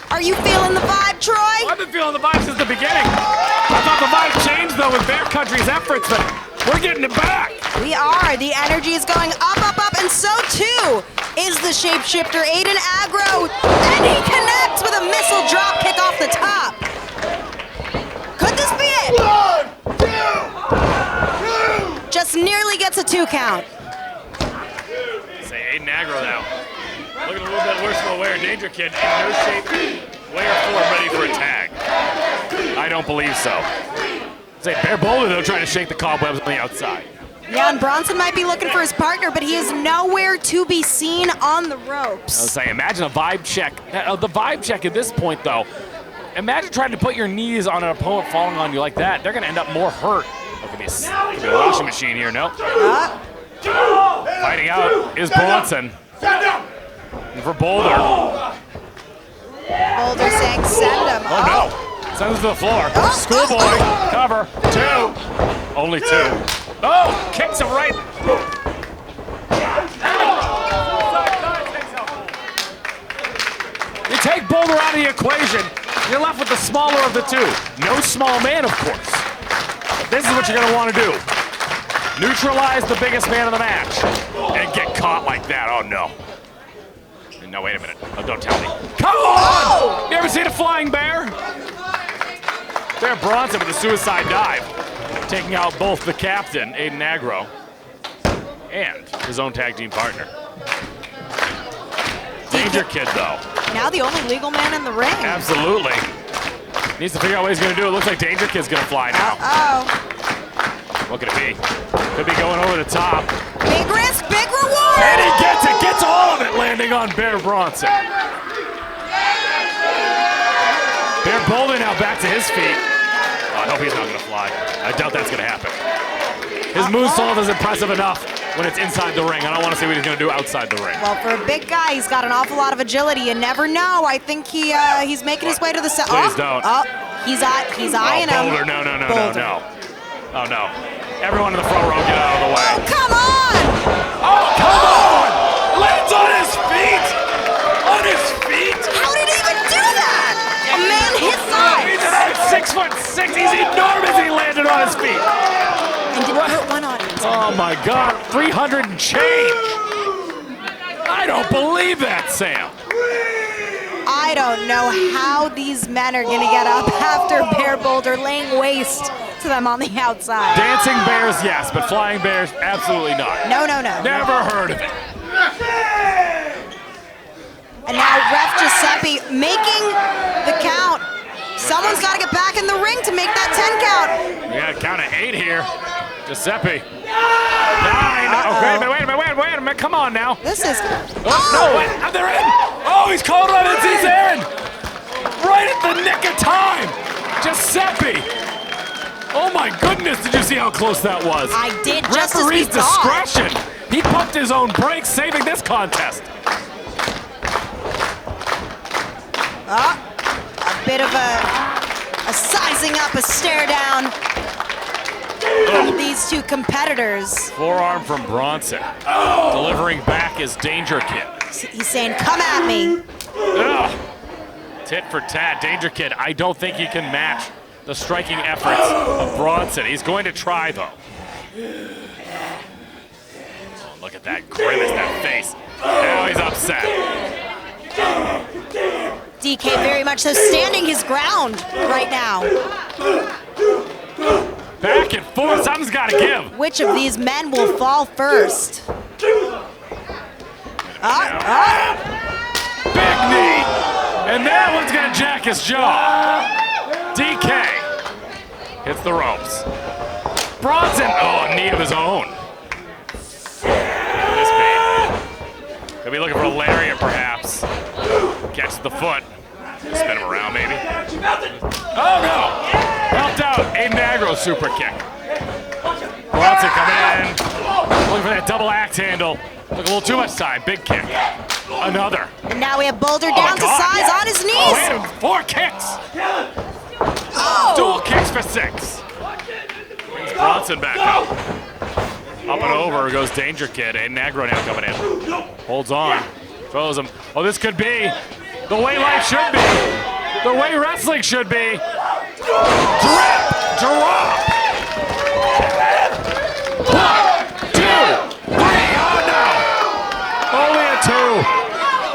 Are you feeling the vibe, Troy? I've been feeling the vibe since the beginning. I thought the vibe changed though with Bear Country's efforts, but we're getting it back. We are. The energy is going up, up, up, and so too is the shapeshifter Aiden Agro. And he connects with a missile drop kick off the top. Could this be it? 1, 2, 2. Just nearly gets a 2 count. Say Aiden Agro now. Looking a little bit worse for the wear. Danger Kid in no shape, way or form, ready for a tag. I don't believe so. Say Bear Boulder though, trying to shake the cobwebs on the outside. Yeah, and Bronson might be looking for his partner, but he is nowhere to be seen on the ropes. I was saying, imagine a vibe check. The vibe check at this point though, imagine trying to put your knees on an opponent falling on you like that. They're gonna end up more hurt. It could be a washing machine here, no? Fighting out is Bronson. And for Boulder. Boulder saying send him. Oh no, send him to the floor. Schoolboy, cover, 2. Only 2. Oh, kicks him right. You take Boulder out of the equation, you're left with the smaller of the 2. No small man, of course. This is what you're gonna want to do. Neutralize the biggest man of the match and get caught like that. Oh no. No, wait a minute. Oh, don't tell me. Come on! You ever seen a flying bear? Bear Bronson with a suicide dive, taking out both the captain, Aiden Agro, and his own tag team partner. Danger Kid, though. Now the only legal man in the ring. Absolutely. Needs to figure out what he's going to do. It looks like Danger Kid's going to fly now. Uh-oh. What could it be? Could be going over the top. Big risk, big reward! And he gets it, gets all of it, landing on Bear Bronson. Bear Boulder now back to his feet. Oh, I hope he's not going to fly. I doubt that's going to happen. His moonsault is impressive enough when it's inside the ring. I don't want to see what he's going to do outside the ring. Well, for a big guy, he's got an awful lot of agility. You never know. I think he's making his way to the center. Please don't. Oh, he's eyeing him. Boulder, no. Oh, no. Everyone in the front row, get out of the way. Oh, come on! Oh, come on! Lands on his feet! On his feet! How did he even do that? A man his size! He's about 6'6". He's enormous. He landed on his feet. And didn't hurt one audience. Oh my God, 300 and change. I don't believe that, Sam. I don't know how these men are going to get up after Bear Boulder laying waste to them on the outside. Dancing bears, yes, but flying bears, absolutely not. No. Never heard of it. And now Ref Giuseppe making the count. Someone's got to get back in the ring to make that 10 count. We got a count of 8 here. Giuseppe. 9. Oh, wait a minute. Come on now. This is... No, wait, they're in. Oh, he's called on it. He's in. Right at the nick of time. Giuseppe. Oh my goodness, did you see how close that was? I did, just as we Referee's discretion. He pumped his own brakes, saving this contest. A bit of a A sizing up, a stare down from these two competitors. Forearm from Bronson. Delivering back is Danger Kid. He's saying, come at me. Ugh. Tit for tat. Danger Kid, I don't think he can match the striking efforts of Bronson. He's going to try, though. Oh, look at that grimace, that face. Now he's upset. DK very much so standing his ground right now. Back and forth, something's got to give. Which of these men will fall first? Big knee. And that one's going to jack his jaw. DK hits the ropes. Bronson, oh, a knee of his own. This pain. Could be looking for a lariat, perhaps. Catches the foot. Spin him around, maybe. Oh, no. Helped out. A Negro super kick. Bronson coming in. Looking for that double axe handle. Took a little too much time. Big kick. Another. And now we have Boulder down to size on his knees. Oh, wait a minute. 4 kicks. Dual kicks for 6. Brings Bronson back up. Up and over goes Danger Kid. A Negro now coming in. Holds on. Throws him. Oh, this could be the way life should be. The way wrestling should be. Drip. Drop. 1, 2, 3. Oh, no. Only a 2.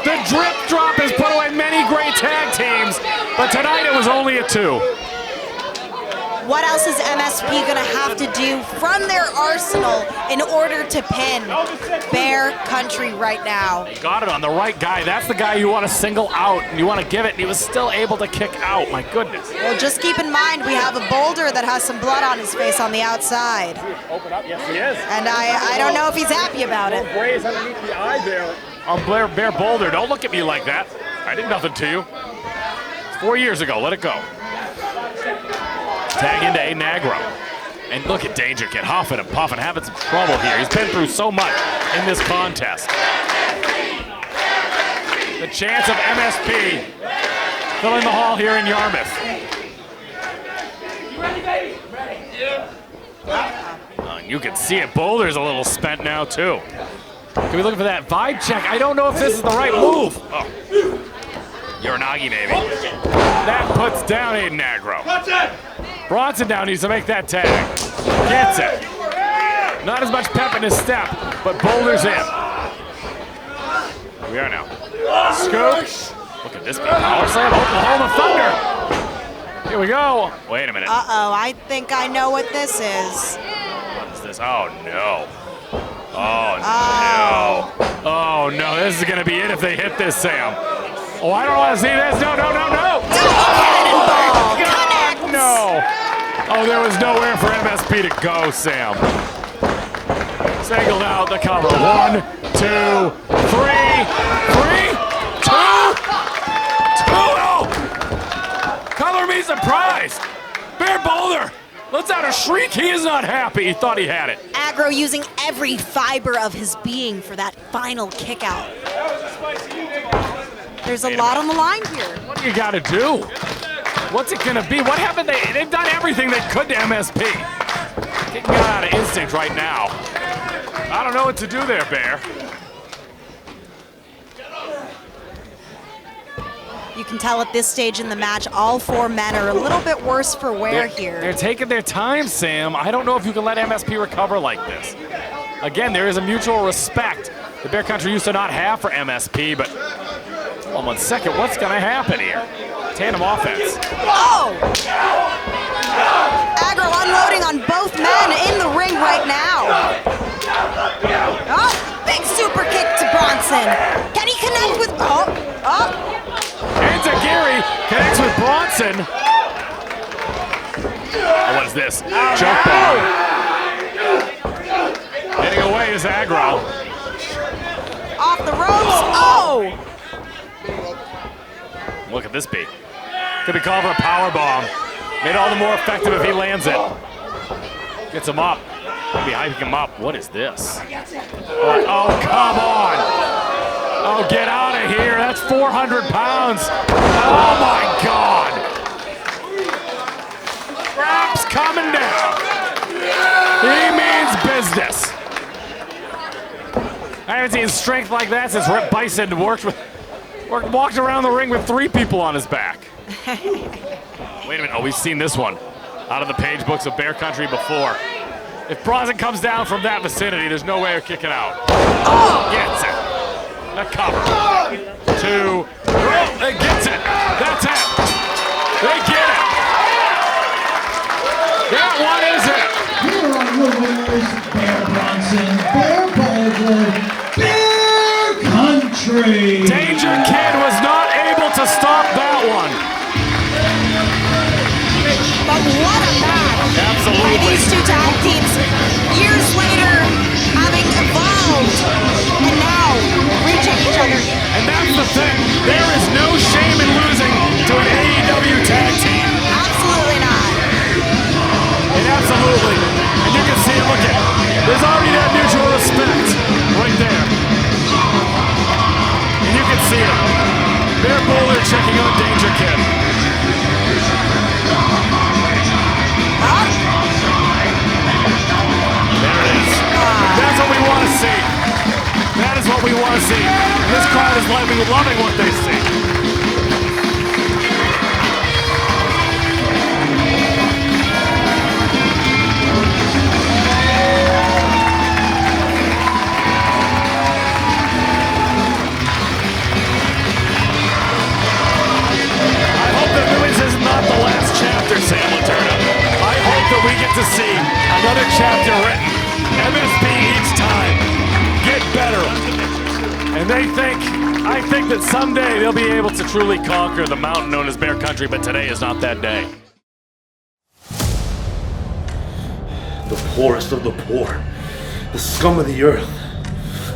The drip drop has put away many great tag teams, but tonight it was only a 2. What else is MSP gonna have to do from their arsenal in order to pin Bear Country right now? He got it on the right guy. That's the guy you want to single out, and you want to give it, and he was still able to kick out. My goodness. Well, just keep in mind, we have a Boulder that has some blood on his face on the outside. Open up, yes he is. And I don't know if he's happy about it. Braze underneath the eye there. On Bear Boulder, don't look at me like that. I did nothing to you. It's 4 years ago, let it go. Tag into A Negro. And look at Danger Kid, huffing and puffing, having some trouble here. He's been through so much in this contest. The chance of MSP filling the hall here in Yarmouth. You ready, baby? Ready. And you can see it, Boulder's a little spent now too. Can we look for that vibe check? I don't know if this is the right move. Oh. Uranagi maybe. That puts down A Negro. Bronson down needs to make that tag. Gets it. Not as much pep in his step, but Boulder's in. Here we are now. Scoop. Look at this big power slam. Oklahoma Thunder. Here we go. Wait a minute. Uh-oh, I think I know what this is. What is this? Oh, no. Oh, no. Oh, no. This is going to be it if they hit this, Sam. Oh, I don't want to see this. No, no, no, no. Cannonball. Connect. No. Oh, there was nowhere for MSP to go, Sam. Singled out the cover. 1, 2, 3. 3, 2. 2. Color me surprised. Bear Boulder lets out a shriek. He is not happy. He thought he had it. Aggro using every fiber of his being for that final kick out. There's a lot on the line here. What do you got to do? What's it going to be? What happened? They've done everything they could to MSP. Kicking out of instinct right now. I don't know what to do there, Bear. You can tell at this stage in the match, all 4 men are a little bit worse for wear here. They're taking their time, Sam. I don't know if you can let MSP recover like this. Again, there is a mutual respect the Bear Country used to not have for MSP, but hold on 1 second, what's going to happen here? Tandem offense. Oh! Aggro unloading on both men in the ring right now. Oh, big super kick to Bronson. Can he connect with, oh. Enziguri connects with Bronson. Oh, what is this? Choke bomb. Getting away is Aggro. Off the ropes, oh! Look at this beat. Could be called for a power bomb. Made all the more effective if he lands it. Gets him up. Maybe hyping him up. What is this? Oh, come on. Oh, get out of here. That's 400 pounds. Oh, my God. coming down. He means business. I haven't seen strength like that since Byson walked around the ring with 3 people on his back. Wait a minute. Oh, we've seen this one out of the page books of Bear Country before. If Bronson comes down from that vicinity, there's no way of kicking out. Oh! Gets it. A cover. 2. Oh, it gets it. That's it. They get it. That one is it. Here are your winners, Bear Bronson, Bear Boulder, Bear Country. Danger Kid was not able to stop that one. But what a match by Absolutely. these 2 tag teams. Years later, having evolved, and now reaching each other. And that's the thing. There is no shame in losing to an AEW tag team. Absolutely not. And absolutely. And you can see it, look at it. There's already that mutual respect right there. And you can see it. Bear Boulder checking out Danger Kid. There it is. That's what we want to see. That is what we want to see. This crowd is loving what they see. Sam Laterna. I hope that we get to see another chapter written. MSP each time get better. And I think that someday they'll be able to truly conquer the mountain known as Bear Country, but today is not that day. The poorest of the poor, the scum of the earth,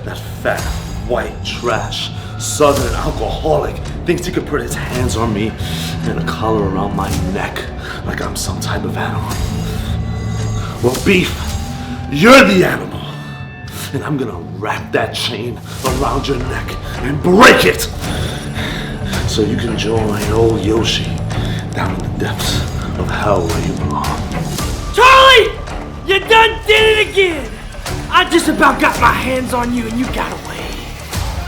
that fat, white trash, southern alcoholic thinks he could put his hands on me and a collar around my neck like I'm some type of animal. Well, Beef, you're the animal. And I'm gonna wrap that chain around your neck and break it so you can join old Yoshi down in the depths of hell where you belong. Charlie! You done did it again! I just about got my hands on you and you got away.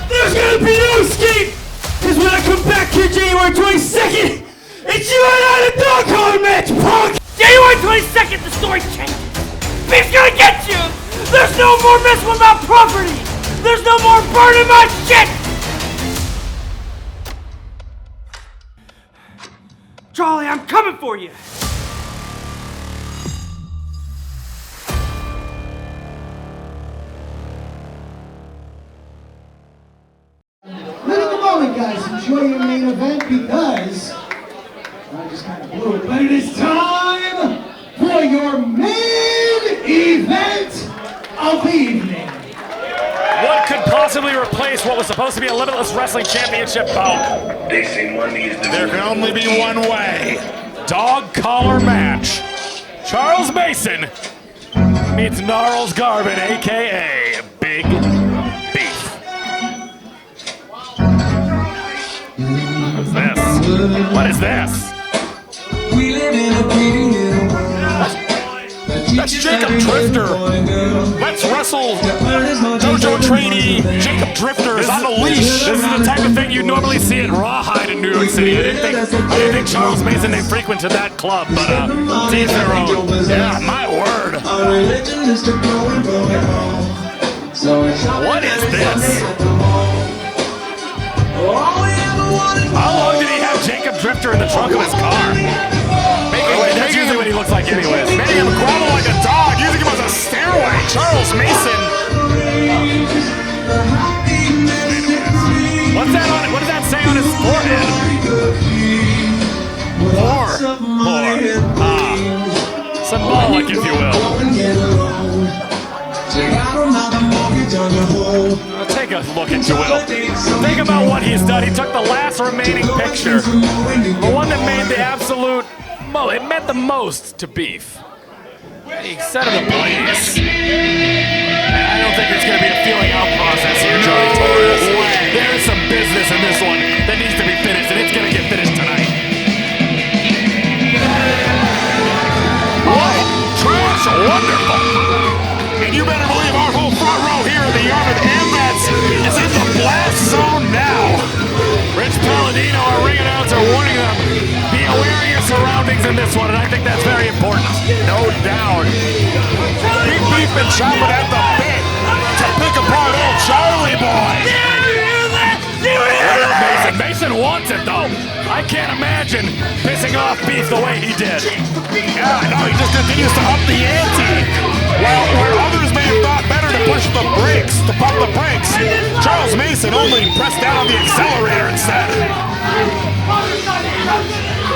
There's gonna be no escape! Cause when I come back here January 22nd, it's you and I in a dog collar match, punk! January 22nd, the story changes. Beef's gonna get you! There's no more messing with my property! There's no more burning my shit! Charlie, I'm coming for you! Take a moment, guys. Enjoy your main event because I just kind of blew it. But it is time for your main event of the evening. What could possibly replace what was supposed to be a Limitless Wrestling Championship bout? They say money is the There can only be one way. Dog collar match. Charles Mason meets Gnarls Garvin, a.k.a. Big Beef. What's this? What is this? We live in a pretty little world. That's Jacob Drifter. Let's wrestle dojo trainee Jacob Drifter is on a leash. This is the type of thing you normally see at Rawhide in New York City. I didn't think Charles Mason they frequented that club, but to each their own. Yeah, my word. What is this? How long did he have Jacob Drifter in the trunk of his car? That's usually what he looks like anyways. Making him grovel like a dog, using him as a stairway. Charles Mason. What's that on it? What does that say on his forehead? Symbolic, if you will. Take a look at Joel. Think about what he's done. He took the last remaining picture. The one that made the absolute it meant the most to Beef. He set it ablaze. And I don't think there's going to be a feeling out process here, Johnny Torres. There is some business in this one that needs to be finished, and it's going to get finished tonight. What in this one, and I think that's very important. No doubt. Big Beef been chomping at the bit to pick apart old Charlie boy. Mason wants it, though. I can't imagine pissing off Beef the way he did. Yeah, no, he just continues to up the ante. Well, where others may have thought better to push the brakes, to pump the brakes, Charles Mason only pressed down on the accelerator instead.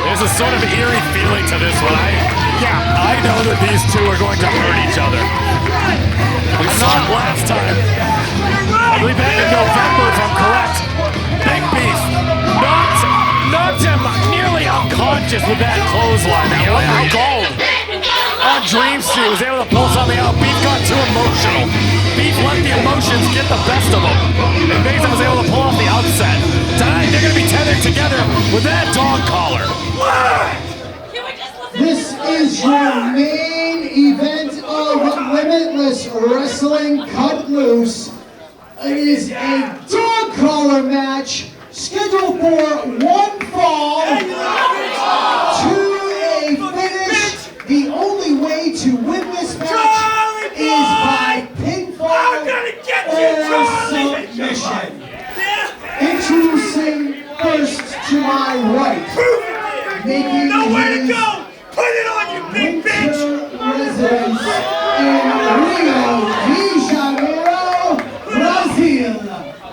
There's a sort of eerie feeling to this one. I know that these two are going to hurt each other. We saw it last time. I believe back in November, if I'm correct. Big Beef knocked him nearly unconscious with that clothesline. That went out cold. On Dream Street, was able to pull something out. Beef got too emotional. Beef let the emotions get the best of him. And Mason was able to pull off the upset. Tonight, they're going to be tethered together with that dog collar. This is your main event of Limitless Wrestling Cut Loose. It is a dog collar match scheduled for one fall to a finish. The only way to win this match is by pinfall or submission. Introducing first to my right, making Nowhere to his go! Put it on, you big bitch! residence in Rio de Janeiro, Brazil,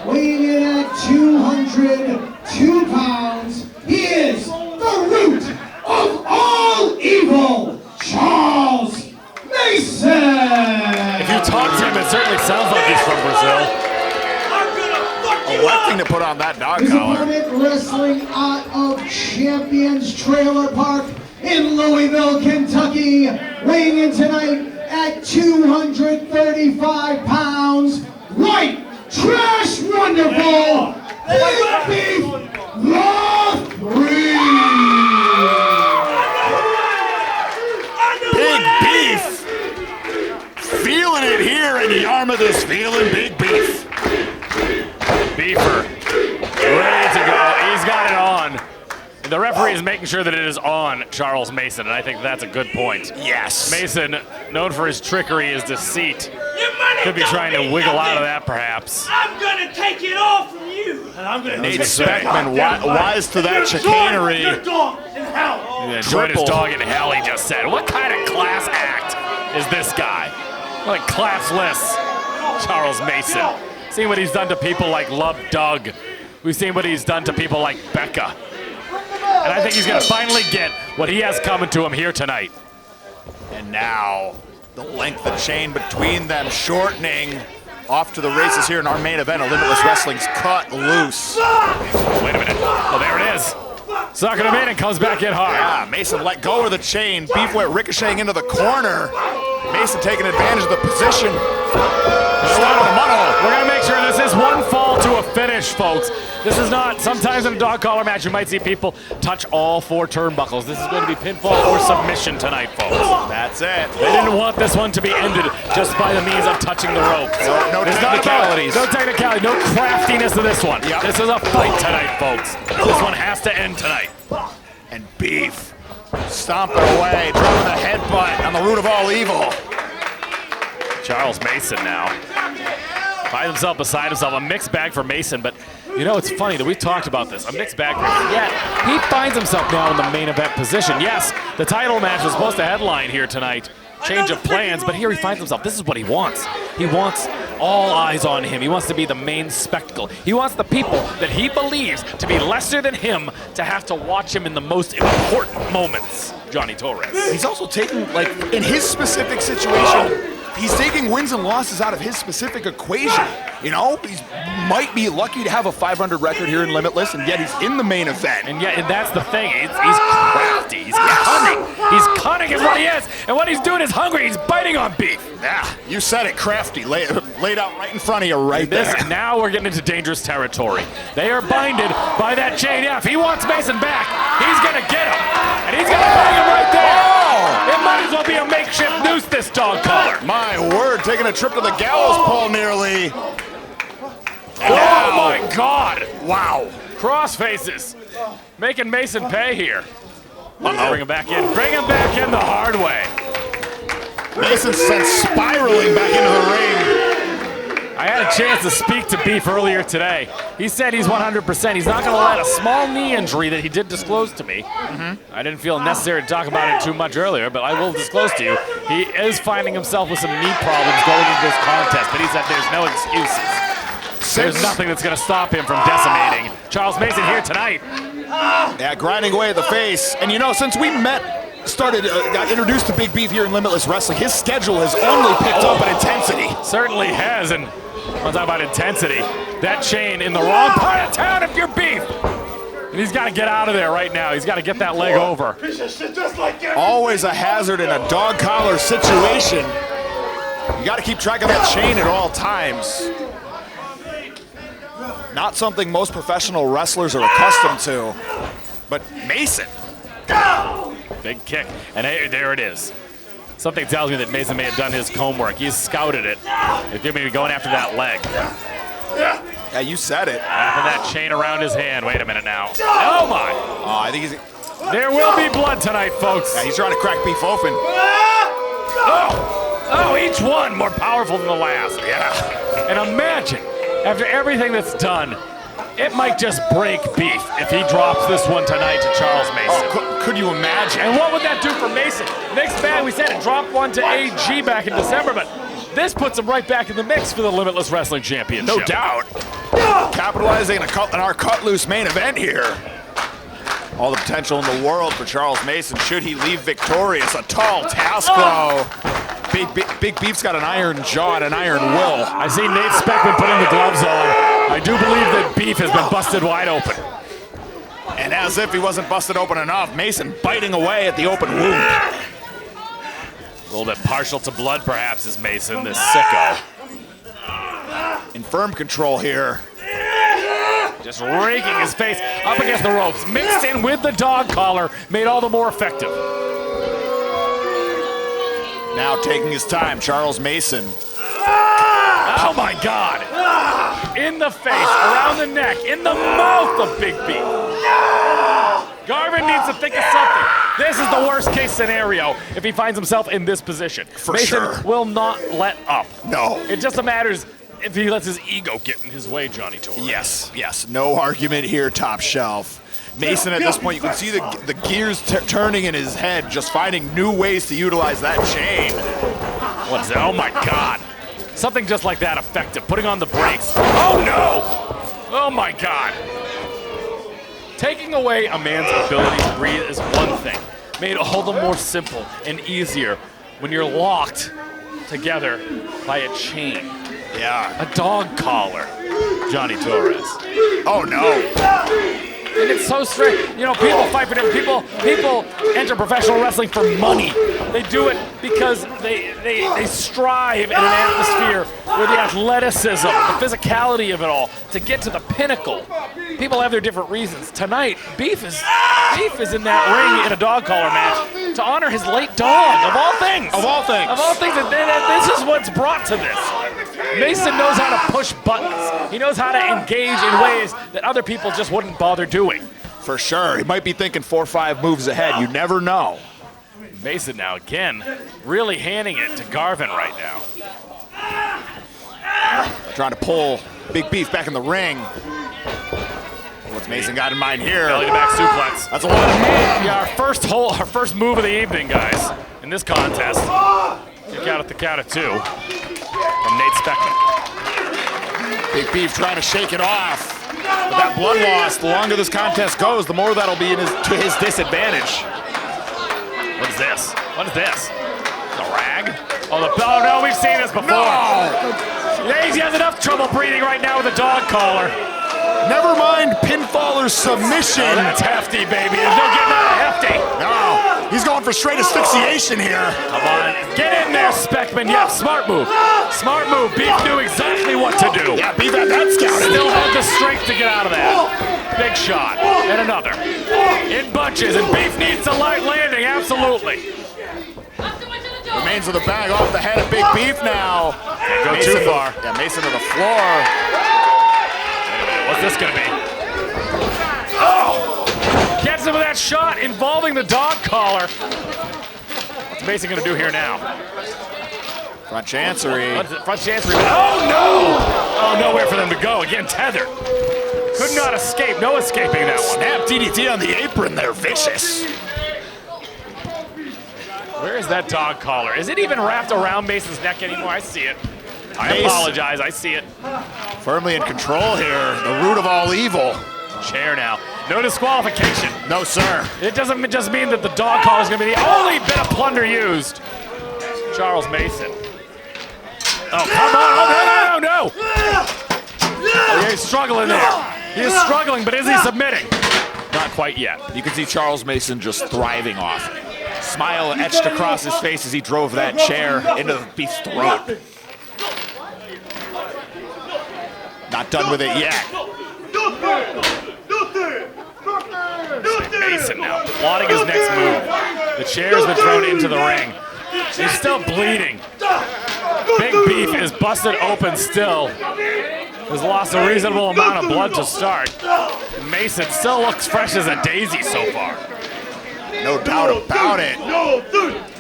weighing in at 202 pounds. He is the root of all evil, Charles Mason. If you talk to him, it certainly sounds like he's from Brazil. Electing to put on that dog His collar. opponent wrestling out of Champions Trailer Park in Louisville, Kentucky, weighing in tonight at 235 pounds. Right, Trash Wonderful, Big Beef, Big Beef! Feeling it here in Yarmouth is feeling Big Beef. Beefer, ready to go. He's got it on. The referee is making sure that it is on Charles Mason, and I think that's a good point. Yes. Mason, known for his trickery, his deceit, could be trying to wiggle out of that, perhaps. I'm gonna take it all from you, and I'm gonna Nate take Speckman, wise to that chicanery. Your dog in hell. Yeah, join his dog in hell, he just said. What kind of class act is this guy? Like classless Charles Mason. Seen what he's done to people like Love Doug. We've seen what he's done to people like Becca. And I think he's going to finally get what he has coming to him here tonight. And now, the length of chain between them shortening. Off to the races here in our main event of Limitless Wrestling's Cut Loose. Wait a minute. Oh, there it is. Sucking him in and comes back in hard. Yeah, Mason let go of the chain. Beef went ricocheting into the corner. Mason taking advantage of the position. We're going to make sure this is one fall to a finish, folks. This is not, sometimes in a dog collar match, you might see people touch all four turnbuckles. This is going to be pinfall or submission tonight, folks. That's it. They didn't want this one to be ended just by the means of touching the ropes. No technicalities. No technicality, no craftiness to this one. Yep. This is a fight tonight, folks. This one has to end tonight. And Beef stomping away, dropping the headbutt on the root of all evil. Charles Mason now finds himself beside himself. A mixed bag for Mason, but you know, it's funny that we've talked about this. A mixed bag for him. Yet he finds himself now in the main event position. Yes, the title match was supposed to headline here tonight. Change of plans, but here he finds himself. This is what he wants. He wants all eyes on him. He wants to be the main spectacle. He wants the people that he believes to be lesser than him to have to watch him in the most important moments. Johnny Torres. He's also taking, like, in his specific situation, he's taking wins and losses out of his specific equation. You know, he might be lucky to have a 500 record here in Limitless, and yet he's in the main event. And yet, and that's the thing. He's crafty. He's cunning. He's cunning is what he is. And what he's doing is hungry. He's biting on Beef. Yeah, you said it, crafty. Laid out right in front of you right there. And now we're getting into dangerous territory. They are binded by that chain. Yeah, if he wants Mason back, he's going to get him. And he's going to bring him right there. Oh. It might as well be a makeshift noose, this dog collar. My word, taking a trip to the gallows pole nearly. Oh my God! Wow! Cross faces, making Mason pay here. Bring him back in. Bring him back in the hard way. Mason sent spiraling back into the ring. I had a chance to speak to Beef earlier today. He said he's 100%. He's not going to let a small knee injury that he did disclose to me. I didn't feel necessary to talk about it too much earlier, but I will disclose to you, he is finding himself with some knee problems going into this contest, but he said there's no excuses. There's nothing that's going to stop him from decimating Charles Mason here tonight. Yeah, grinding away at the face. And you know, since we got introduced to Big Beef here in Limitless Wrestling, his schedule has only picked up in intensity. Certainly has, and I'll talk about intensity. That chain in the wrong part of town if you're Beef. And he's got to get out of there right now. He's got to get that leg over. Always a hazard in a dog collar situation. You got to keep track of that chain at all times. Not something most professional wrestlers are accustomed to. But Mason. Big kick, and there it is. Something tells me that Mason may have done his homework. He's scouted it. He's going to be going after that leg. Yeah, you said it. After that chain around his hand. Wait a minute now. Oh, my. Oh, I think he's... There will be blood tonight, folks. Yeah, he's trying to crack Beef open. Oh, each one more powerful than the last. Yeah. And imagine, after everything that's done, it might just break Beef if he drops this one tonight to Charles Mason. Oh, could you imagine? And what would that do for Mason? Next man, we said it dropped one to AG back in December, but this puts him right back in the mix for the Limitless Wrestling Championship. No doubt. Capitalizing on our cut-loose main event here. All the potential in the world for Charles Mason should he leave victorious. A tall task, though. Big Beef's got an iron jaw and an iron will. I see Nate Speckman putting the gloves on. I do believe that Beef has been busted wide open. And as if he wasn't busted open enough, Mason biting away at the open wound. A little bit partial to blood, perhaps, is Mason, this sicko. In firm control here. Just raking his face up against the ropes, mixed in with the dog collar, made all the more effective. Now taking his time, Charles Mason. Oh my God! In the face, around the neck, in the mouth of Big Beef. Garvin needs to think of something. This is the worst case scenario if he finds himself in this position. Mason will not let up. No. It just matters if he lets his ego get in his way, Johnny Torres. Yes, no argument here, top shelf. Mason, at this point, you can see the gears turning in his head, just finding new ways to utilize that chain. What's that? Oh my God. Something just like that effective, putting on the brakes. Oh no! Oh my God. Taking away a man's ability to breathe is one thing, made all the more simple and easier when you're locked together by a chain. Yeah. A dog collar, Johnny Torres. Oh no. And it's so strange. You know, people fight for different people. People enter professional wrestling for money. They do it because they strive in an atmosphere where the athleticism, the physicality of it all, to get to the pinnacle. People have their different reasons. Tonight, Beef is in that ring in a dog collar match to honor his late dog, of all things. Of all things. Of all things. And this is what's brought to this. Mason knows how to push buttons. He knows how to engage in ways that other people just wouldn't bother doing. For sure. He might be thinking 4 or 5 moves ahead. You never know. Mason now, again, really handing it to Garvin right now. Trying to pull Big Beef back in the ring. What's Mason got in mind here? Belly to back suplex. That's a lot of movement. Yeah, our first move of the evening, guys, in this contest. Kick out at the count of 2 from Nate Speckman. Big Beef trying to shake it off. With that blood loss, the longer this contest goes, the more that'll be to his disadvantage. What is this? What is this? The rag? Oh no, we've seen this before. No! Yeah, he has enough trouble breathing right now with a dog collar. Never mind pinfaller's submission. Oh, that's hefty, baby. There's no getting out of hefty. No, he's going for straight asphyxiation here. Come on, get in there, Speckman. Yeah, smart move. Smart move. Beef knew exactly what to do. Yeah, Beef had that scouted. Still had the strength to get out of that. Big shot. And another. In bunches, and Beef needs a light landing, absolutely. Remains of the bag off the head of Big Beef now. Can't go too far. Yeah, Mason to the floor. What's this gonna be? Oh! Gets Mason with that shot involving the dog collar. What's Mason gonna do here now? Front chancery. Front chancery. Oh no! Oh, nowhere for them to go. Again, tethered. Could not escape. No escaping that one. Snap DDT on the apron there. Vicious. Where is that dog collar? Is it even wrapped around Mason's neck anymore? I see it. I apologize. I see it. Firmly in control here. The root of all evil. Chair now. No disqualification. No, sir. It doesn't just mean that the dog collar is going to be the only bit of plunder used. Charles Mason. Oh, come on. Oh, no. Oh, he's struggling there. He is struggling, but is he submitting? Not quite yet. You can see Charles Mason just thriving off it. Smile etched across his face as he drove that chair into the Beef's throat. Not done with it yet. Mason now plotting his next move. The chair's been thrown into the ring. He's still bleeding. Big Beef is busted open still. Has lost a reasonable amount of blood to start. Mason still looks fresh as a daisy so far. No doubt about it.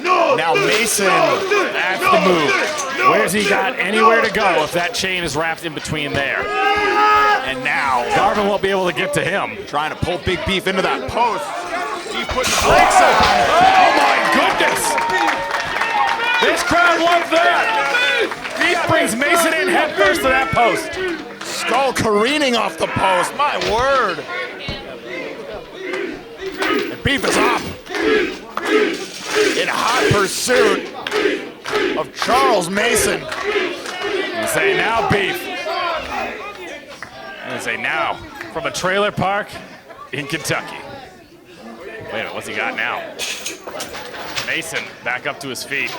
Now Mason, that's the move. Where's he got anywhere to go if that chain is wrapped in between there? And now Garvin won't be able to get to him. Trying to pull Big Beef into that post. He's putting brakes on. Oh my goodness! This crowd loves that. Beef brings Mason in head first to that post. Skull careening off the post. My word. And Beef is up in hot pursuit of Charles Mason. And say now, Beef. And say now, from a trailer park in Kentucky. Wait a minute, what's he got now? Mason back up to his feet.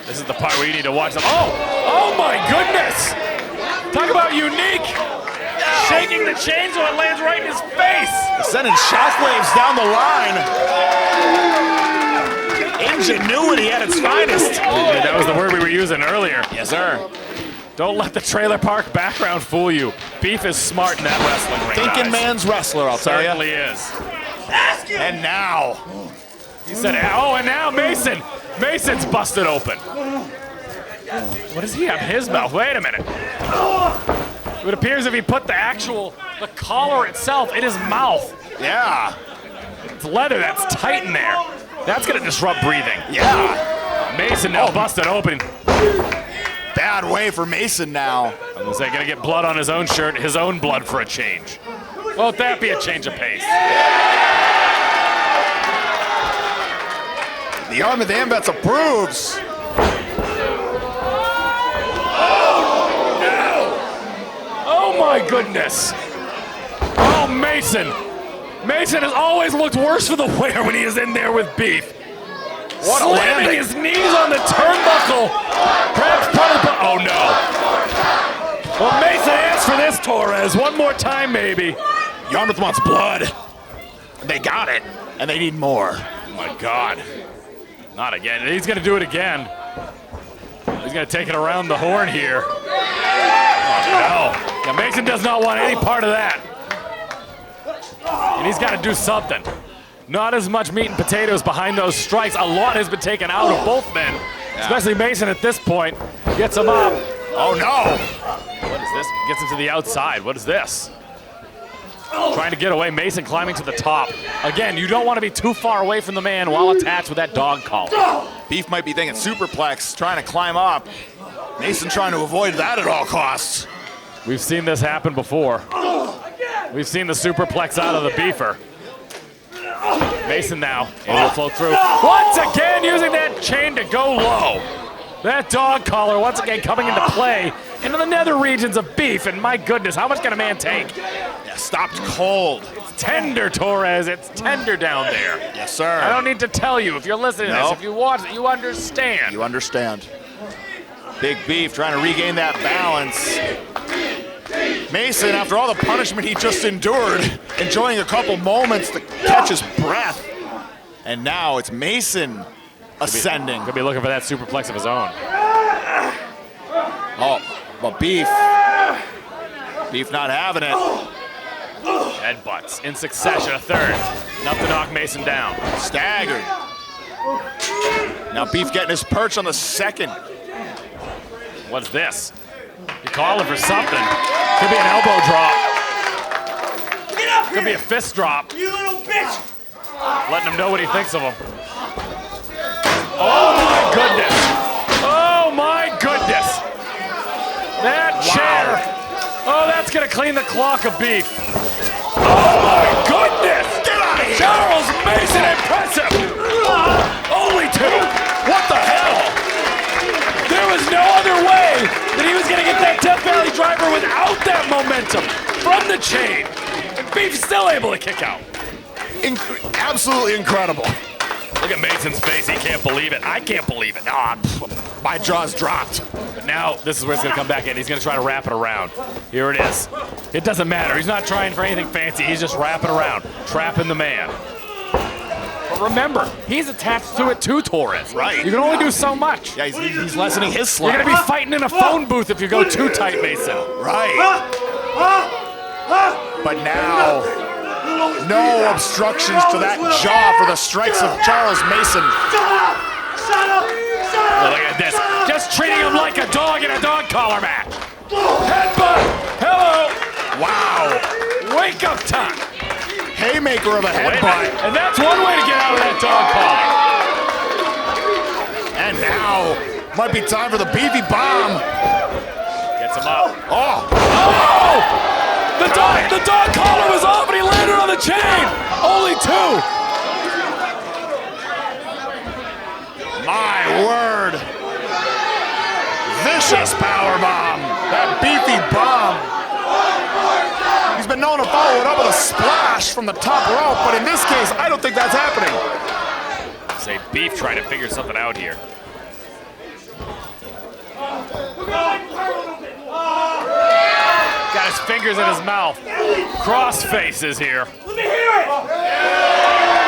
This is the part where you need to watch them. Oh my goodness! Talk about unique. Shaking the chain so it lands right in his face. Sending shockwaves down the line. Ingenuity at its finest. That was the word we were using earlier. Yes, sir. Don't let the trailer park background fool you. Beef is smart in that wrestling ring. Thinking man's wrestler, I'll tell you. Certainly is. And now. He said, oh, and now Mason. Mason's busted open. What does he have in his mouth? Wait a minute. It appears if he put the collar itself in his mouth. Yeah. It's leather that's tight in there. That's gonna disrupt breathing. Yeah. Mason now busted open. Bad way for Mason now. I'm gonna say, gonna get blood on his own shirt, his own blood for a change. Won't that be a change of pace? The Yarmouth Ambets approves. Oh my goodness. Oh, Mason. Mason has always looked worse for the wear when he is in there with Beef. What slamming his knees on the turnbuckle. Perhaps part of the, oh no. Well, Mason asks for this, Torres. One more time, maybe. Yarmouth wants blood. They got it, and they need more. Oh my God. Not again. He's gonna do it again. He's gonna take it around the horn here. Oh no. Now, Mason does not want any part of that. And he's gotta do something. Not as much meat and potatoes behind those strikes. A lot has been taken out of both men, especially Mason at this point. Gets him up. Oh no! What is this? Gets him to the outside. What is this? Trying to get away. Mason climbing to the top. Again, you don't want to be too far away from the man while attached with that dog collar. Beef might be thinking superplex, trying to climb up. Mason trying to avoid that at all costs. We've seen this happen before. We've seen the superplex out of the Beefer. Mason now, and he'll flow through. Once again, using that chain to go low. That dog collar once again coming into play into the nether regions of Beef, and my goodness, how much can a man take? Yeah, stopped cold. It's tender, Torres. It's tender down there. Yes, sir. I don't need to tell you. If you're listening to this, if you watch it, you understand. You understand. Big Beef trying to regain that balance. Mason, after all the punishment he just endured, enjoying a couple moments to catch his breath. And now it's Mason ascending. Could be looking for that superplex of his own. Oh, but Beef not having it. Headbutts in succession, a third. Enough to knock Mason down. Staggered. Now Beef getting his perch on the second. What's this? You're calling for something. Could be an elbow drop. Get up here! Could be a fist drop. You little bitch! Letting him know what he thinks of him. Oh my goodness! Oh my goodness! That chair! Oh, that's gonna clean the clock of Beef. Oh my goodness! Get out of here! Charles Mason, impressive! Only 2. What the hell? There was no other way that he was gonna get that Death Valley driver without that momentum from the chain. And Beef's still able to kick out. Absolutely incredible. Look at Mason's face. He can't believe it. I can't believe it. My jaw's dropped. But now this is where it's going to come back in. He's going to try to wrap it around. Here it is. It doesn't matter. He's not trying for anything fancy. He's just wrapping around, trapping the man. But remember, he's attached to it too, Torres. Right. You can only do so much. Yeah, he's lessening his slack. You're going to be fighting in a phone booth if you go too tight, Mason. Right. But now, no obstructions to that jaw for the strikes of Charles Mason. Shut up! Well, look at this. Just treating him like a dog in a dog collar match. Headbutt. Hello. Wow. Wake up time. Haymaker of a headbutt. And that's one way to get out of that dog collar. And now, might be time for the beefy bomb. Gets him up. Oh. Oh! The dog collar was off and he landed on the chain. Only 2. My word. Vicious power bomb. That beefy bomb. He's been known to follow it up with a splash from the top rope, but in this case, I don't think that's happening. Say Beef trying to figure something out here. Got his fingers in his mouth. Cross faces here. Let me hear it!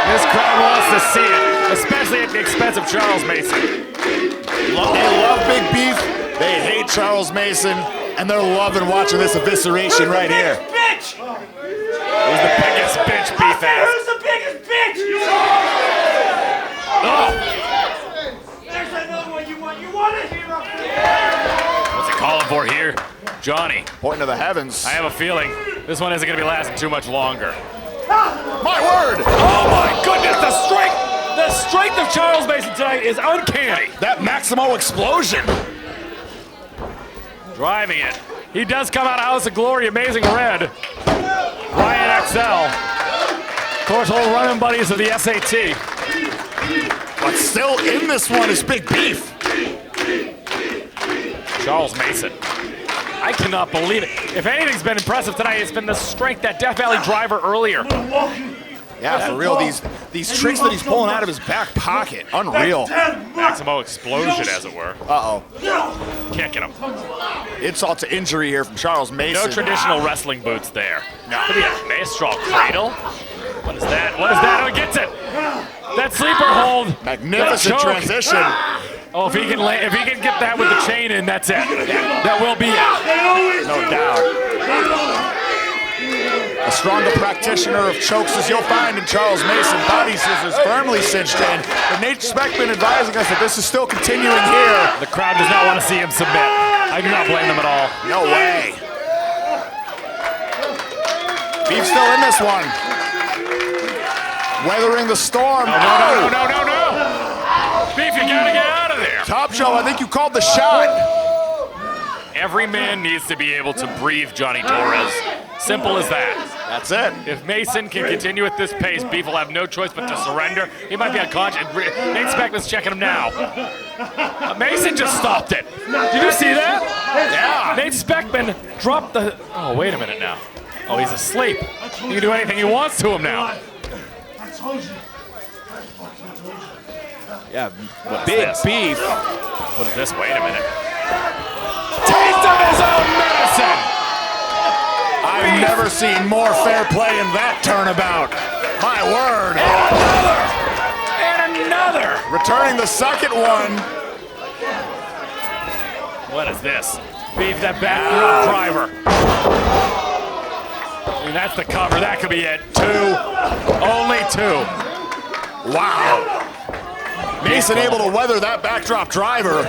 This crowd wants to see it, especially at the expense of Charles Mason. They love Big Beef, they hate Charles Mason, and they're loving watching this evisceration right here. Bitch! Who's the biggest bitch, Beef ass? Who's the biggest bitch? Oh! There's another one you want. You want it? What's he calling for here? Johnny. Pointing to the heavens. I have a feeling this one isn't going to be lasting too much longer. My word! Oh my goodness, the strength of Charles Mason tonight is uncanny. That Maximo explosion. Driving it. He does come out of House of Glory, amazing red. Ryan XL. Of course, old running buddies of the SAT. But still in this one is Big Beef. Charles Mason. I cannot believe it. If anything's been impressive tonight, it's been the strength, that Death Valley driver earlier. Yeah, for real, these tricks that he's pulling out of his back pocket, unreal. Maximo explosion, as it were. Uh-oh. Kicking him. Insult to injury here from Charles Mason. No traditional wrestling boots there. No. Could be a maestral cradle. What is that? What is that? Oh, he gets it. That sleeper hold. Magnificent transition. Oh, if he can get that with the chain in, that's it. That will be it. No doubt. A stronger practitioner of chokes as you'll find in Charles Mason. Body scissors firmly cinched in. But Nate Speckman advising us that this is still continuing here. The crowd does not want to see him submit. I do not blame them at all. No way. Beef's still in this one. Weathering the storm. No. Beef, you gotta get out of there. Top Show, I think you called the shot. Every man needs to be able to breathe, Johnny Torres. Simple as that. That's it. If Mason can continue at this pace, Beef will have no choice but to surrender. He might be unconscious. Nate Speckman's checking him now. Mason just stopped it. Did you see that? Yeah. Nate Speckman dropped the... Oh, wait a minute now. Oh, he's asleep. He can do anything he wants to him now. I told you. Yeah, Big Beef. What is this? Wait a minute. Taste of his own medicine! I've never seen more fair play in that turnabout. My word. And another! Returning the second one. What is this? Beef, that back driver. And that's the cover. That could be it. 2. Only 2. Wow. Mason able to weather that backdrop driver.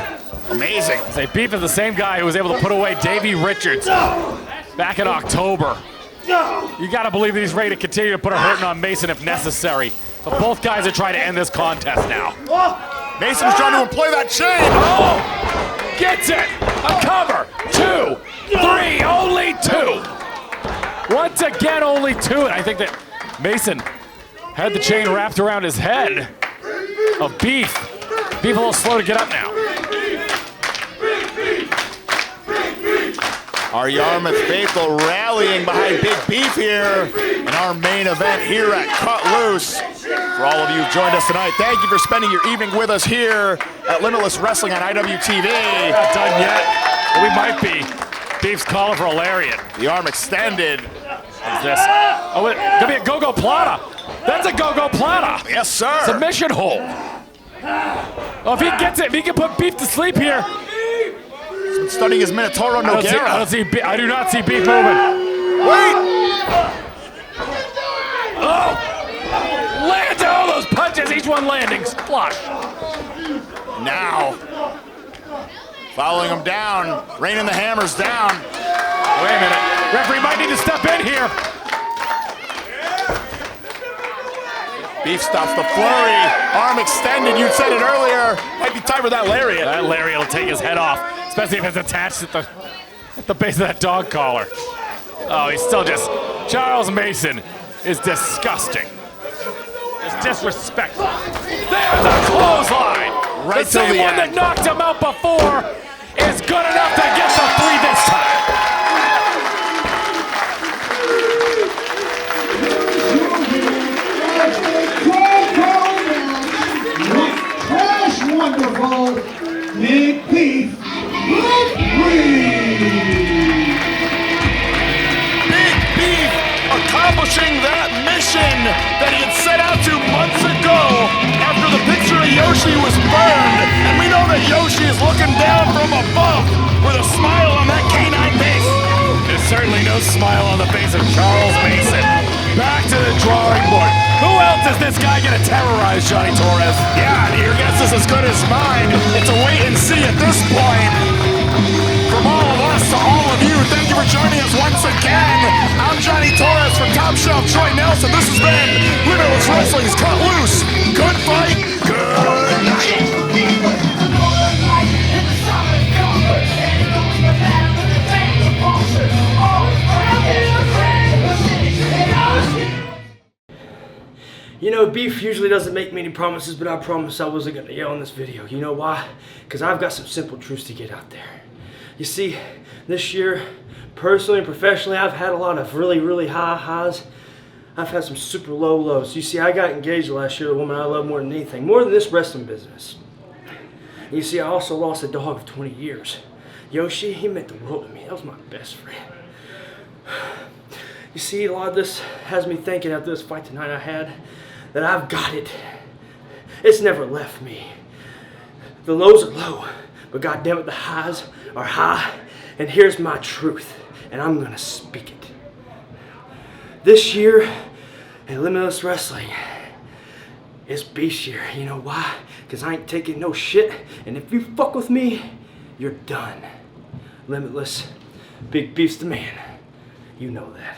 Amazing. Say Beef is the same guy who was able to put away Davey Richards back in October. You got to believe that he's ready to continue to put a hurting on Mason if necessary. But both guys are trying to end this contest now. Mason's trying to employ that chain. Oh! Gets it! A cover! 2, 3, only 2. Once again, only 2. And I think that Mason had the chain wrapped around his head of Beef. Beef a little slow to get up now. Our Yarmouth faithful rallying behind Big Beef here in our main event here at Cut Loose. For all of you who've joined us tonight, thank you for spending your evening with us here at Limitless Wrestling on IWTV. Not done yet. We might be. Beef's calling for a lariat. The arm extended. What's this? Oh, it could be a go-go plata. That's a go-go plata. Yes, sir. Submission hold. Oh, if he gets it, if he can put Beef to sleep here. He's been studying his Minotauro Nogueira. I do not see Beef moving. Wait! Oh! Lands all those punches, each one landing flush. Now, following him down, raining the hammers down. Wait a minute. Referee might need to step in here. Beef stops the flurry. Arm extended. You said it earlier. Might be time for that lariat. That lariat will take his head off, especially if it's attached at the base of that dog collar. Oh, he's still just... Charles Mason is disgusting. It's disrespectful. There's a clothesline. Right the same one that knocked him out before is good enough to get the 3 this time. Wonderful Big Beef Big Beef accomplishing that mission that he had set out to months ago after the picture of Yoshi was burned. And we know that Yoshi is looking down from above with a smile on that canine face. There's certainly no smile on the face of Charles Mason. Back to the drawing board. Who else is this guy gonna terrorize, Johnny Torres? Yeah, your guess is as good as mine. It's a wait and see at this point. From all of us to all of you, thank you for joining us once again. I'm Johnny Torres from Top Shelf Troy Nelson. This has been Limitless Wrestling's Cut Loose. Good fight, good night. You know, Beef usually doesn't make many promises, but I promised I wasn't going to yell in this video. You know why? Because I've got some simple truths to get out there. You see, this year, personally and professionally, I've had a lot of really, really high highs. I've had some super low lows. You see, I got engaged last year to a woman I love more than anything, more than this wrestling business. And you see, I also lost a dog of 20 years. Yoshi, he meant the world to me. That was my best friend. You see, a lot of this has me thinking after this fight tonight I had that I've got it. It's never left me. The lows are low, but goddammit, the highs are high. And here's my truth, and I'm gonna speak it. This year in Limitless Wrestling is Beef's year. You know why? Because I ain't taking no shit, and if you fuck with me, you're done. Limitless, Big Beef's the man. You know that.